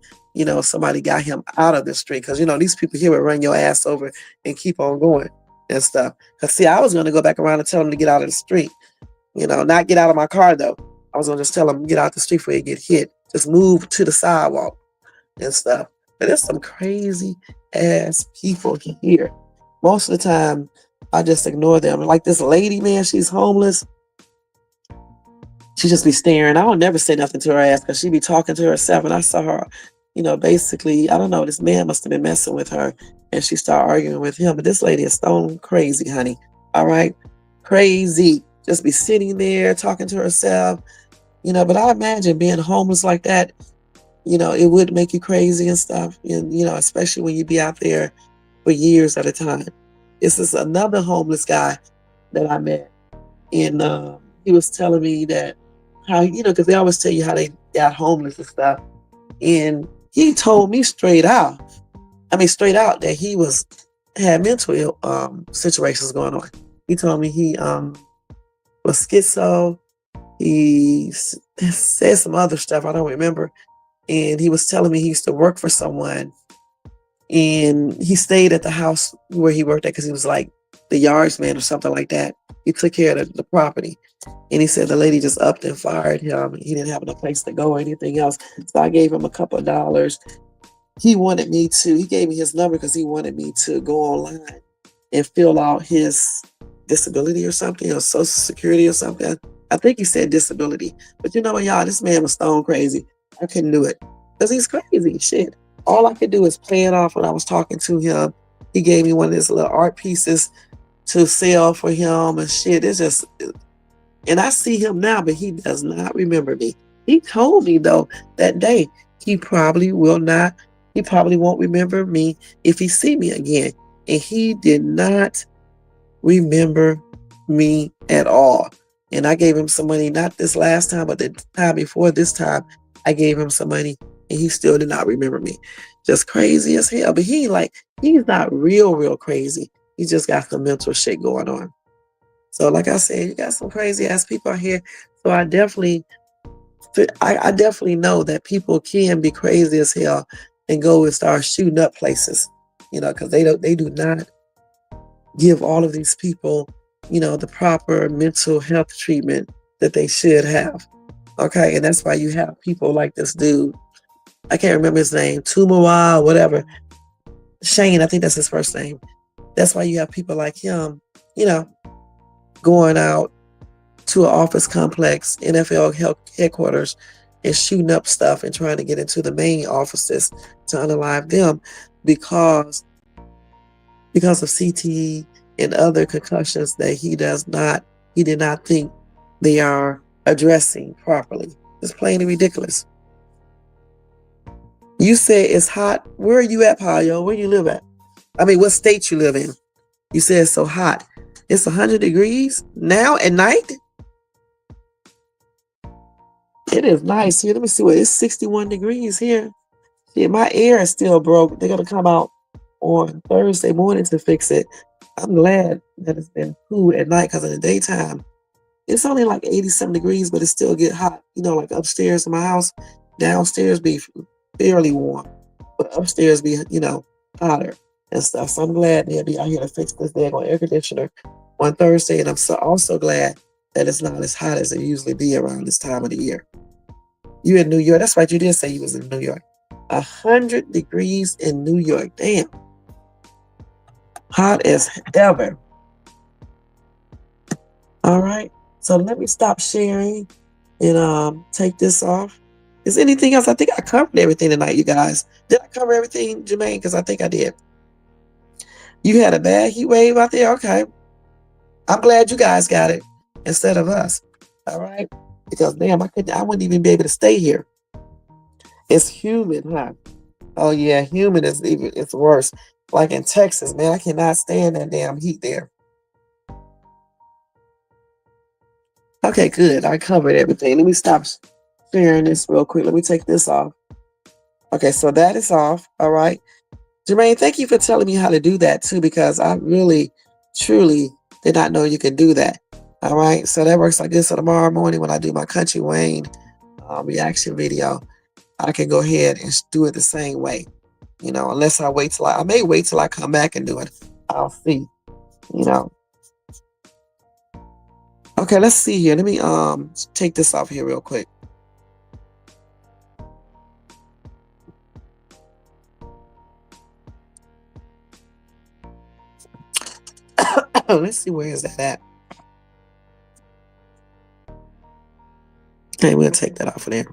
somebody got him out of the street. Because, these people here would run your ass over and keep on going and stuff. Because, see, I was going to go back around and tell him to get out of the street. Not get out of my car, though. I was going to just tell him, get out the street before you get hit. Just move to the sidewalk and stuff. But there's some crazy ass people here. Most of the time, I just ignore them. Like this lady, man, she's homeless. She just be staring. I don't never say nothing to her ass because she be talking to herself. And I saw her, basically, I don't know, this man must have been messing with her. And she started arguing with him. But this lady is stone crazy, honey. All right? Crazy. Just be sitting there talking to herself. But I imagine being homeless like that, it would make you crazy and stuff. And, especially when you be out there for years at a time. This is another homeless guy that I met. And he was telling me that how, because they always tell you how they got homeless and stuff. And he told me straight out that he had mental situations going on. He told me he was schizo. He said some other stuff I don't remember. And he was telling me he used to work for someone. And he stayed at the house where he worked at because he was like the yardsman or something like that. He took care of the property. And he said the lady just upped and fired him. He didn't have no place to go or anything else. So I gave him a couple of dollars. He gave me his number because he wanted me to go online and fill out his disability or something, or social security or something. I think he said disability. But you know what, y'all, this man was stone crazy. I couldn't do it because he's crazy. Shit. All I could do is play it off when I was talking to him. He gave me one of his little art pieces to sell for him and shit. It's just, and I see him now, but he does not remember me. He told me though that day he probably won't remember me if he see me again. And he did not remember me at all. And I gave him some money, not this last time, but the time before this time, I gave him some money and he still did not remember me. Just crazy as hell. But he's not real crazy. He just got some mental shit going on. So like I said, you got some crazy ass people out here. So I definitely know that people can be crazy as hell and go and start shooting up places, because they do not give all of these people, the proper mental health treatment that they should have. Okay, and that's why you have people like this dude. I can't remember his name, Tumawa, whatever. Shane, I think that's his first name. That's why you have people like him, going out to an office complex, NFL headquarters, and shooting up stuff and trying to get into the main offices to unalive them because of CTE and other concussions that he did not think they are addressing properly. It's plainly ridiculous. You said it's hot. Where are you at, Payo? Where you live at? I mean, what state you live in? You said it's so hot. It's 100 degrees now at night? It is nice here. Let me see what it's 61 degrees here. See, my air is still broke. They're gonna come out on Thursday morning to fix it. I'm glad that it's been cool at night because in the daytime, it's only like 80-some degrees, but it still get hot. You know, like upstairs in my house, downstairs be fairly warm, but upstairs be, hotter and stuff. So I'm glad they'll be out here to fix this daggone air conditioner on Thursday. And I'm also glad that it's not as hot as it usually be around this time of the year. You in New York? That's right. You did say you was in New York. 100 degrees in New York. Damn. Hot as ever. All right. So let me stop sharing and take this off. Is anything else? I think I covered everything tonight, you guys. Did I cover everything, Jermaine? Because I think I did. You had a bad heat wave out there? Okay. I'm glad you guys got it instead of us. All right. Because damn, I wouldn't even be able to stay here. It's humid, huh? Oh yeah, humid it's worse. Like in Texas, man, I cannot stand that damn heat there. Okay, good. I covered everything. Let me stop sharing this real quick. Let me take this off. Okay, so that is off. All right. Jermaine, thank you for telling me how to do that too, because I really, truly did not know you could do that. All right. So that works like this. So tomorrow morning when I do my Country Wayne reaction video, I can go ahead and do it the same way. Unless I may wait till I come back and do it. I'll see. Okay, let's see here. Let me take this off here real quick. Let's see, where is that at? Okay, we'll take that off of there.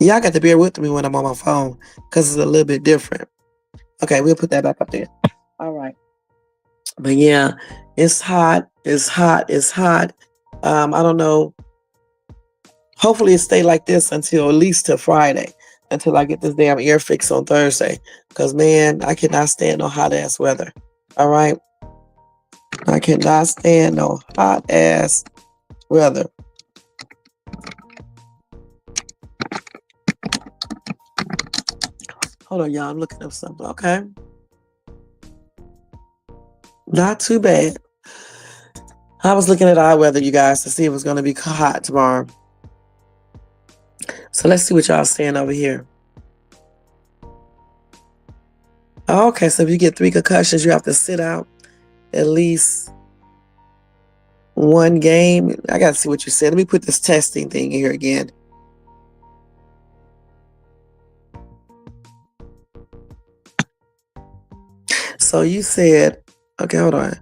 Y'all got to bear with me when I'm on my phone because it's a little bit different. Okay, we'll put that back up there. All right. But yeah, it's hot. It's hot. It's hot. I don't know. Hopefully it stay like this until at least till Friday, until I get this damn air fix on Thursday. Because, man, I cannot stand no hot-ass weather. All right? I cannot stand no hot-ass weather. Hold on, y'all. I'm looking up something. Okay. Not too bad. I was looking at our weather, you guys, to see if it was going to be hot tomorrow. So let's see what y'all saying over here. Okay, so if you get 3 concussions, you have to sit out at least 1 game. I got to see what you said. Let me put this testing thing here again. So you said, okay, hold on.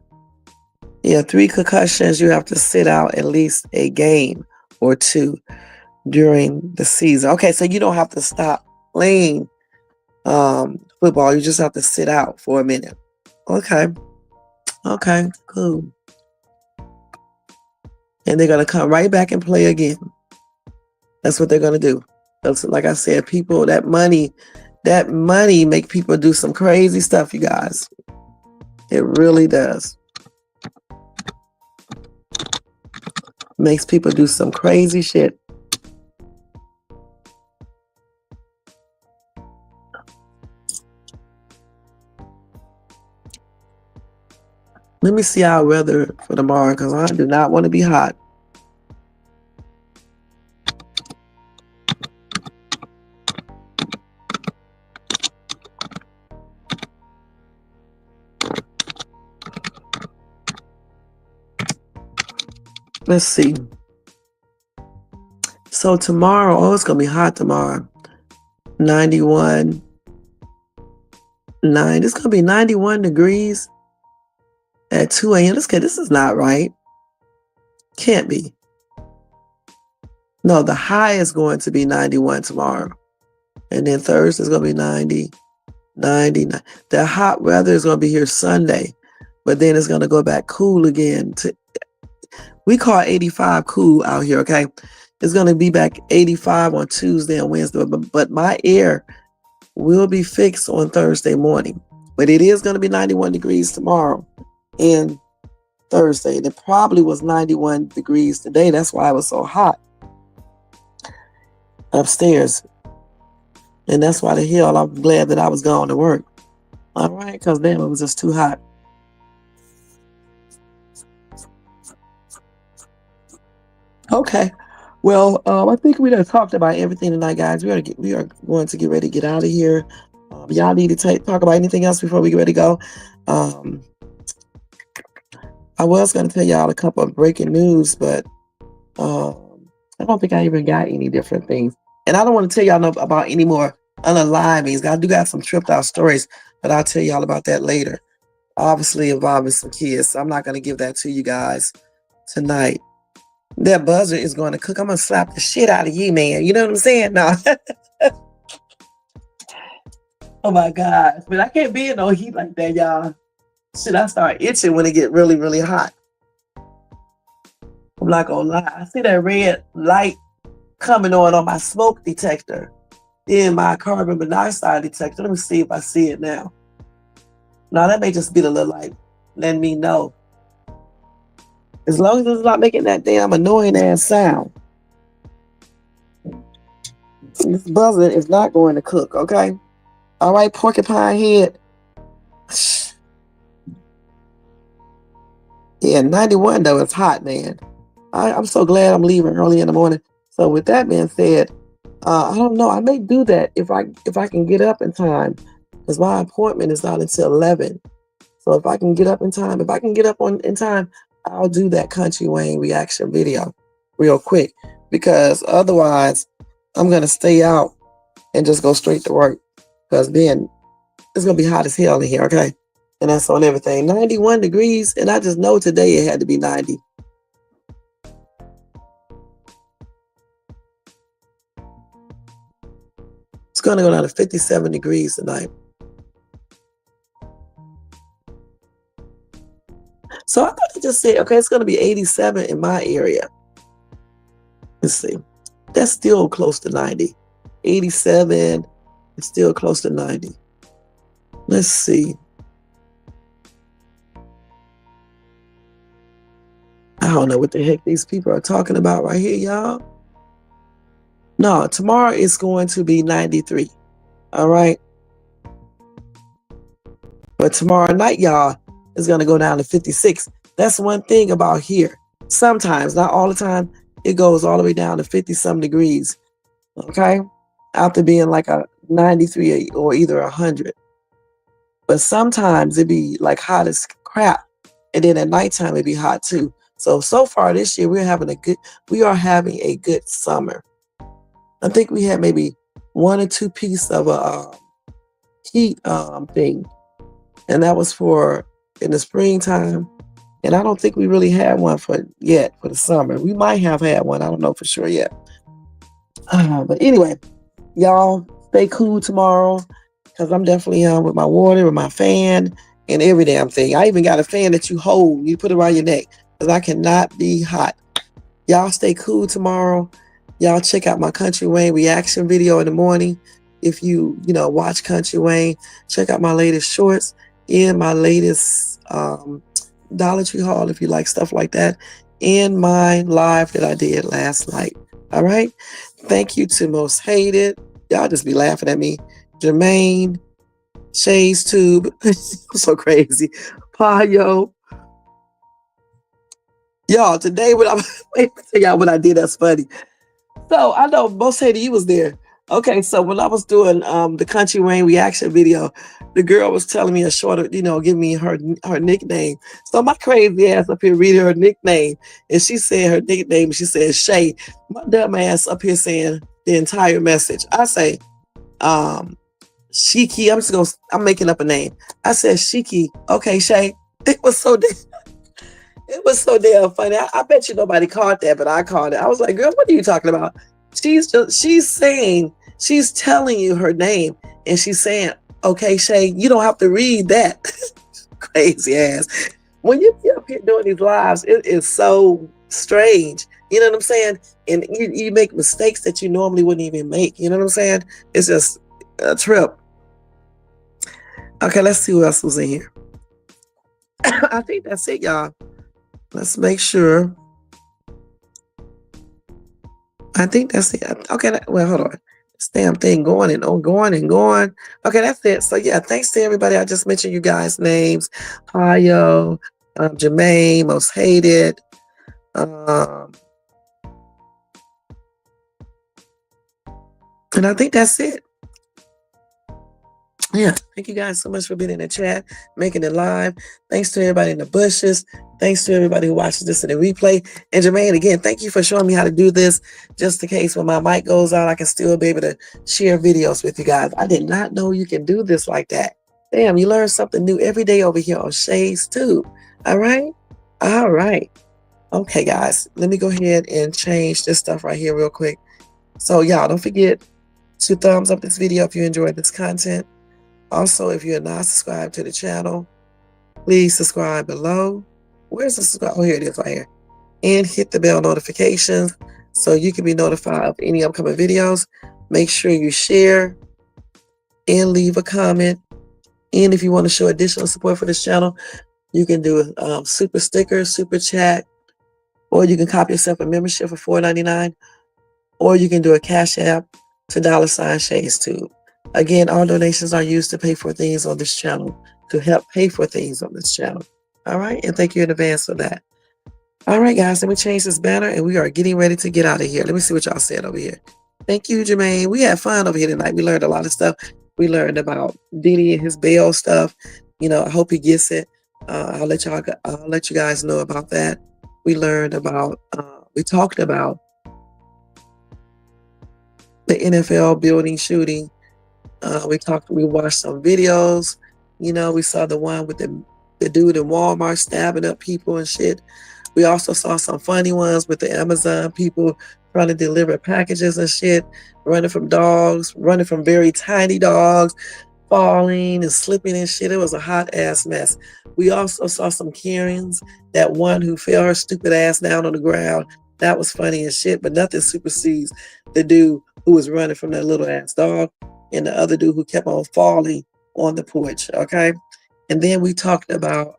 Yeah, 3 concussions, you have to sit out at least a game or 2 during the season. Okay, so you don't have to stop playing football. You just have to sit out for a minute. Okay. Okay, cool. And they're going to come right back and play again. That's what they're going to do. That's, like I said, people, that money make people do some crazy stuff, you guys. It really does. Makes people do some crazy shit. Let me see our weather for tomorrow because I do not want to be hot. Let's see. So tomorrow, it's going to be hot tomorrow. 91. It's gonna be 91 degrees at 2 a.m. This is not right. Can't be. No, the high is going to be 91 tomorrow. And then Thursday is gonna be 90, 99. The hot weather is gonna be here Sunday, but then it's gonna go back cool again. We call 85 cool out here, okay? It's gonna be back 85 on Tuesday and Wednesday, but my air will be fixed on Thursday morning. But it is gonna be 91 degrees tomorrow and Thursday. And it probably was 91 degrees today. That's why it was so hot upstairs. And that's why the hell I'm glad that I was going to work. All right, because damn, it was just too hot. Okay. Well, I think we done talked about everything tonight, guys. We are going to get ready to get out of here. Y'all need to talk about anything else before we get ready to go. I was going to tell y'all a couple of breaking news, but I don't think I even got any different things. And I don't want to tell y'all about any more unalivings. I do got some tripped out stories, but I'll tell y'all about that later. Obviously involving some kids, so I'm not going to give that to you guys tonight. That buzzer is going to cook. I'm going to slap the shit out of you, man. You know what I'm saying? No. Oh my God. But I can't be in no heat like that, y'all. Shit, I start itching when it get really, really hot. I'm not gonna lie. I see that red light coming on my smoke detector in my carbon monoxide detector. Let me see if I see it now. No, that may just be the little light letting me know. As long as it's not making that damn annoying ass sound. This buzzer is not going to cook, okay? All right, porcupine head. Yeah, 91 though, it's hot, man. I'm so glad I'm leaving early in the morning. So with that being said, I don't know. I may do that if I can get up in time, because my appointment is not until 11. So if I can get up in time, in time, I'll do that Country Wayne reaction video real quick, because otherwise I'm gonna stay out and just go straight to work, because then it's gonna be hot as hell in here, okay? And that's on everything. 91 degrees, and I just know today it had to be 90. It's gonna go down to 57 degrees tonight. So I thought it just said, okay, it's gonna be 87 in my area. Let's see. That's still close to 90. 87 is still close to 90. Let's see. I don't know what the heck these people are talking about right here, y'all. No, tomorrow it's going to be 93. All right. But tomorrow night, y'all, is going to go down to 56. That's one thing about here. Sometimes, not all the time, it goes all the way down to 50-some degrees. Okay? After being like a 93 or either 100. But sometimes it be like hot as crap. And then at nighttime it be hot too. So far this year we are having a good summer. I think we had maybe 1 or 2 pieces of a heat thing. And that was for in the springtime. And I don't think we really had one for the summer. We might have had one. I don't know for sure yet. But anyway, y'all stay cool tomorrow, because I'm definitely with my water, with my fan, and every damn thing. I even got a fan that you hold. You put it around your neck, because I cannot be hot. Y'all stay cool tomorrow. Y'all check out my Country Wayne reaction video in the morning. If you watch Country Wayne, check out my latest shorts and my latest Dollar Tree haul if you like stuff like that, and my live that I did last night. All right. Thank you to Most Hated. Y'all just be laughing at me. Jermaine, Shay's Tube. I'm so crazy. Payo. Y'all, today when wait to tell y'all what I did that's funny. So I know Most Hated, you was there. Okay, so when I was doing the Country Wayne reaction video, the girl was telling me a shorter, give me her nickname. So my crazy ass up here reading her nickname, and she said her nickname, she said Shay. My dumb ass up here saying the entire message. I say, Shiki. I'm making up a name. I said Shiki. Okay, Shay. It was so damn funny. I bet you nobody caught that, but I caught it. I was like, girl, what are you talking about? She's telling you her name, and she's saying, okay, Shay, you don't have to read that. Crazy ass. When you get up here doing these lives, it is so strange. You know what I'm saying? And you make mistakes that you normally wouldn't even make. You know what I'm saying? It's just a trip. Okay, let's see who else was in here. I think that's it, y'all. Let's make sure. I think that's it. Okay, well, hold on. This damn thing going and going and going. Okay, that's it. So yeah, thanks to everybody. I just mentioned you guys' names. Payo, Jermaine, Most Hated. And I think that's it. Yeah, thank you guys so much for being in the chat, making it live. Thanks to everybody in the bushes. Thanks to everybody who watches this in the replay. And Jermaine, again, thank you for showing me how to do this. Just in case when my mic goes out, I can still be able to share videos with you guys. I did not know you can do this like that. Damn, you learn something new every day over here on Shades too. All right? All right. Okay, guys, let me go ahead and change this stuff right here real quick. So y'all, don't forget to thumbs up this video if you enjoyed this content. Also, if you're not subscribed to the channel, please subscribe below. Where's the subscribe? Oh, here it is right here. And hit the bell notifications so you can be notified of any upcoming videos. Make sure you share and leave a comment. And if you want to show additional support for this channel, you can do a super sticker, super chat, or you can copy yourself a membership for $4.99, or you can do a Cash App to $ShadesTube. Again, all donations are used to pay for things on this channel, to help pay for things on this channel. All right, and thank you in advance for that. All right, guys, let me change this banner, and we are getting ready to get out of here. Let me see what y'all said over here. Thank you, Jermaine. We had fun over here tonight. We learned a lot of stuff. We learned about Diddy and his bail stuff. You know, I hope he gets it. I'll let you guys know about that. We learned about, we talked about the NFL building shooting. We watched some videos. You know, we saw the one with the dude in Walmart stabbing up people and shit. We also saw some funny ones with the Amazon people trying to deliver packages and shit, running from dogs, running from very tiny dogs, falling and slipping and shit. It was a hot ass mess. We also saw some Karens, that one who fell her stupid ass down on the ground. That was funny as shit, but nothing supersedes the dude who was running from that little ass dog and the other dude who kept on falling on the porch, okay? And then we talked about,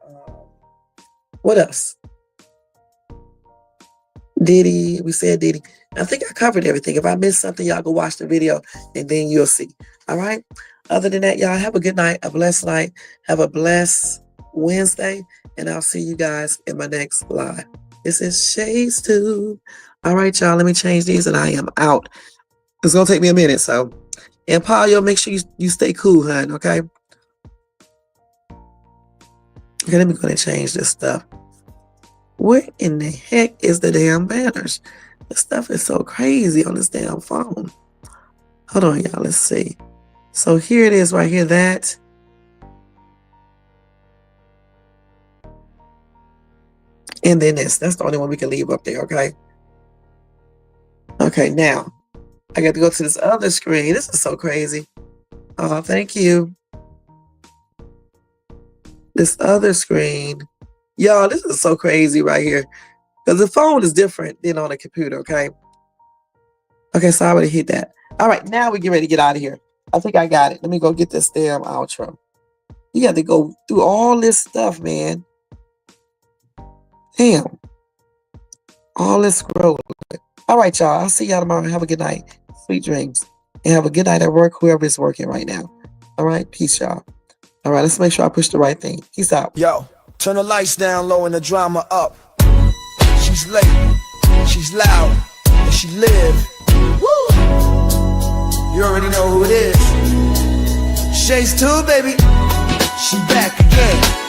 what else? Diddy, we said Diddy. I think I covered everything. If I missed something, y'all go watch the video and then you'll see, all right? Other than that, y'all have a good night, a blessed night. Have a blessed Wednesday, and I'll see you guys in my next live. This is ShadesTube. All right, y'all, let me change these and I am out. It's gonna take me a minute, so. And Paul, make sure you stay cool, hun, okay? Okay, let me go and change this stuff. Where in the heck is the damn banners? This stuff is so crazy on this damn phone. Hold on, y'all, let's see. So here it is right here, that. And then this. That's the only one we can leave up there, okay? Okay, now, I got to go to this other screen. This is so crazy. Oh, thank you. This other screen. Y'all, this is so crazy right here. Because the phone is different than on a computer, okay? Okay, so I already hit that. All right, now we get ready to get out of here. I think I got it. Let me go get this damn outro. You got to go through all this stuff, man. Damn. All this scrolling. All right, y'all. I'll see y'all tomorrow. Have a good night. Sweet dreams. And have a good night at work, whoever is working right now. All right? Peace, y'all. All right, let's make sure I push the right thing. Peace out. Yo, turn the lights down low and the drama up. She's late, she's loud, and she live. Woo! You already know who it is. ShadesTube, baby. She back again.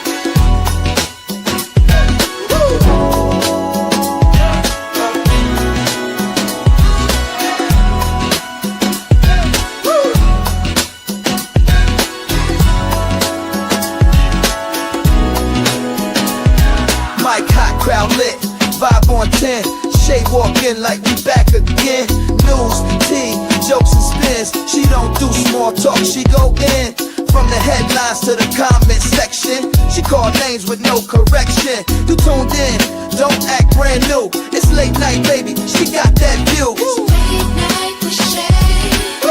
skin like we back again. News, tea, jokes and spins. She don't do small talk, she go in. From the headlines to the comment section, she called names with no correction. You tuned in, don't act brand new. It's late night, baby, she got that view.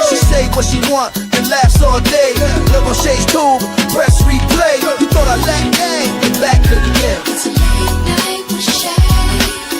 She say what she want and laughs all day. Look on Shay's tube, press replay. You thought I lacked game, back again.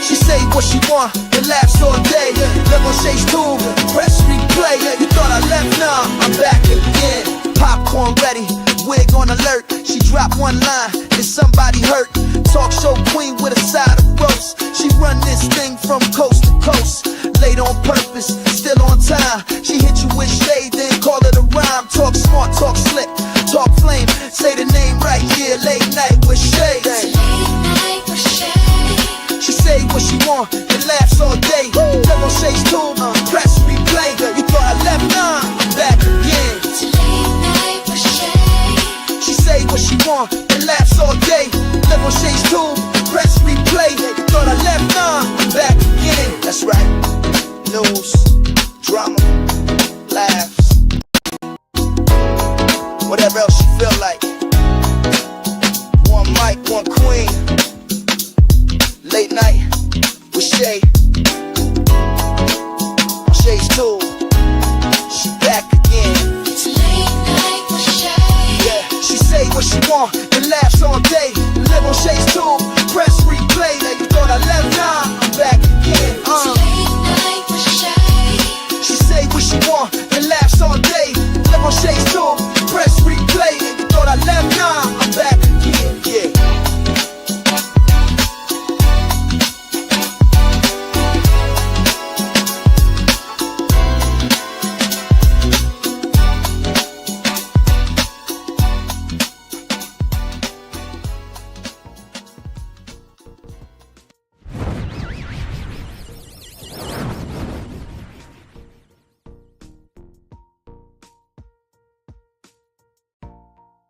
She say what she want and laughs all day. Look on Shay's tube, press replay. You thought I left, nah, I'm back again. Popcorn ready, wig on alert. She dropped one line, and somebody hurt. Talk show queen with a side of roast. She run this thing from coast to coast. Late on purpose, still on time. She hit you with shade, then call it a rhyme. Talk smart, talk slick, talk flame. Say the name right here, late night with shade. She say what she want and laughs all day. Live on Shay's tube, press replay. You thought I left, nah, I'm back again. She say what she want and laughs all day. Live on Shay's tube, press replay. You thought I left, nah, I'm back again. That's right. News, drama, laughs, whatever else you feel like. One mic, one queen. Late night with Shay. On Shay's tube, she back again. Yeah, she say what she want and laughs all day. Live on Shay's tube, press replay. You thought I left, nah, I'm back